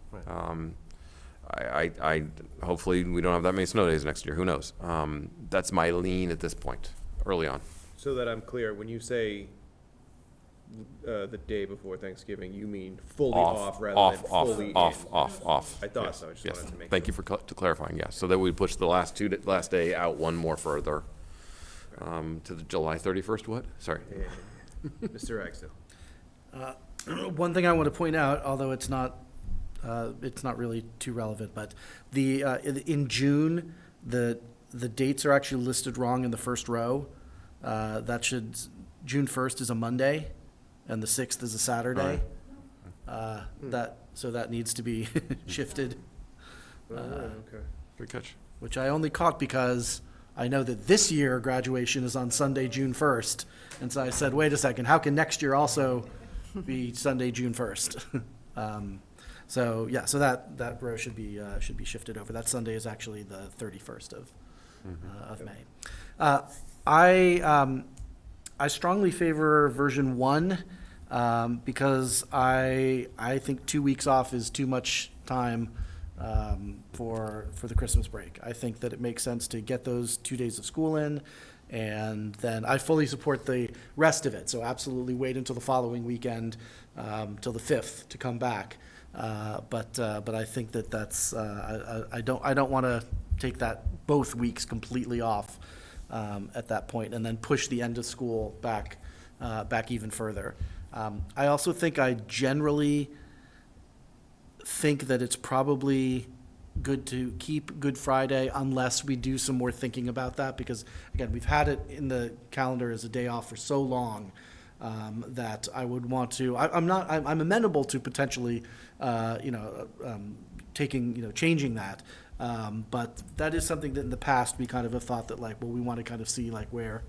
I hopefully we don't have that many snow days next year. Who knows? That's my lean at this point, early on. So that I'm clear, when you say the day before Thanksgiving, you mean fully off rather than fully in? Off. I thought Yes, so, I just yes. wanted to make Thank you for clarifying, yes. So that we push the last day out one more further, to the July 31st, what? Sorry. Mr. Ragsdale. One thing I want to point out, although it's not really too relevant, but in June, the dates are actually listed wrong in the first row. June 1st is a Monday, and the 6th is a Saturday. So that needs to be shifted. Okay. Good catch. Which I only caught because I know that this year graduation is on Sunday, June 1st. And so I said, wait a second, how can next year also be Sunday, June 1st? So that row should be shifted over. That Sunday is actually the 31st of May. I strongly favor version 1 because I think 2 weeks off is too much time for the Christmas break. I think that it makes sense to get those 2 days of school in, and then I fully support the rest of it. So absolutely wait until the following weekend, till the 5th to come back. But I think that's I don't want to take that both weeks completely off at that point, and then push the end of school back even further. I also think I generally think that it's probably good to keep Good Friday unless we do some more thinking about that, because again, we've had it in the calendar as a day off for so long that I would want to. I'm amenable to potentially changing that. But that is something that in the past we kind of have thought that we want to kind of see where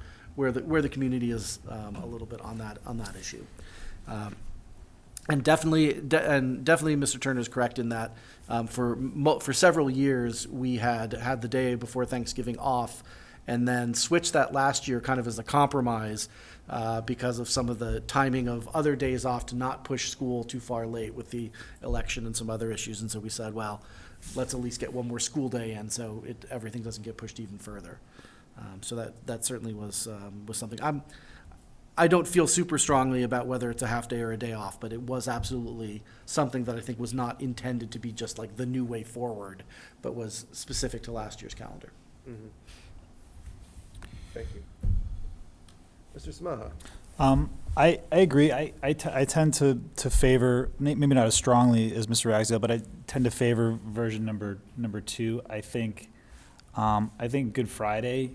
the community is a little bit on that issue. And definitely Mr. Turner is correct in that for several years we had the day before Thanksgiving off, and then switched that last year kind of as a compromise because of some of the timing of other days off to not push school too far late with the election and some other issues. And so we said, well, let's at least get one more school day in so everything doesn't get pushed even further. So that certainly was something. I don't feel super strongly about whether it's a half day or a day off, but it was absolutely something that I think was not intended to be just the new way forward, but was specific to last year's calendar. Mm-hmm. Thank you. Mr. Samaha. I agree. I tend to favor, maybe not as strongly as Mr. Ragsdale, but I tend to favor version number 2. I think Good Friday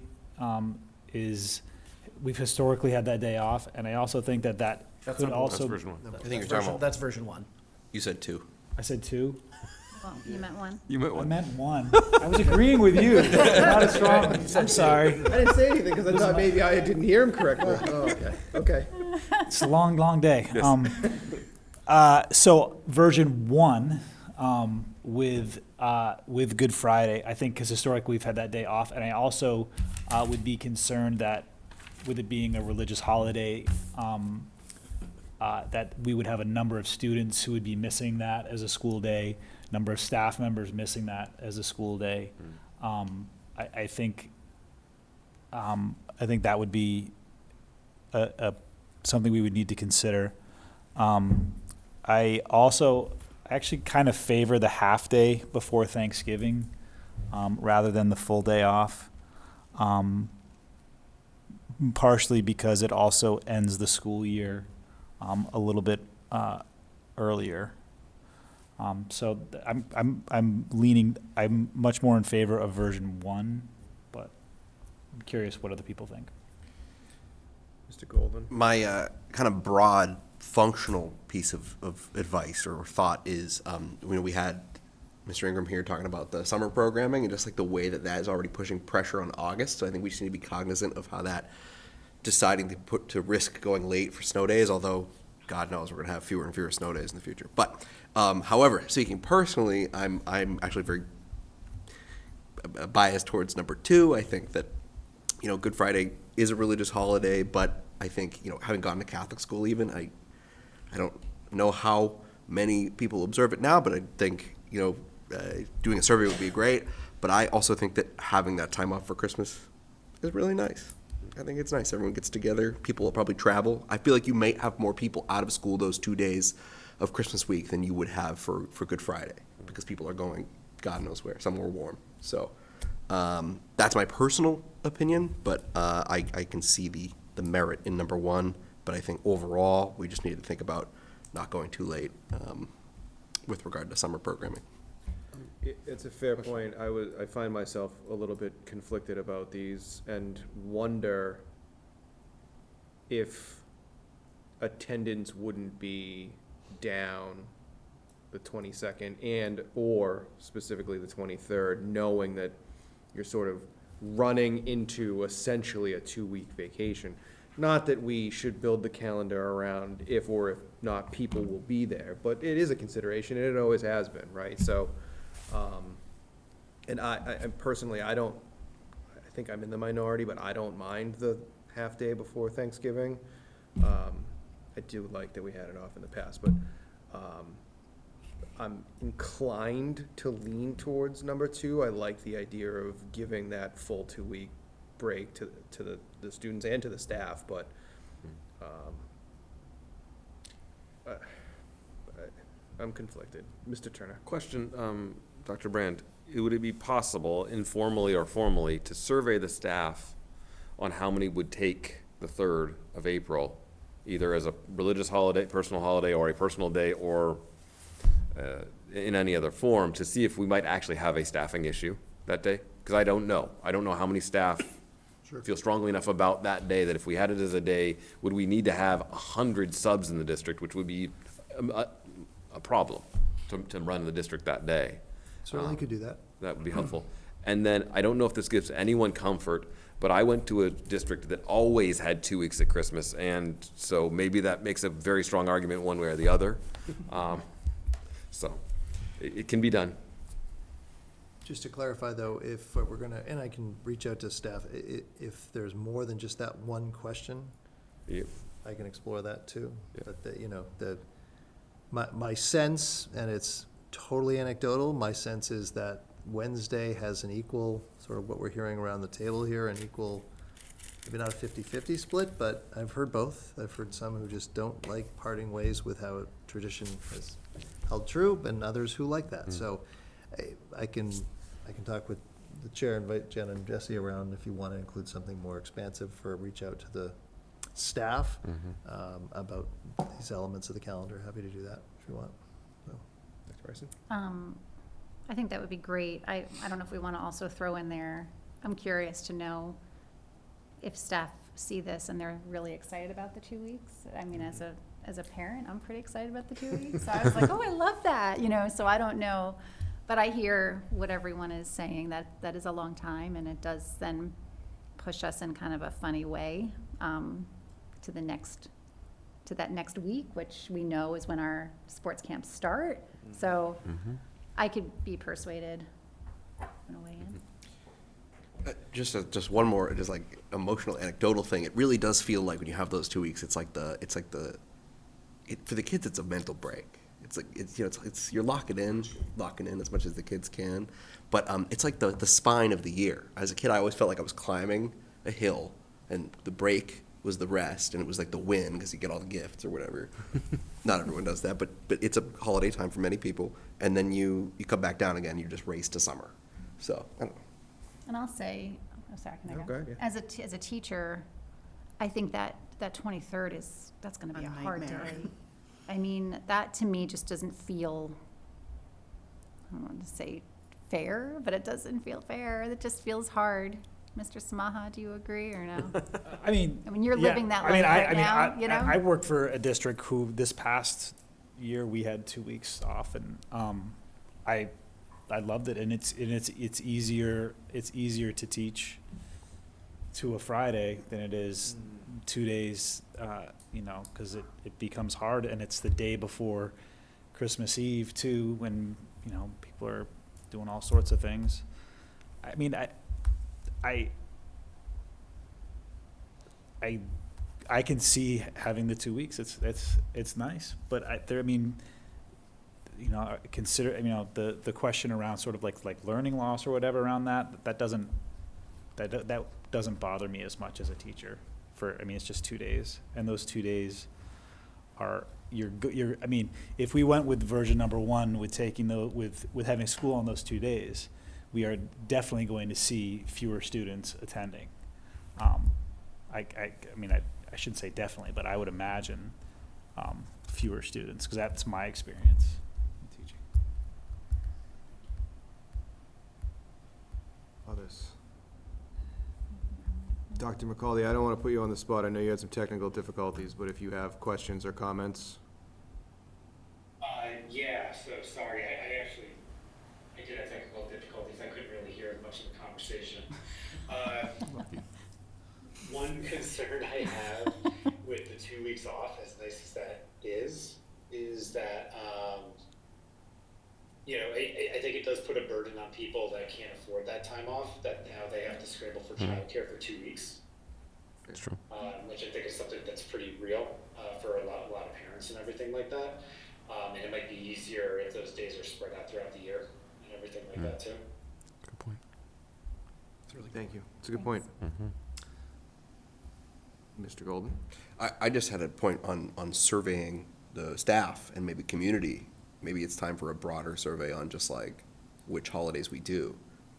we've historically had that day off, and I also think that could also. That's version 1. I think you're talking about. That's version 1. You said 2. I said 2. Well, you meant 1. You meant 1. I meant 1. I was agreeing with you. Not as strong. I'm sorry. I didn't say anything because I thought maybe I didn't hear him correctly. Oh, okay. It's a long, long day. Yes. So version 1 with Good Friday, I think, because historically we've had that day off, and I also would be concerned that with it being a religious holiday, that we would have a number of students who would be missing that as a school day, number of staff members missing that as a school day. I think that would be something we would need to consider. I also actually kind of favor the half day before Thanksgiving rather than the full day off. Partially because it also ends the school year a little bit earlier. So I'm much more in favor of version 1, but I'm curious what other people think. Mr. Golden? My kind of broad functional piece of advice or thought is, we had Mr. Ingram here talking about the summer programming and just like the way that is already pushing pressure on August. So I think we just need to be cognizant of how that deciding to risk going late for snow days, although God knows we're going to have fewer and fewer snow days in the future. But however, speaking personally, I'm actually very biased towards number 2. I think that, Good Friday is a religious holiday, but I think, having gone to Catholic school even, I don't know how many people observe it now, but I think, doing a survey would be great. But I also think that having that time off for Christmas is really nice. I think it's nice. Everyone gets together. People will probably travel. I feel like you may have more people out of school those 2 days of Christmas week than you would have for Good Friday, because people are going God knows where, somewhere warm. So that's my personal opinion, but I can see the merit in number 1. But I think overall, we just need to think about not going too late with regard to summer programming. It's a fair point. I find myself a little bit conflicted about these and wonder if attendance wouldn't be down the 22nd or specifically the 23rd, knowing that you're sort of running into essentially a 2-week vacation. Not that we should build the calendar around if or if not people will be there, but it is a consideration, and it always has been, right? So, and I personally, I think I'm in the minority, but I don't mind the half day before Thanksgiving. I do like that we had it off in the past, but I'm inclined to lean towards number 2. I like the idea of giving that full 2-week break to the students and to the staff, but I'm conflicted. Mr. Turner. Question, Dr. Brand, would it be possible, informally or formally, to survey the staff on how many would take the 3rd of April, either as a religious holiday, personal holiday, or a personal day, or in any other form, to see if we might actually have a staffing issue that day? Because I don't know. I don't know how many staff feel strongly enough about that day that if we had it as a day, would we need to have 100 subs in the district, which would be a problem to run the district that day. Certainly could do that. That would be helpful. And then, I don't know if this gives anyone comfort, but I went to a district that always had 2 weeks at Christmas, and so maybe that makes a very strong argument one way or the other. So, it can be done. Just to clarify, though, if we're going to, and I can reach out to staff, if there's more than just that one question, Yep. I can explore that too. Yep. But my sense, and it's totally anecdotal, my sense is that Wednesday has an equal, sort of what we're hearing around the table here, an equal, maybe not a 50-50 split, but I've heard both. I've heard some who just don't like parting ways with how tradition has held true, and others who like that. So I can talk with the chair, invite Jen and Jesse around if you want to include something more expansive for a reach out to the staff about these elements of the calendar. Happy to do that if you want. So, Dr. Bryson? I think that would be great. I don't know if we want to also throw in there, I'm curious to know if staff see this and they're really excited about the 2 weeks. I mean, as a parent, I'm pretty excited about the 2 weeks. So I was like, oh, I love that, so I don't know. But I hear what everyone is saying, that is a long time, and it does then push us in kind of a funny way to that next week, which we know is when our sports camps start. So I could be persuaded in a way in. Just one more, just like emotional, anecdotal thing. It really does feel like when you have those 2 weeks, for the kids, it's a mental break. It's you're locking in as much as the kids can, but it's like the spine of the year. As a kid, I always felt like I was climbing a hill, and the break was the rest, and it was like the win because you get all the gifts or whatever. Not everyone does that, but it's a holiday time for many people. And then you come back down again, you just race to summer. So, I don't know. And I'll say, oh, sorry, can I No, go? go ahead, yeah. As a teacher, I think that 23rd that's gonna be A a hard nightmare. day. I mean, that to me just doesn't feel, I don't want to say fair, but it doesn't feel fair. It just feels hard. Mr. Samaha, do you agree or no? I mean, you're yeah, living that I mean, life right now, you know? I worked for a district who this past year we had 2 weeks off, and I loved it, and it's easier to teach to a Friday than it is 2 days, because it becomes hard, and it's the day before Christmas Eve too, when people are doing all sorts of things. I mean, I can see having the 2 weeks. It's nice, but consider the question around sort of like learning loss or whatever around that doesn't bother me as much as a teacher. It's just 2 days, and those 2 days are if we went with version number 1 with with having school on those 2 days, we are definitely going to see fewer students attending. I shouldn't say definitely, but I would imagine fewer students, because that's my experience in teaching. Others? Dr. McCauley, I don't want to put you on the spot. I know you had some technical difficulties, but if you have questions or comments. Yeah, so sorry, I did have technical difficulties. I couldn't really hear much of the conversation. One concern I have with the 2 weeks off, as nice as that is that, I think it does put a burden on people that can't afford that time off, that now they have to scramble for childcare for 2 weeks. That's true. Which I think is something that's pretty real for a lot of parents and everything like that. And it might be easier if those days are spread out throughout the year and everything like that too. Good point. Thank you. It's a good point. Mr. Golden? I just had a point on surveying the staff and maybe community. Maybe it's time for a broader survey on just like which holidays we do.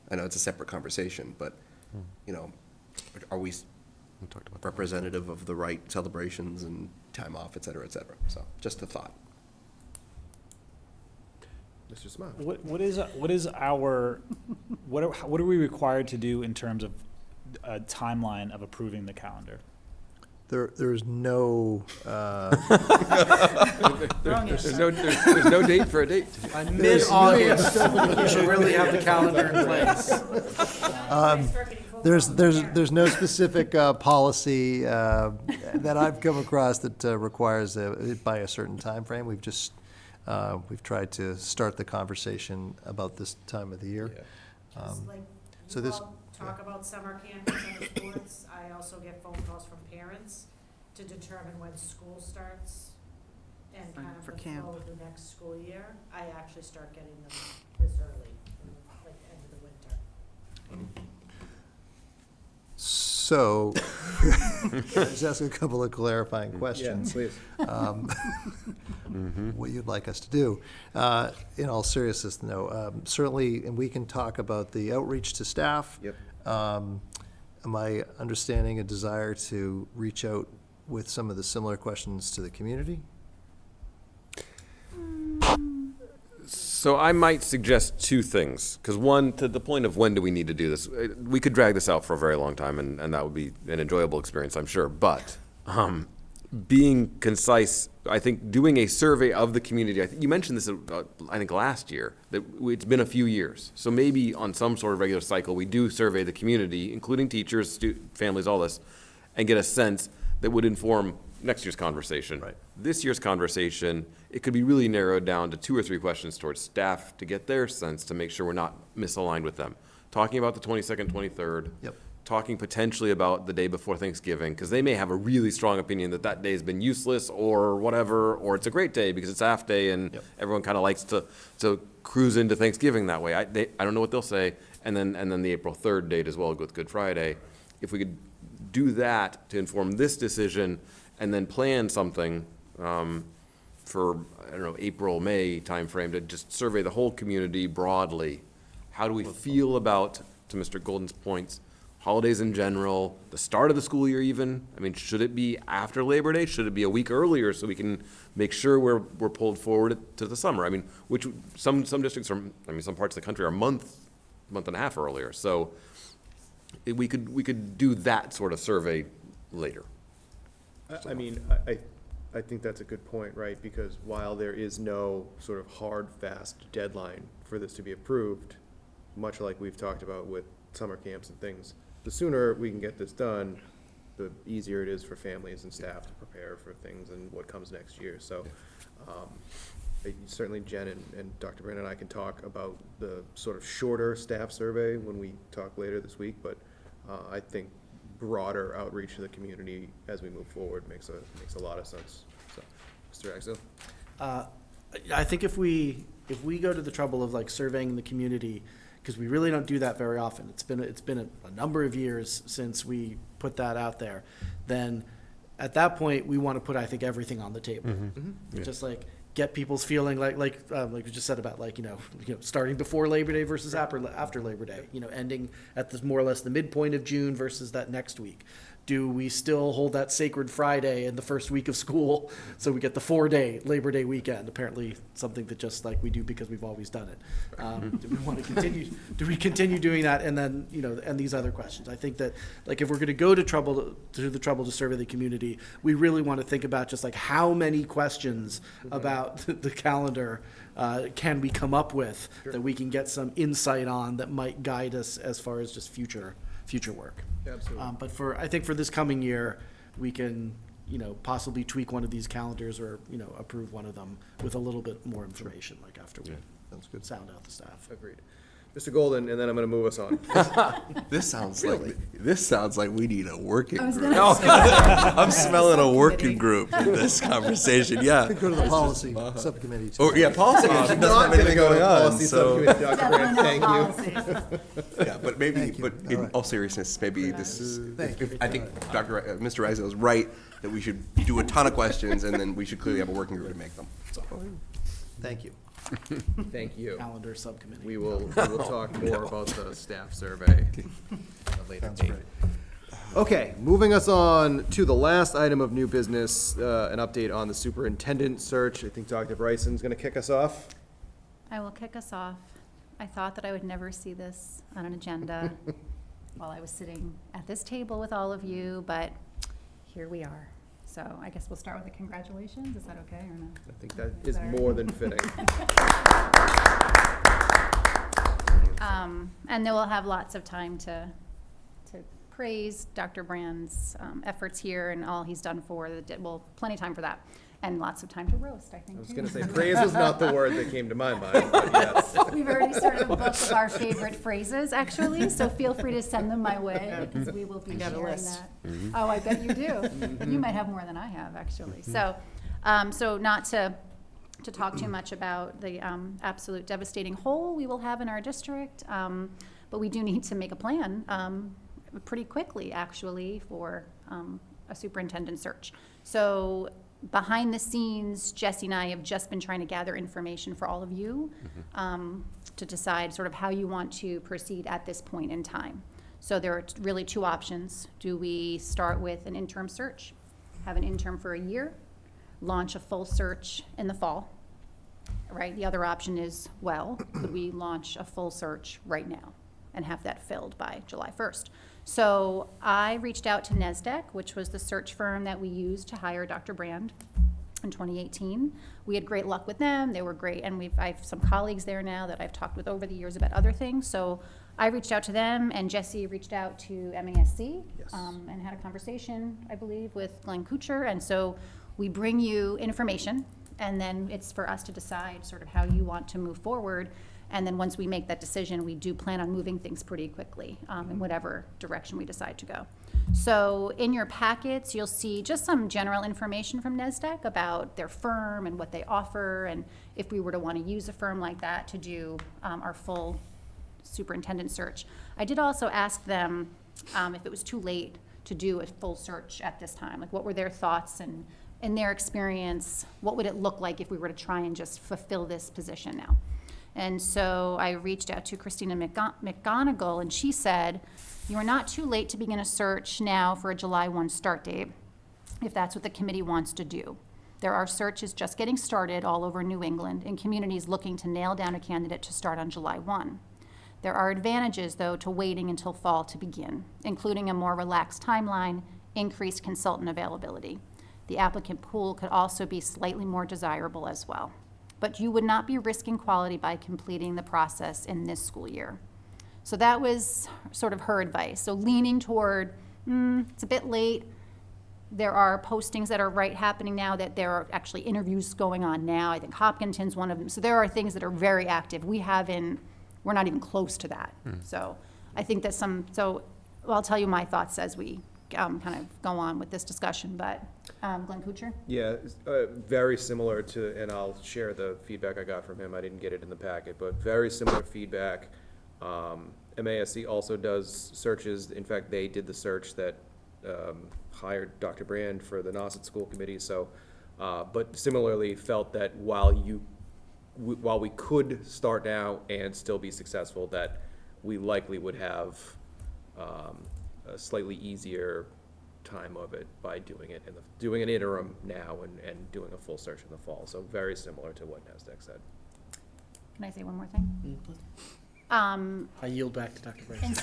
I know it's a separate conversation, but, are we representative of the right celebrations and time off, et cetera, et cetera? So just a thought. Mr. Smart? What are we required to do in terms of a timeline of approving the calendar? There's no, There's no date for a date. Mid-August, you should really have the calendar in place. there's no specific policy that I've come across that requires it by a certain time frame. We've tried to start the conversation about this time of the year. So this. Talk about summer camp and summer sports. I also get phone calls from parents to determine when school starts and kind of For the camp. flow of the next school year. I actually start getting them this early, like the end of the winter. So, just ask a couple of clarifying questions. please. What you'd like us to do. In all seriousness, though, certainly, and we can talk about the outreach to staff. Yep. Am I understanding a desire to reach out with some of the similar questions to the community? So I might suggest two things, because one, to the point of when do we need to do this, we could drag this out for a very long time, and that would be an enjoyable experience, I'm sure. But being concise, I think doing a survey of the community, I think you mentioned this, I think last year, that it's been a few years. So maybe on some sort of regular cycle, we do survey the community, including teachers, families, all this, and get a sense that would inform next year's conversation. Right. This year's conversation, it could be really narrowed down to 2 or 3 questions towards staff to get their sense, to make sure we're not misaligned with them. Talking about the 22nd, 23rd. Yep. Talking potentially about the day before Thanksgiving, because they may have a really strong opinion that that day has been useless or whatever, or it's a great day because it's half day and everyone kind of likes to cruise into Thanksgiving that way. I don't know what they'll say. And then the April 3rd date as well with Good Friday. If we could do that to inform this decision and then plan something for, I don't know, April, May timeframe to just survey the whole community broadly. How do we feel about, to Mr. Golden's points, holidays in general, the start of the school year even? I mean, should it be after Labor Day? Should it be a week earlier so we can make sure we're pulled forward to the summer? I mean, which, some districts are, I mean, some parts of the country are a month and a half earlier. So we could do that sort of survey later. I mean, I think that's a good point, right? Because while there is no sort of hard, fast deadline for this to be approved, much like we've talked about with summer camps and things, the sooner we can get this done, the easier it is for families and staff to prepare for things and what comes next year. So certainly Jen and Dr. Brandon and I can talk about the sort of shorter staff survey when we talk later this week, but I think broader outreach to the community as we move forward makes a lot of sense. So, Mr. Axel? I think if we go to the trouble of like surveying the community, because we really don't do that very often. It's been a number of years since we put that out there. Then at that point, we want to put, I think, everything on the table. Yeah. Just like get people's feeling like we just said about starting before Labor Day versus after Labor Day. Ending at more or less the midpoint of June versus that next week. Do we still hold that Sacred Friday in the first week of school so we get the 4-day Labor Day weekend? Apparently something that just like we do because we've always done it. Do we want to continue? Do we continue doing that? And then, and these other questions. I think that like if we're going to go to the trouble to survey the community, we really want to think about just like how many questions about the calendar can we come up with that we can get some insight on that might guide us as far as just future work. Absolutely. But I think for this coming year, we can, possibly tweak one of these calendars or, approve one of them with a little bit more information, like after we sound out the staff. Agreed. Mr. Golden, and then I'm going to move us on. This sounds like we need a working I was group. gonna say- I'm smelling a working group in this conversation. Yeah. Could go to the policy subcommittee too. Oh, yeah, policy. Doesn't have anything going on. Policy So, subcommittee, Dr. Brand, thank you. yeah, but maybe, but in all seriousness, maybe this is. I think Mr. Reisel is right that we should do a ton of questions and then we should clearly have a working group to make them. So. Thank you. Thank you. Calendar subcommittee. We will talk more about the staff survey at a later date. Okay, moving us on to the last item of new business, an update on the superintendent search. I think Dr. Bryson's going to kick us off. I will kick us off. I thought that I would never see this on an agenda while I was sitting at this table with all of you, but here we are. So I guess we'll start with the congratulations. Is that okay or no? I think that is more than fitting. And then we'll have lots of time to praise Dr. Brand's efforts here and all he's done for plenty of time for that. And lots of time to roast, I think. I was too. going to say, praise was not the word that came to my mind, but yes. We've already started a book of our favorite phrases, actually, so feel free to send them my way, because we will be got a sharing list. that. Oh, I bet you do. You might have more than I have, actually. So, so not to talk too much about the absolute devastating hole we will have in our district, but we do need to make a plan pretty quickly, actually, for a superintendent search. So behind the scenes, Jesse and I have just been trying to gather information for all of you to decide sort of how you want to proceed at this point in time. So there are really two options. Do we start with an interim search, have an interim for a year, launch a full search in the fall, right? The other option is, well, could we launch a full search right now and have that filled by July 1st? So I reached out to NESDEC, which was the search firm that we used to hire Dr. Brand in 2018. We had great luck with them. They were great, and I have some colleagues there now that I've talked with over the years about other things. So I reached out to them, and Jesse reached out to MASC and had a conversation, I believe, with Glenn Kuchar. And so we bring you information, and then it's for us to decide sort of how you want to move forward. And then once we make that decision, we do plan on moving things pretty quickly in whatever direction we decide to go. So in your packets, you'll see just some general information from NESDEC about their firm and what they offer, and if we were to want to use a firm like that to do our full superintendent search. I did also ask them if it was too late to do a full search at this time? Like, what were their thoughts and in their experience, what would it look like if we were to try and just fulfill this position now? And so I reached out to Christina McGonigal, and she said, you are not too late to begin a search now for a July 1 start date, if that's what the committee wants to do. There are searches just getting started all over New England and communities looking to nail down a candidate to start on July 1. There are advantages, though, to waiting until fall to begin, including a more relaxed timeline, increased consultant availability. The applicant pool could also be slightly more desirable as well. But you would not be risking quality by completing the process in this school year. So that was sort of her advice. So leaning toward, it's a bit late. There are postings that are happening now, that there are actually interviews going on now. I think Hopkinton's one of them. So there are things that are very active. We're not even close to that. So I think that I'll tell you my thoughts as we kind of go on with this discussion, but Glenn Kuchar? Yeah, very similar to, and I'll share the feedback I got from him. I didn't get it in the packet, but very similar feedback. MASC also does searches. In fact, they did the search that hired Dr. Brand for the Nauset School Committee. So, but similarly felt that while we could start now and still be successful, that we likely would have a slightly easier time of it by doing an interim now and doing a full search in the fall. So very similar to what NASDAQ said. Can I say one more thing? I yield back to Dr. Brand.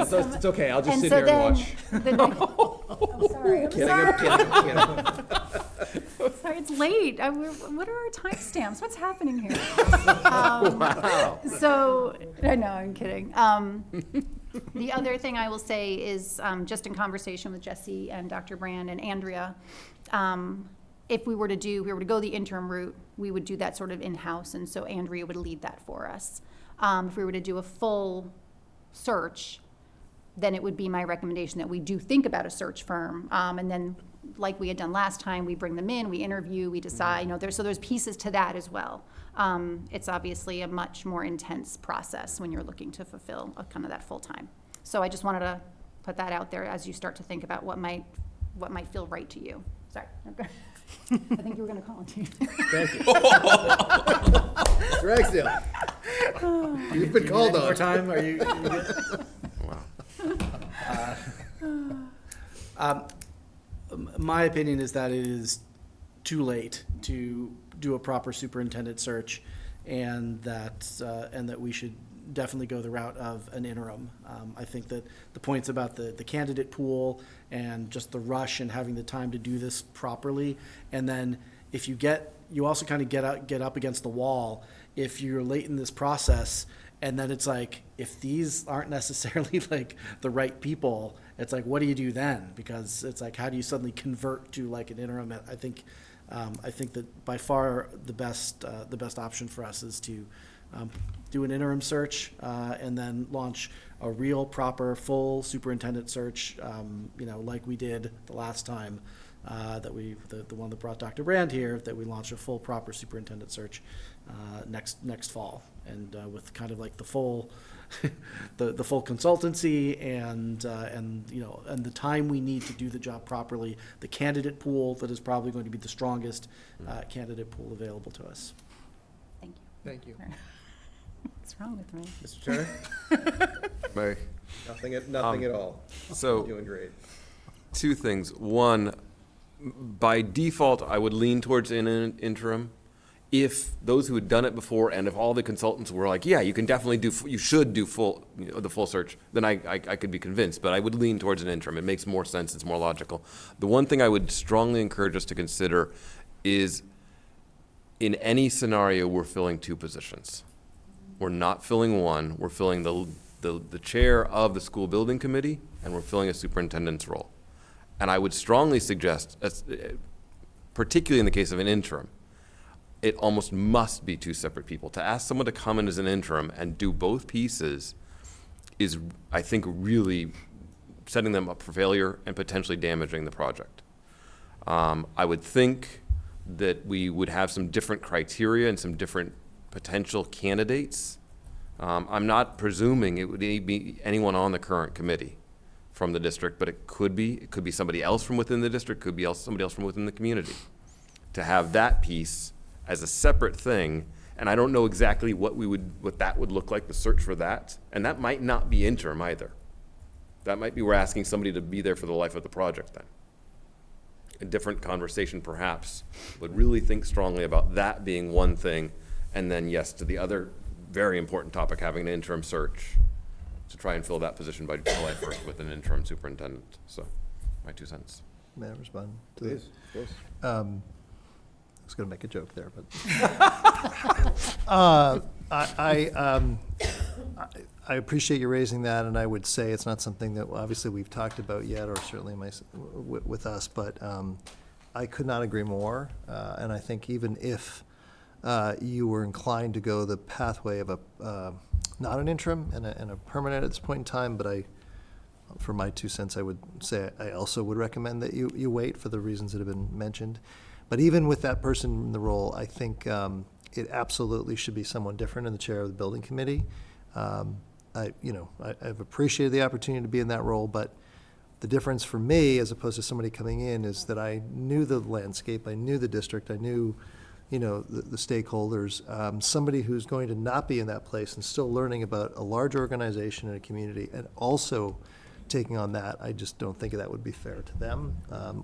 It's okay, I'll just sit here and watch. I'm sorry. I'm Kidding. sorry, it's late. What are our timestamps? What's happening here? Wow. So, I know, I'm kidding. The other thing I will say is, just in conversation with Jesse and Dr. Brand and Andrea, if we were to go the interim route, we would do that sort of in-house, and so Andrea would lead that for us. If we were to do a full search, then it would be my recommendation that we do think about a search firm, and then, like we had done last time, we bring them in, we interview, we decide, there's pieces to that as well. It's obviously a much more intense process when you're looking to fulfill kind of that full time. So I just wanted to put that out there as you start to think about what might feel right to you. Sorry. I think you were going to call it to you. Thank you. Ragsdale, you've been called on. More time? Are you Wow. My opinion is that it is too late to do a proper superintendent search, and that we should definitely go the route of an interim. I think that the points about the candidate pool and just the rush and having the time to do this properly, and then if you also kind of get up against the wall if you're late in this process, and then it's like, if these aren't necessarily like the right people, it's like, what do you do then? Because it's like, how do you suddenly convert to like an interim? I think that by far the best option for us is to do an interim search and then launch a real, proper, full superintendent search, like we did the last time, the one that brought Dr. Brand here, that we launched a full, proper superintendent search next fall, and with kind of like the full the full consultancy and the time we need to do the job properly, the candidate pool that is probably going to be the strongest candidate pool available to us. Thank you. Thank you. What's wrong with me? Mr. Turner? May- Nothing at all. So- You're doing great. Two things. One, by default, I would lean towards an interim. If those who had done it before, and if all the consultants were like, yeah, you can definitely you should do the full search, then I could be convinced. But I would lean towards an interim. It makes more sense. It's more logical. The one thing I would strongly encourage us to consider is, in any scenario, we're filling two positions. We're not filling one. We're filling the chair of the school building committee, and we're filling a superintendent's role. And I would strongly suggest, particularly in the case of an interim, it almost must be two separate people. To ask someone to come in as an interim and do both pieces is, I think, really setting them up for failure and potentially damaging the project. I would think that we would have some different criteria and some different potential candidates. I'm not presuming it would be anyone on the current committee from the district, but it could be somebody else from within the district, could be somebody else from within the community. To have that piece as a separate thing, and I don't know exactly what that would look like, the search for that, and that might not be interim either. That might be we're asking somebody to be there for the life of the project then. A different conversation perhaps, but really think strongly about that being one thing, and then yes, to the other very important topic, having an interim search to try and fill that position by July 1st with an interim superintendent. So, my 2 cents. May I respond to Please, this? of course. I was going to make a joke there, but I appreciate you raising that, and I would say it's not something that obviously we've talked about yet, or certainly with us, but I could not agree more. And I think even if you were inclined to go the pathway of not an interim and a permanent at this point in time, but for my 2 cents, I would say I also would recommend that you wait for the reasons that have been mentioned. But even with that person in the role, I think it absolutely should be someone different in the chair of the building committee. I've appreciated the opportunity to be in that role, but the difference for me, as opposed to somebody coming in, is that I knew the landscape, I knew the district, I knew, the stakeholders. Somebody who's going to not be in that place and still learning about a large organization and a community, and also taking on that, I just don't think that would be fair to them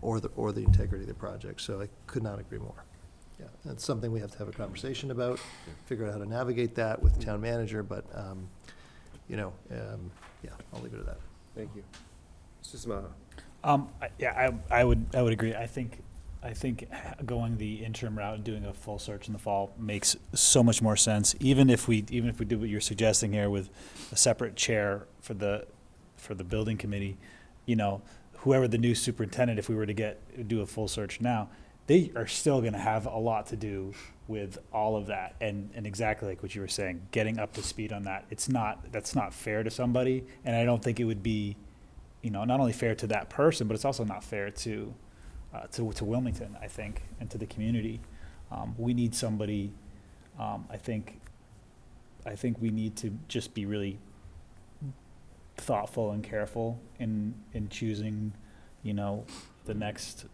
or the integrity of the project. So I could not agree more. Yeah, that's something we have to have a conversation about, figure out how to navigate that with the town manager, but, yeah, I'll leave it at that. Thank you. Mr. Samaha. I would agree. I think going the interim route and doing a full search in the fall makes so much more sense. Even if we do what you're suggesting here with a separate chair for the building committee, whoever the new superintendent, if we were to do a full search now, they are still going to have a lot to do with all of that, and exactly like what you were saying, getting up to speed on that. That's not fair to somebody, and I don't think it would be, not only fair to that person, but it's also not fair to Wilmington, I think, and to the community. We need somebody. I think we need to just be really thoughtful and careful in choosing, the next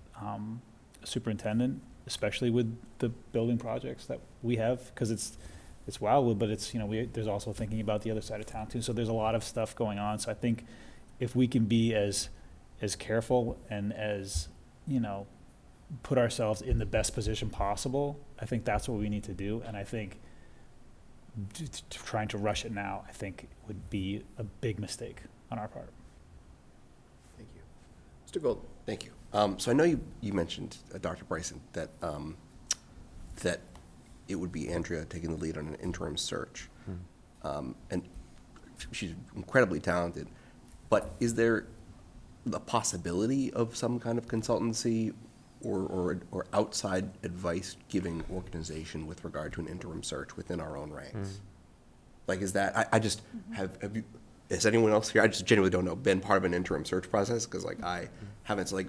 superintendent, especially with the building projects that we have, because it's Wildwood, but it's, there's also thinking about the other side of town too. So there's a lot of stuff going on. So I think if we can be as careful and as, put ourselves in the best position possible, I think that's what we need to do. And I think trying to rush it now, I think would be a big mistake on our part. Thank you. Mr. Gold. Thank you. So I know you mentioned, Dr. Bryson, that that it would be Andrea taking the lead on an interim search. And she's incredibly talented, but is there the possibility of some kind of consultancy or outside advice giving organization with regard to an interim search within our own ranks? Like, is that, I just, have you, is anyone else here, I just genuinely don't know, been part of an interim search process? Because I haven't, so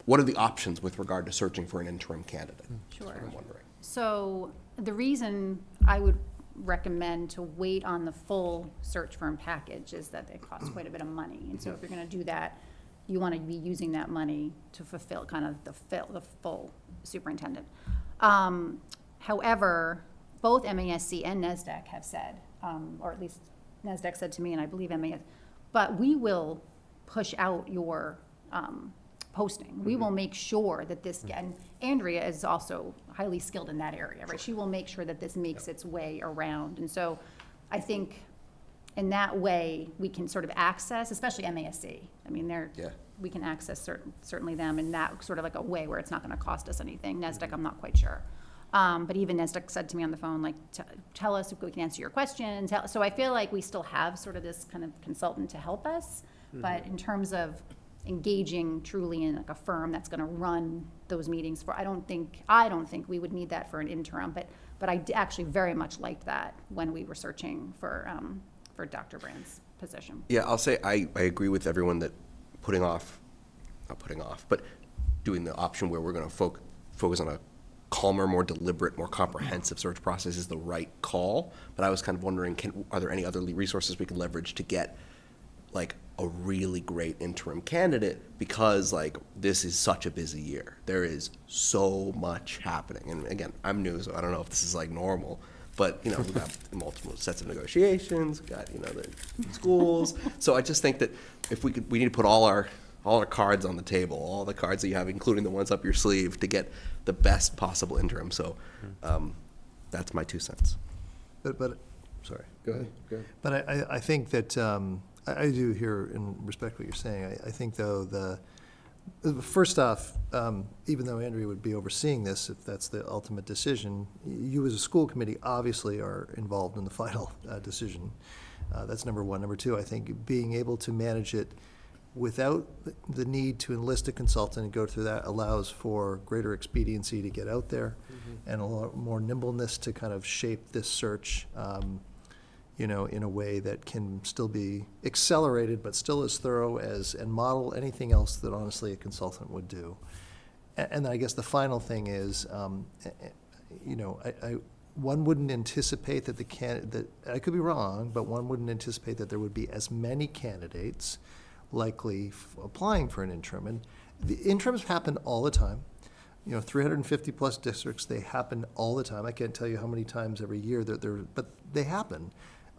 what are the options with regard to searching for an interim candidate? Sure. That's what I'm wondering. So the reason I would recommend to wait on the full search firm package is that it costs quite a bit of money. And so if you're going to do that, you want to be using that money to fulfill kind of the full superintendent. However, both MASC and NESDEC have said, or at least NESDEC said to me, and I believe MASC, but we will push out your posting. We will make sure that this, and Andrea is also highly skilled in that area, right? She will make sure that this makes its way around. And so I think in that way, we can sort of access, especially MASC. I mean, we can access certainly them in that sort of like a way where it's not going to cost us anything. NESDEC, I'm not quite sure. But even NESDEC said to me on the phone, like, tell us if we can answer your questions. So I feel like we still have sort of this kind of consultant to help us. But in terms of engaging truly in like a firm that's going to run those meetings I don't think we would need that for an interim. But I actually very much liked that when we were searching for Dr. Brand's position. Yeah, I'll say I agree with everyone that but doing the option where we're going to focus on a calmer, more deliberate, more comprehensive search process is the right call. But I was kind of wondering, are there any other resources we can leverage to get like a really great interim candidate because like this is such a busy year. There is so much happening. And again, I'm new, so I don't know if this is like normal, but you know, we've got multiple sets of negotiations, we've got, you know, the schools. So I just think that if we need to put all our cards on the table, all the cards that you have, including the ones up your sleeve, to get the best possible interim. So that's my 2 cents. But sorry. Go ahead. But I think that, I do hear and respect what you're saying. I think, though, first off, even though Andrea would be overseeing this, if that's the ultimate decision, you as a school committee obviously are involved in the final decision. That's number one. Number two, I think being able to manage it without the need to enlist a consultant and go through that allows for greater expediency to get out there and a lot more nimbleness to kind of shape this search, you know, in a way that can still be accelerated, but still as thorough as, and model anything else that honestly a consultant would do. And I guess the final thing is, you know, one wouldn't anticipate that that I could be wrong, but one wouldn't anticipate that there would be as many candidates likely applying for an interim. And the interims happen all the time. You know, 350 plus districts, they happen all the time. I can't tell you how many times every year but they happen.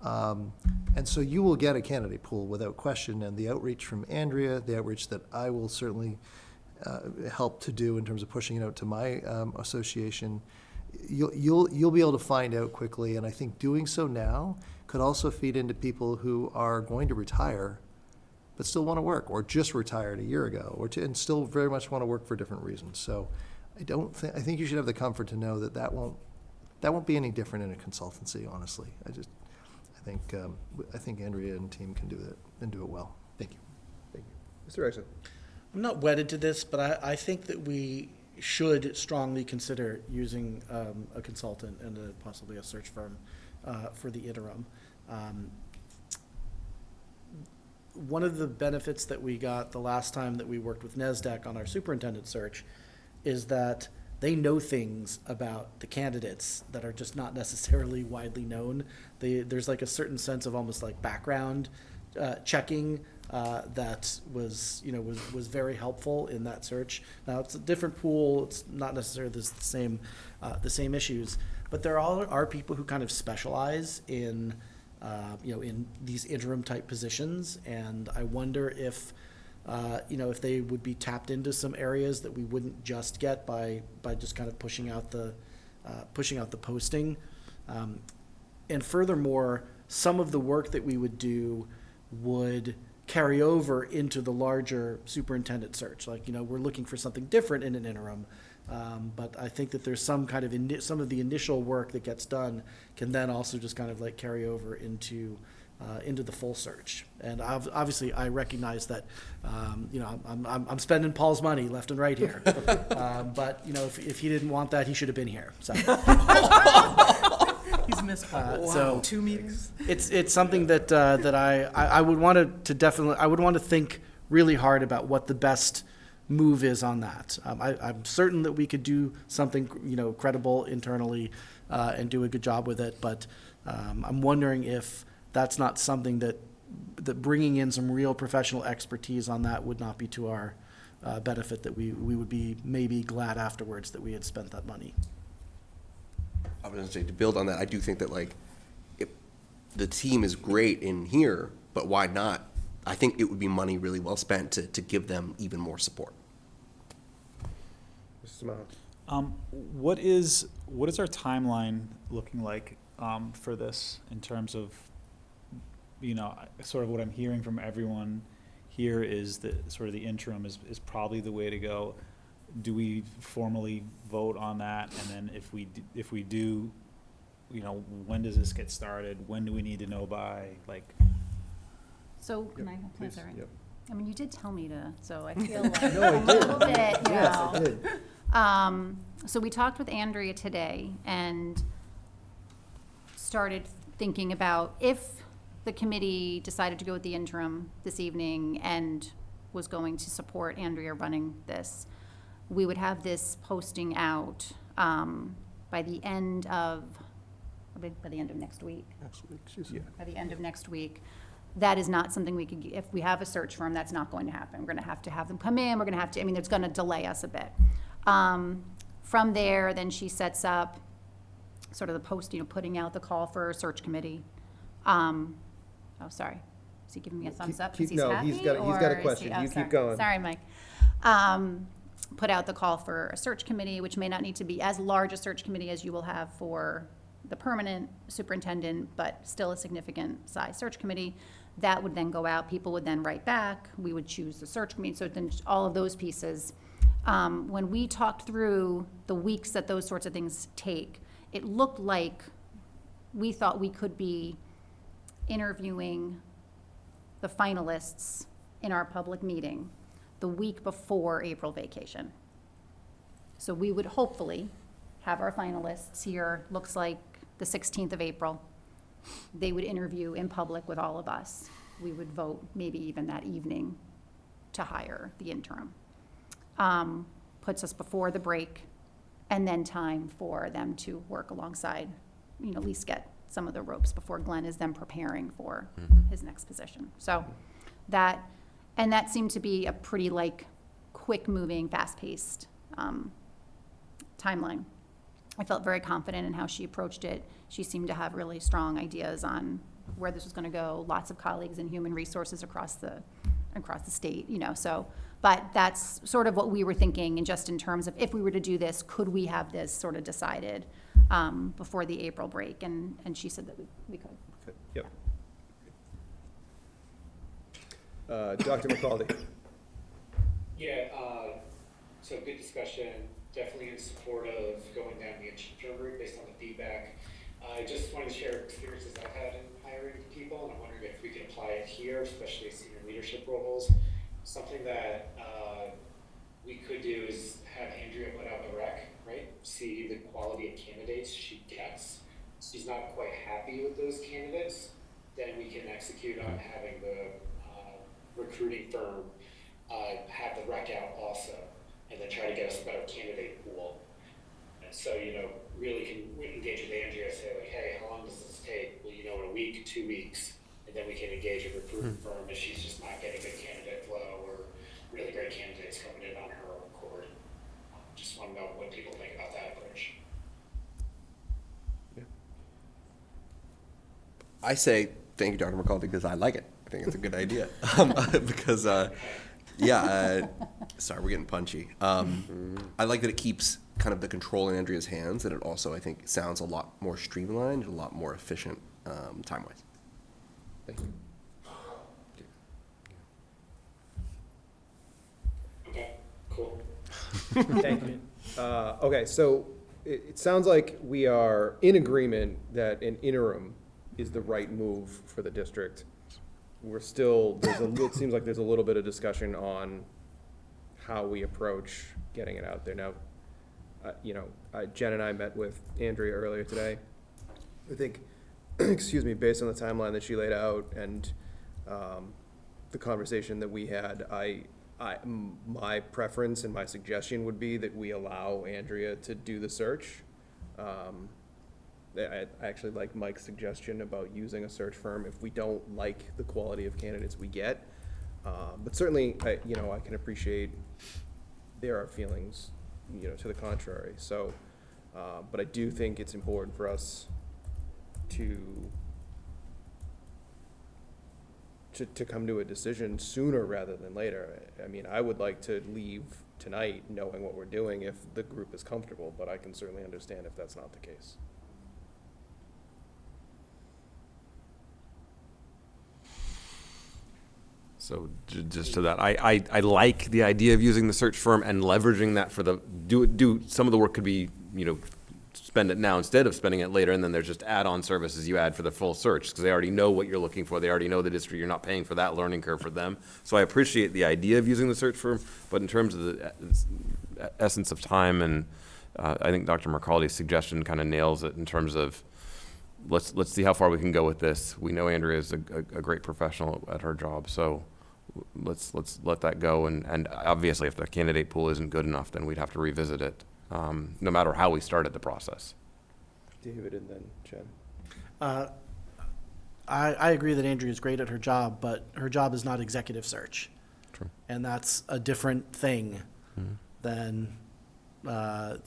And so you will get a candidate pool without question, and the outreach from Andrea, the outreach that I will certainly help to do in terms of pushing it out to my association, you'll be able to find out quickly, and I think doing so now could also feed into people who are going to retire but still want to work, or just retired a year ago, and still very much want to work for different reasons. So I think you should have the comfort to know that that won't be any different in a consultancy, honestly. I think Andrea and team can do that and do it well. Thank you. Thank you. Mr. Exon. I'm not wedded to this, but I think that we should strongly consider using a consultant and possibly a search firm for the interim. One of the benefits that we got the last time that we worked with NESDEC on our superintendent search is that they know things about the candidates that are just not necessarily widely known. There's like a certain sense of almost like background checking that was very helpful in that search. Now it's a different pool. It's not necessarily the same issues, but there are people who kind of specialize in in these interim type positions, and I wonder if if they would be tapped into some areas that we wouldn't just get by just kind of pushing out the posting. And furthermore, some of the work that we would do would carry over into the larger superintendent search. Like, we're looking for something different in an interim. But I think that there's some kind of some of the initial work that gets done can then also just kind of like carry over into the full search. And obviously, I recognize that I'm spending Paul's money left and right here. But if he didn't want that, he should have been here. So. He's missed so 2 meetings. It's something that I would want to definitely think really hard about what the best move is on that. I'm certain that we could do something credible internally and do a good job with it, but I'm wondering if that's not something that bringing in some real professional expertise on that would not be to our benefit, that we would be maybe glad afterwards that we had spent that money. I was going to say, to build on that, I do think that the team is great in here, but why not? I think it would be money really well spent to give them even more support. Mr. Maho. What is our timeline looking like for this in terms of, sort of what I'm hearing from everyone here is that sort of the interim is probably the way to go. Do we formally vote on that? And then if we do, when does this get started? When do we need to know by? So, can I please? All right. Yep. I mean, you did tell me to, so I feel like No, I a did. little bit, Yes, I did. So we talked with Andrea today and started thinking about if the committee decided to go with the interim this evening and was going to support Andrea running this, we would have this posting out by the end of next week. Absolutely. By the end of next week. that is not something we could, if we have a search firm, that's not going to happen. We're going to have them come in, we're going to have to, I mean, it's going to delay us a bit. From there, then she sets up sort of the post, putting out the call for a search committee. Oh, sorry. Is he giving me a thumbs up because he's No, happy? he's got a or is question. he- oh, You sorry. keep going. Sorry, Mike. Put out the call for a search committee, which may not need to be as large a search committee as you will have for the permanent superintendent, but still a significant size search committee. That would then go out, people would then write back, we would choose the search committee, so then all of those pieces. When we talked through the weeks that those sorts of things take, it looked like we thought we could be interviewing the finalists in our public meeting the week before April vacation. So we would hopefully have our finalists here, looks like the 16th of April. They would interview in public with all of us. We would vote maybe even that evening to hire the interim. Puts us before the break, and then time for them to work alongside, at least get some of the ropes before Glenn is then preparing for his next position. So that seemed to be a pretty quick-moving, fast-paced timeline. I felt very confident in how she approached it. She seemed to have really strong ideas on where this was going to go. Lots of colleagues in human resources across the state, so. But that's sort of what we were thinking, and just in terms of if we were to do this, could we have this sort of decided before the April break? And she said that we could. Yep. Dr. McCaldy. Yeah, so good discussion. Definitely in support of going down the interim route based on the feedback. I just wanted to share experiences I've had in hiring people, and I'm wondering if we can apply it here, especially senior leadership roles. Something that we could do is have Andrea put out the rec, right? See the quality of candidates she gets. She's not quite happy with those candidates, then we can execute on having the recruiting firm have the rec out also, and then try to get us a better candidate pool. And so, really can engage with Andrea and say, hey, how long does this take? Well, in a week, 2 weeks, and then we can engage a recruiting firm if she's just not getting good candidate flow or really great candidates coming in on her own accord. Just want to know what people think about that approach. I say thank you, Dr. McCaldy, because I like it. I think it's a good idea. Because, sorry, we're getting punchy. I like that it keeps kind of the control in Andrea's hands, and it also, I think, sounds a lot more streamlined and a lot more efficient time-wise. Thank you. Okay, cool. Thank you. Okay, so it sounds like we are in agreement that an interim is the right move for the district. We're still, it seems like there's a little bit of discussion on how we approach getting it out there. Now, Jen and I met with Andrea earlier today. I think, excuse me, based on the timeline that she laid out and the conversation that we had, my preference and my suggestion would be that we allow Andrea to do the search. I actually like Mike's suggestion about using a search firm if we don't like the quality of candidates we get. But certainly, I can appreciate there are feelings, to the contrary. So, but I do think it's important for us to come to a decision sooner rather than later. I mean, I would like to leave tonight knowing what we're doing if the group is comfortable, but I can certainly understand if that's not the case. So just to that, I like the idea of using the search firm and leveraging that for do some of the work could be, spend it now instead of spending it later, and then there's just add-on services you add for the full search, because they already know what you're looking for. They already know the district. You're not paying for that learning curve for them. So I appreciate the idea of using the search firm, but in terms of the essence of time, and I think Dr. McCaldy's suggestion kind of nails it in terms of let's see how far we can go with this. We know Andrea is a great professional at her job, so let's let that go. And obviously, if the candidate pool isn't good enough, then we'd have to revisit it, no matter how we started the process. David and then Jen. I agree that Andrea is great at her job, but her job is not executive search. True. And that's a different thing than what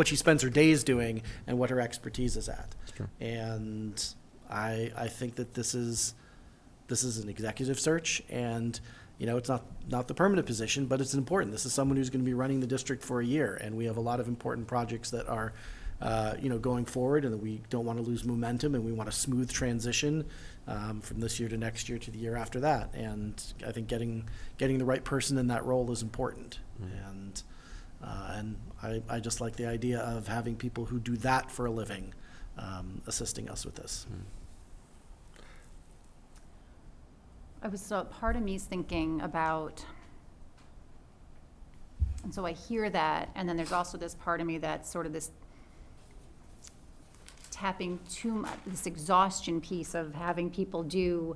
she spends her days doing and what her expertise is at. true. And I think that this is an executive search, and it's not the permanent position, but it's important. This is someone who's going to be running the district for a year, and we have a lot of important projects that are going forward, and we don't want to lose momentum, and we want a smooth transition from this year to next year to the year after that. And I think getting the right person in that role is important. And I just like the idea of having people who do that for a living assisting us with this. Part of me is thinking about, and so I hear that, and then there's also this part of me that's sort of this tapping too much, this exhaustion piece of having people do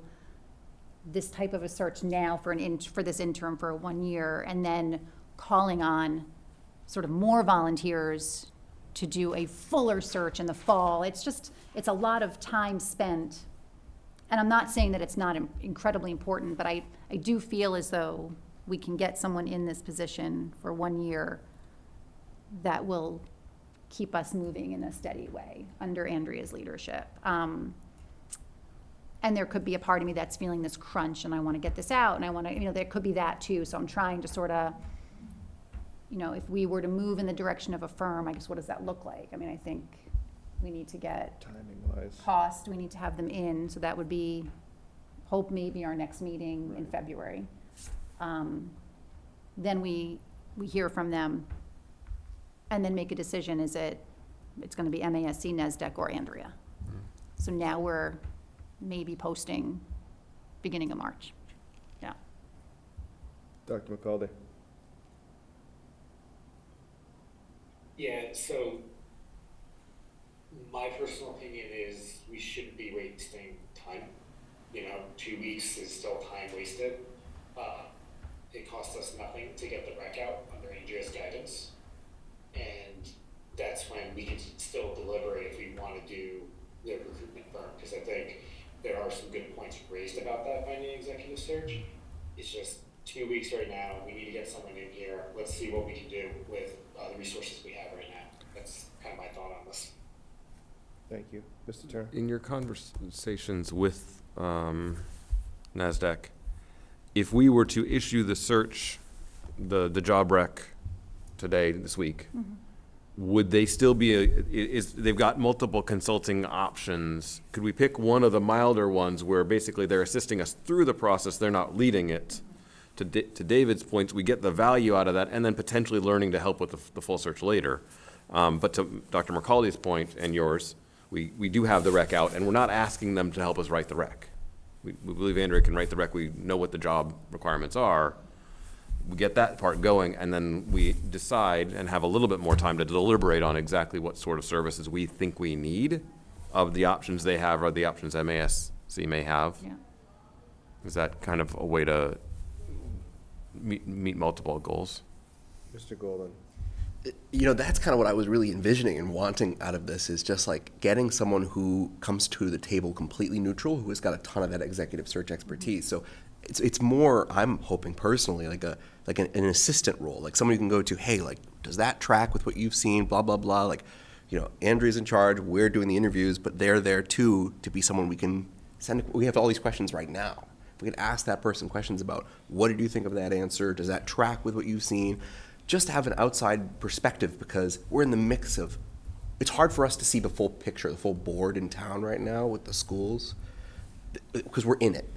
this type of a search now for this interim for 1 year, and then calling on sort of more volunteers to do a fuller search in the fall. It's a lot of time spent. And I'm not saying that it's not incredibly important, but I do feel as though we can get someone in this position for 1 year that will keep us moving in a steady way under Andrea's leadership. And there could be a part of me that's feeling this crunch, and I want to get this out, and I want to, there could be that too. So I'm trying to sort of, if we were to move in the direction of a firm, I guess what does that look like? I mean, I think we need to get Timing-wise. cost, we need to have them in, so that would be, hope maybe our next meeting in February. Then we hear from them, and then make a decision, it's gonna be MASC, NESDEC, or Andrea. So now we're maybe posting beginning of March, yeah. Dr. McCaldy. Yeah, so my personal opinion is we shouldn't be wasting time. 2 weeks is still time wasted. It costs us nothing to get the rec out under Andrea's guidance. And that's when we can still deliberate if we want to do the recruitment firm, because I think there are some good points raised about that finding executive search. It's just 2 weeks right now. We need to get someone in here. Let's see what we can do with the resources we have right now. That's kind of my thought on this. Thank you. Mr. Turner? In your conversations with NASDAQ, if we were to issue the search, the job rec today, this week, would they still be, they've got multiple consulting options. Could we pick one of the milder ones where basically they're assisting us through the process, they're not leading it? To David's points, we get the value out of that, and then potentially learning to help with the full search later. But to Dr. McCaldy's point and yours, we do have the rec out, and we're not asking them to help us write the rec. We believe Andrea can write the rec. We know what the job requirements are. We get that part going, and then we decide and have a little bit more time to deliberate on exactly what sort of services we think we need of the options they have or the options MASC may have. Yeah. Is that kind of a way to meet multiple goals? Mr. Golden? That's kind of what I was really envisioning and wanting out of this, is just like getting someone who comes to the table completely neutral, who has got a ton of that executive search expertise. So it's more, I'm hoping personally, like an assistant role, like someone you can go to, hey, like, does that track with what you've seen, blah, blah, blah. Like, Andrea's in charge, we're doing the interviews, but they're there too to be someone we can send. We have all these questions right now. We can ask that person questions about, what did you think of that answer? Does that track with what you've seen? Just to have an outside perspective, because we're in the mix of, it's hard for us to see the full picture, the full board in town right now with the schools, because we're in it.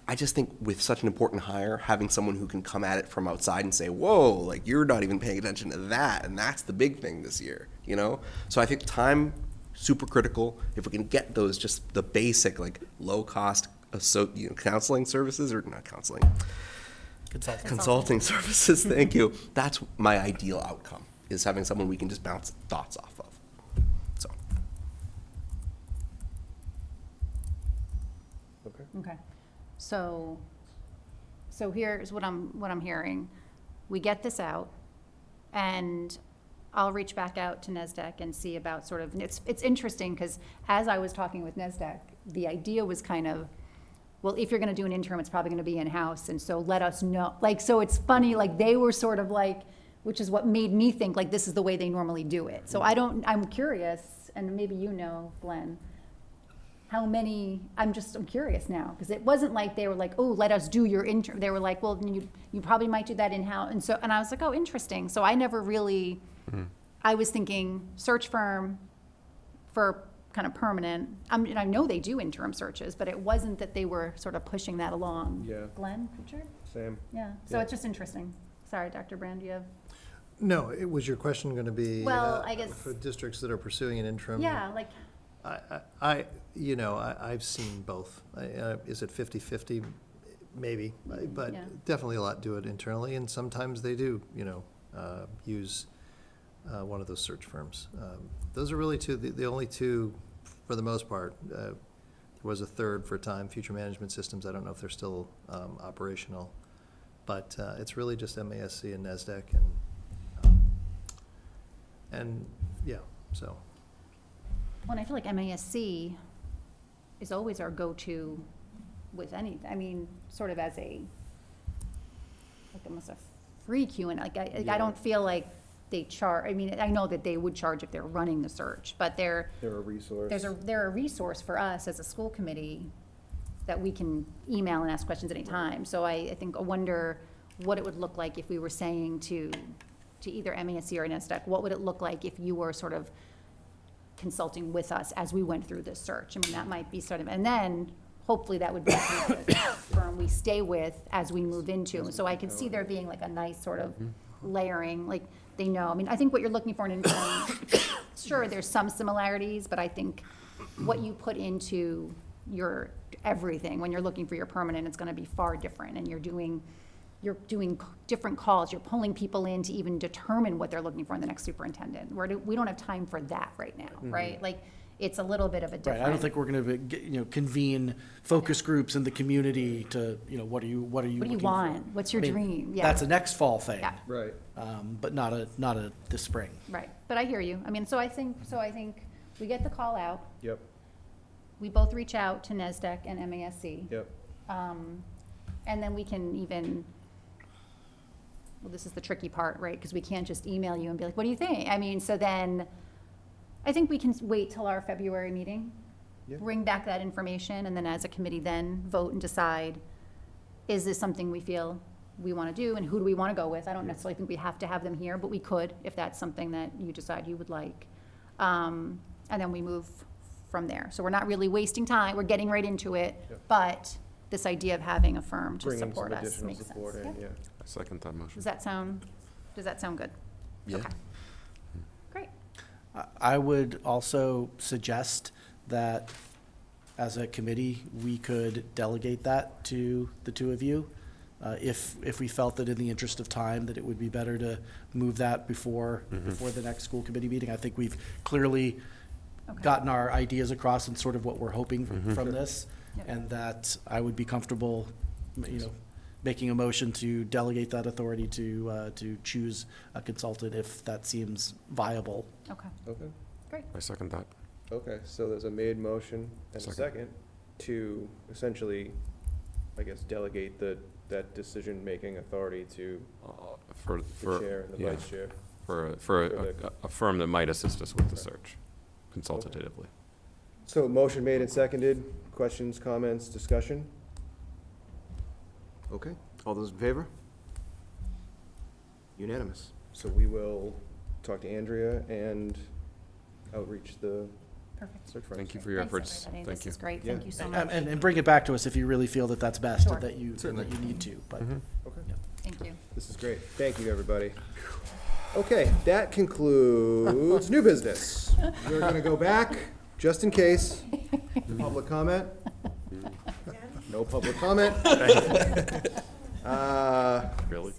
I just think with such an important hire, having someone who can come at it from outside and say, whoa, like, you're not even paying attention to that, and that's the big thing this year, So I think time, super critical. If we can get those, just the basic, like, low-cost counseling services, or not counseling, consulting services, thank you. That's my ideal outcome, is having someone we can just bounce thoughts off of. So. Okay. So here's what I'm hearing. We get this out, and I'll reach back out to NESDEC and see about sort of, it's interesting, because as I was talking with NESDEC, the idea was kind of, well, if you're gonna do an interim, it's probably gonna be in-house, and so let us know. Like, so it's funny, like, they were sort of like, which is what made me think, like, this is the way they normally do it. So I'm curious, and maybe you know, Glenn, how many, I'm curious now, because it wasn't like they were like, oh, let us do your interim. They were like, well, you probably might do that in-house, and I was like, oh, interesting. So I never really, I was thinking search firm for kind of permanent. And I know they do interim searches, but it wasn't that they were sort of pushing that along. Yeah. Glenn, Richard? Same. Yeah, so it's just interesting. Sorry, Dr. Brand, do you have? No, was your question going to be? Well, I guess- For districts that are pursuing an interim? Yeah, like, I've seen both. Is it 50/50? Maybe, but Yeah. definitely a lot do it internally, and sometimes they do, use one of those search firms. Those are really the only two, for the most part. There was a third for a time, Future Management Systems. I don't know if they're still operational, but it's really just MASC and NESDEC, and yeah, so. well, and I feel like MASC is always our go-to with anything. I mean, sort of as like almost a free Q&A. I don't feel like they charge. I mean, I know that they would charge if they're running the search, but they're a resource. They're a resource for us as a school committee that we can email and ask questions anytime. So I wonder what it would look like if we were saying to either MASC or NESDEC, what would it look like if you were sort of consulting with us as we went through this search? I mean, that might be sort of, and then hopefully that would be the firm we stay with as we move into. So I could see there being like a nice sort of layering, like they know. I mean, I think what you're looking for in an interim, sure, there's some similarities, but I think what you put into your everything, when you're looking for your permanent, it's gonna be far different, and you're doing different calls, you're pulling people in to even determine what they're looking for in the next superintendent. We don't have time for that right now, right? Like, it's a little bit of a different. Right, I don't think we're gonna convene focus groups in the community to, what are you looking for? Want? What's your dream? Yeah. That's a next fall thing. Yeah. Right. But not this spring. Right, but I hear you. I mean, so I think we get the call out. Yep. We both reach out to NESDEC and MASC. Yep. And then we can even, well, this is the tricky part, right? Because we can't just email you and be like, what do you think? I mean, so then, I think we can wait till our February meeting, Yeah. bring back that information, and then as a committee then vote and decide, is this something we feel we want to do, and who do we want to go with? I don't necessarily think we have to have them here, but we could, if that's something that you decide you would like. And then we move from there. So we're not really wasting time, we're getting right into it, Yep. but this idea of having a firm to Bringing support some us additional makes sense. support in, yeah. I second that motion. Does that sound good? Yeah. Okay. Great. I would also suggest that as a committee, we could delegate that to the two of you. If we felt that in the interest of time, that it would be better to move that before the next school committee meeting. I think we've clearly gotten our ideas across and sort of what we're hoping from this. Yep. And that I would be comfortable, making a motion to delegate that authority to choose a consultant if that seems viable. Okay, Okay. great. I second that. Okay, so there's a made motion and a Second. second to essentially, I guess, delegate that decision-making authority to For the chair and the yeah, vice chair. For For the- a firm that might assist us with the search, consultatively. So motion made and seconded. Questions, comments, discussion? Okay, all those in favor? Unanimous. So we will talk to Andrea and outreach the Perfect. search firm. Thank you for your Thanks, efforts. everybody. Thank This you. is great. Yeah. Thank you so much. And bring it back to us if you really feel that that's best, Sure. and that you need to, but. Okay, Thank you. this is great. Thank you, everybody. Okay, that concludes new business. We're gonna go back, just in case, to public comment. No public comment. Really?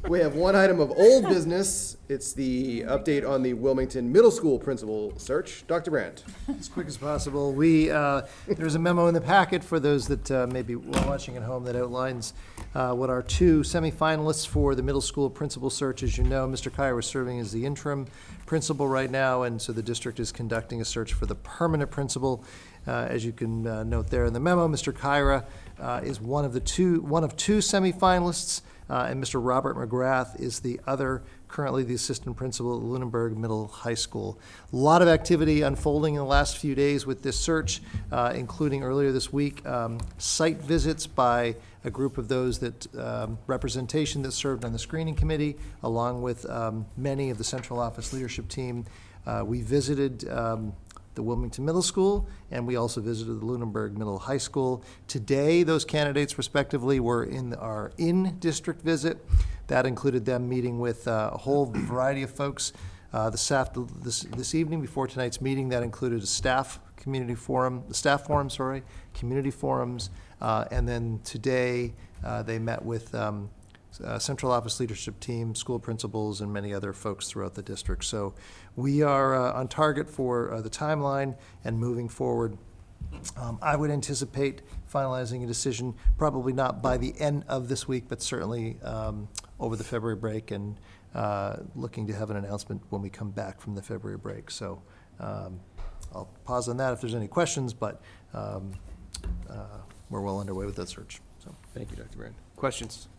We have one item of old business. It's the update on the Wilmington Middle School principal search. Dr. Brandt. As quick as possible. There's a memo in the packet for those that may be watching at home that outlines what our two semifinalists for the middle school principal search. As you know, Mr. Kyer is serving as the interim principal right now, and so the district is conducting a search for the permanent principal. As you can note there in the memo, Mr. Kyra is one of two semifinalists, and Mr. Robert McGrath is the other, currently the assistant principal at Lunenburg Middle High School. A lot of activity unfolding in the last few days with this search, including earlier this week, site visits by a group of those that representation that served on the screening committee, along with many of the central office leadership team. We visited the Wilmington Middle School, and we also visited the Lunenburg Middle High School. Today, those candidates respectively were in our in-district visit. That included them meeting with a whole variety of folks this evening before tonight's meeting. That included a community forums, and then today they met with central office leadership team, school principals, and many other folks throughout the district. So we are on target for the timeline and moving forward. I would anticipate finalizing a decision, probably not by the end of this week, but certainly over the February break, and looking to have an announcement when we come back from the February break. So I'll pause on that if there's any questions, but we're well underway with that search. So thank you, Dr. Brand. Questions?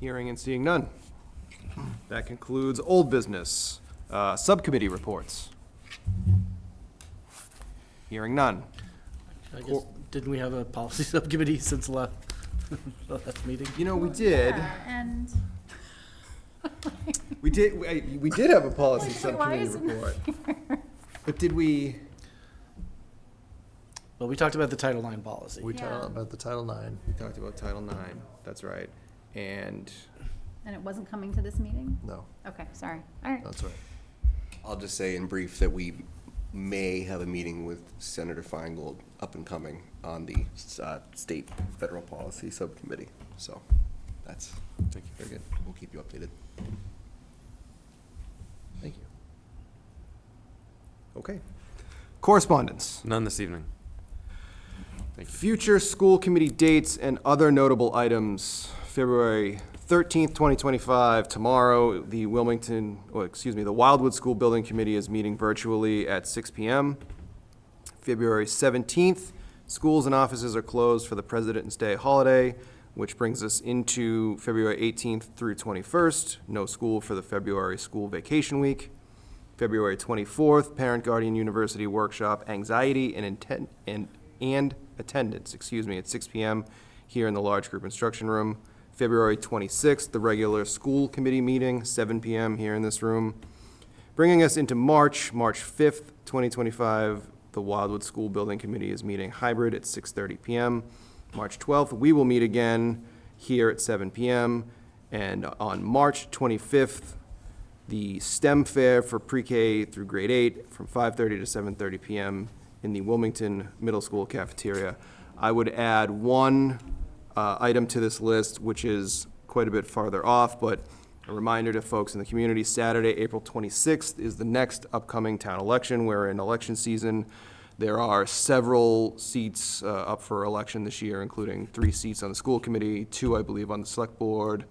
Hearing and seeing none. That concludes old business. Subcommittee reports. Hearing none. I guess, didn't we have a policy subcommittee since last meeting? You know, we did. And We did have a policy Why subcommittee isn't it report. But did we? Well, we talked about the Title IX policy. we talked about the Title IX. We talked about Title IX. That's right. And it wasn't coming to this meeting? No, Okay, sorry. All right. that's right. I'll just say in brief that we may have a meeting with Senator Feingold up and coming on the state federal policy subcommittee. So that's very good. We'll keep you updated. thank you. Okay. Correspondence. None this evening. Thank you. Future school committee dates and other notable items. February 13th, 2025, tomorrow, the Wildwood School Building Committee is meeting virtually at 6 p.m. February 17th, schools and offices are closed for the President's Day holiday, which brings us into February 18th through 21st. No school for the February school vacation week. February 24th, Parent Guardian University Workshop, Anxiety and Attendance, at 6 p.m. here in the large group instruction room. February 26th, the regular school committee meeting, 7 p.m. here in this room. Bringing us into March 5th, 2025, the Wildwood School Building Committee is meeting hybrid at 6:30 p.m. March 12th, we will meet again here at 7 p.m. And on March 25th, the STEM fair for pre-K through grade 8 from 5:30 to 7:30 p.m. in the Wilmington Middle School cafeteria. I would add one item to this list, which is quite a bit farther off, but a reminder to folks in the community, Saturday, April 26th is the next upcoming town election. We're in election season. There are several seats up for election this year, including 3 seats on the school committee, 2, I believe, on the select board,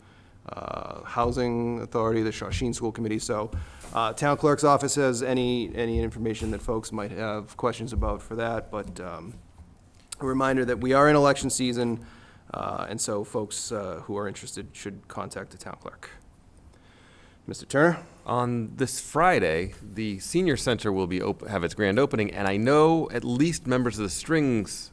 housing authority, the Shawshene School Committee. So town clerk's office has any information that folks might have questions about for that, but a reminder that we are in election season, and so folks who are interested should contact the town clerk. Mr. Turner? On this Friday, the senior center will be have its grand opening, and I know at least members of the Strings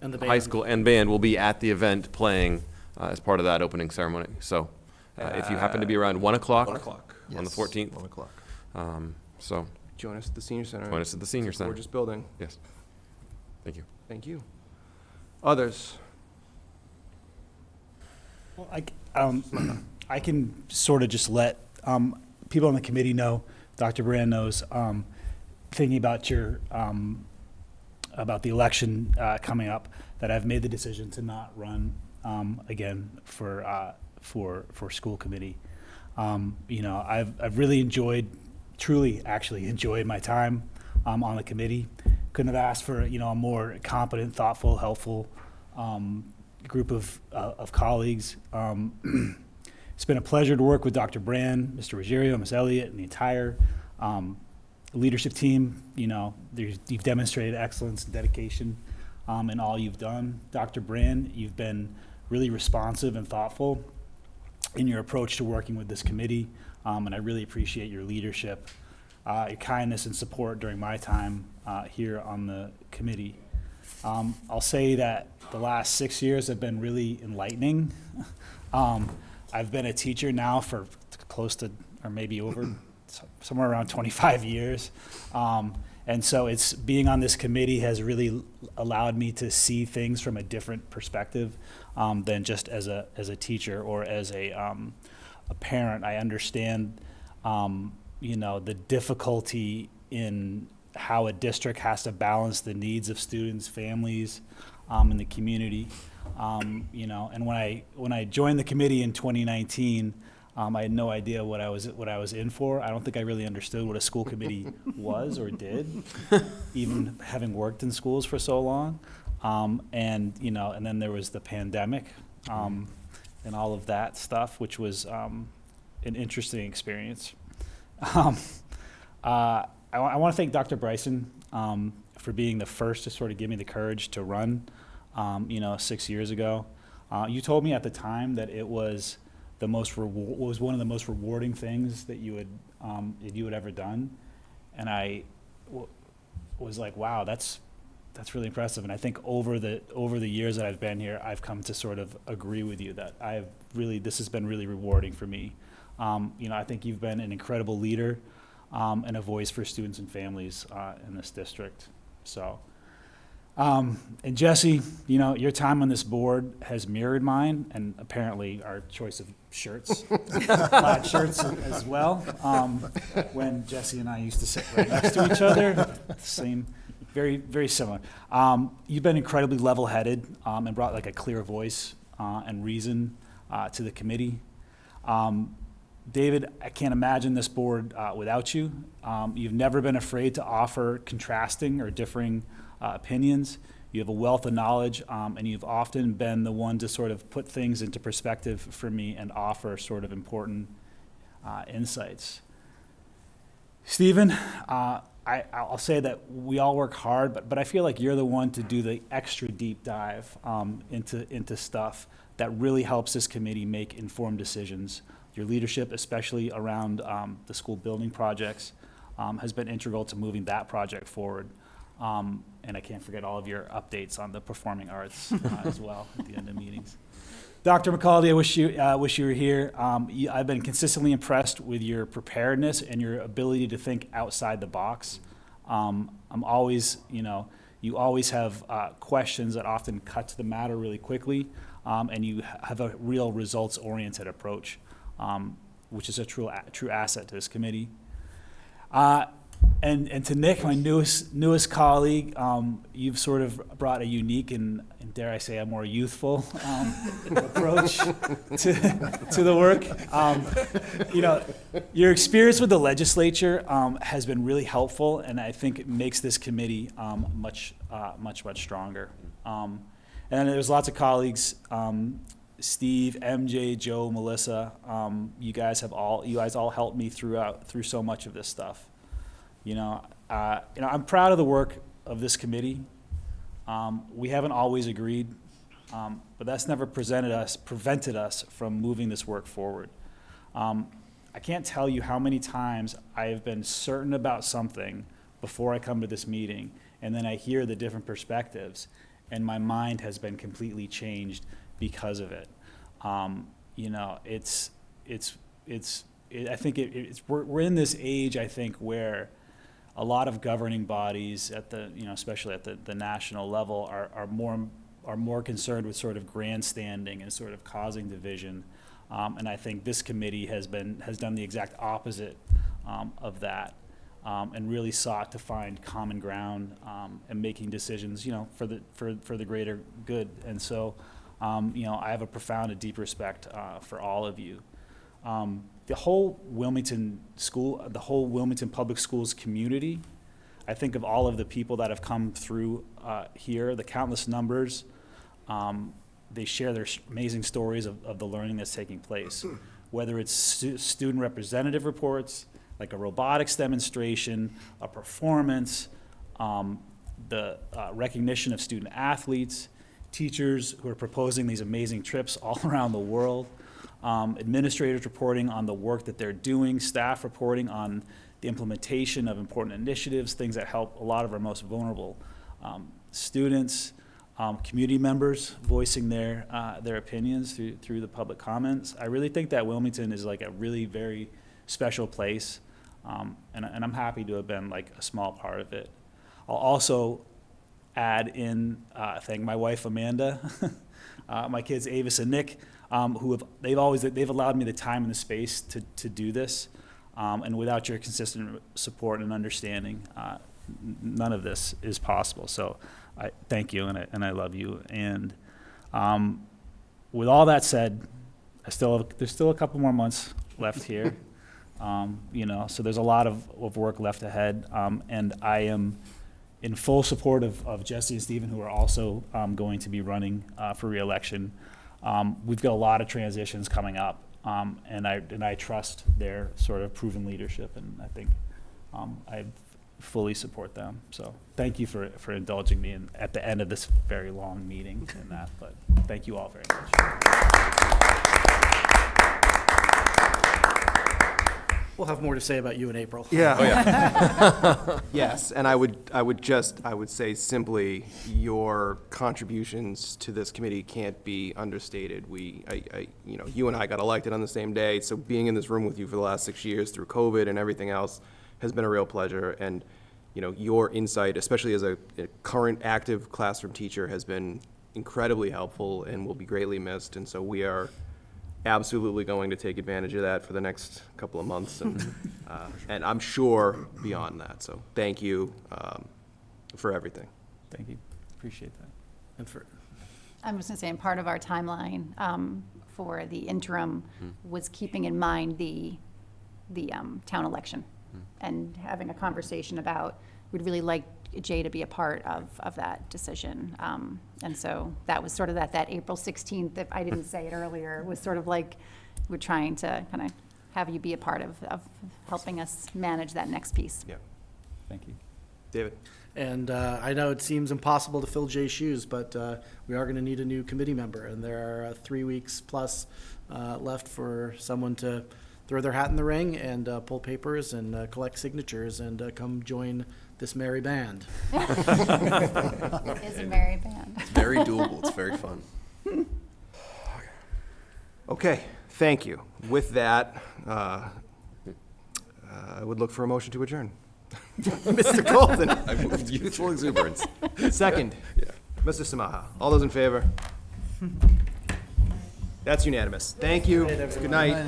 And the High band. School and band will be at the event playing as part of that opening ceremony. So if you happen to be around 1 o'clock, 1 o'clock. on the 14th. 1 o'clock. So Join us at the senior center. join us at the senior It's a center. gorgeous building. Yes. Thank you. Thank you. Others? Well, I can sort of just let people on the committee know, Dr. Brand knows, thinking about about the election coming up, that I've made the decision to not run again for school committee. I've really truly enjoyed my time on the committee. Couldn't have asked for a more competent, thoughtful, helpful group of colleagues. It's been a pleasure to work with Dr. Brand, Mr. Ruggiero, Ms. Elliott, and the entire leadership team. You've demonstrated excellence and dedication in all you've done. Dr. Brand, you've been really responsive and thoughtful in your approach to working with this committee, and I really appreciate your leadership, your kindness and support during my time here on the committee. I'll say that the last 6 years have been really enlightening. I've been a teacher now for close to, or maybe over, somewhere around 25 years. And so being on this committee has really allowed me to see things from a different perspective than just as a teacher or as a parent. I understand, the difficulty in how a district has to balance the needs of students, families, and the community. And when I joined the committee in 2019, I had no idea what I was in for. I don't think I really understood what a school committee was or did, even having worked in schools for so long. And then there was the pandemic and all of that stuff, which was an interesting experience. I want to thank Dr. Bryson for being the first to sort of give me the courage to run, 6 years ago. You told me at the time that it was was one of the most rewarding things that you had ever done, and I was like, wow, that's really impressive. And I think over the years that I've been here, I've come to sort of agree with you that this has been really rewarding for me. I think you've been an incredible leader and a voice for students and families in this district. So. And Jesse, your time on this board has mirrored mine, and apparently our choice of shirts, plaid shirts as well. When Jesse and I used to sit right next to each other, same, very, very similar. You've been incredibly level-headed and brought like a clear voice and reason to the committee. David, I can't imagine this board without you. You've never been afraid to offer contrasting or differing opinions. You have a wealth of knowledge, and you've often been the one to sort of put things into perspective for me and offer sort of important insights. Stephen, I'll say that we all work hard, but I feel like you're the one to do the extra deep dive into stuff that really helps this committee make informed decisions. Your leadership, especially around the school building projects, has been integral to moving that project forward. And I can't forget all of your updates on the performing arts as well at the end of meetings. Dr. McCaldy, I wish you were here. I've been consistently impressed with your preparedness and your ability to think outside the box. I'm always, you always have questions that often cut to the matter really quickly, and you have a real results-oriented approach, which is a true asset to this committee. And to Nick, my newest colleague, you've sort of brought a unique and dare I say a more youthful approach to the work. Your experience with the legislature has been really helpful, and I think it makes this committee much stronger. And then there's lots of colleagues, Steve, MJ, Joe, Melissa. You guys all helped me through so much of this stuff. I'm proud of the work of this committee. We haven't always agreed, but that's never prevented us from moving this work forward. I can't tell you how many times I have been certain about something before I come to this meeting, and then I hear the different perspectives, and my mind has been completely changed because of it. We're in this age, I think, where a lot of governing bodies especially at the national level are more concerned with sort of grandstanding and sort of causing division. And I think this committee has done the exact opposite of that, and really sought to find common ground and making decisions, for the greater good. And so I have a profound and deep respect for all of you. The whole Wilmington Public Schools community, I think of all of the people that have come through here, the countless numbers. They share their amazing stories of the learning that's taking place, whether it's student representative reports, like a robotics demonstration, a performance, the recognition of student athletes, teachers who are proposing these amazing trips all around the world, administrators reporting on the work that they're doing, staff reporting on the implementation of important initiatives, things that help a lot of our most vulnerable students, community members voicing their opinions through the public comments. I really think that Wilmington is like a really very special place, and I'm happy to have been like a small part of it. I'll also add in, thank my wife Amanda, my kids Avis and Nick, they've allowed me the time and the space to do this, and without your consistent support and understanding, none of this is possible. So I thank you, and I love you. And with all that said, there's still a couple more months left here. So there's a lot of work left ahead, and I am in full support of Jesse and Stephen, who are also going to be running for re-election. We've got a lot of transitions coming up, and I trust their sort of proven leadership, and I think I fully support them. So thank you for indulging me at the end of this very long meeting in that, but thank you all very much. We'll have more to say about you in April. Yeah. Oh, yeah. Yes, and I would say simply, your contributions to this committee can't be understated. You and I got elected on the same day, so being in this room with you for the last 6 years through COVID and everything else has been a real pleasure. And, your insight, especially as a current active classroom teacher, has been incredibly helpful and will be greatly missed. And so we are absolutely going to take advantage of that for the next couple of months, and I'm sure beyond that. So thank you for everything. Thank you. Appreciate that. And for I'm just going to say, and part of our timeline for the interim was keeping in mind the town election and having a conversation about, we'd really like Jay to be a part of that decision. And so that was sort of that April 16th, if I didn't say it earlier, was sort of like, we're trying to kind of have you be a part of helping us manage that next piece. Yeah. Thank you. David? And I know it seems impossible to fill Jay's shoes, but we are going to need a new committee member, and there are 3 weeks plus left for someone to throw their hat in the ring and pull papers and collect signatures and come join this merry band. It is a merry band. It's very doable. It's very fun. Okay, thank you. With that, I would look for a motion to adjourn. Mr. Colton. I moved youthful exuberance. Second. Yeah. Mr. Samaha. All those in favor? That's unanimous. Thank you. Good night.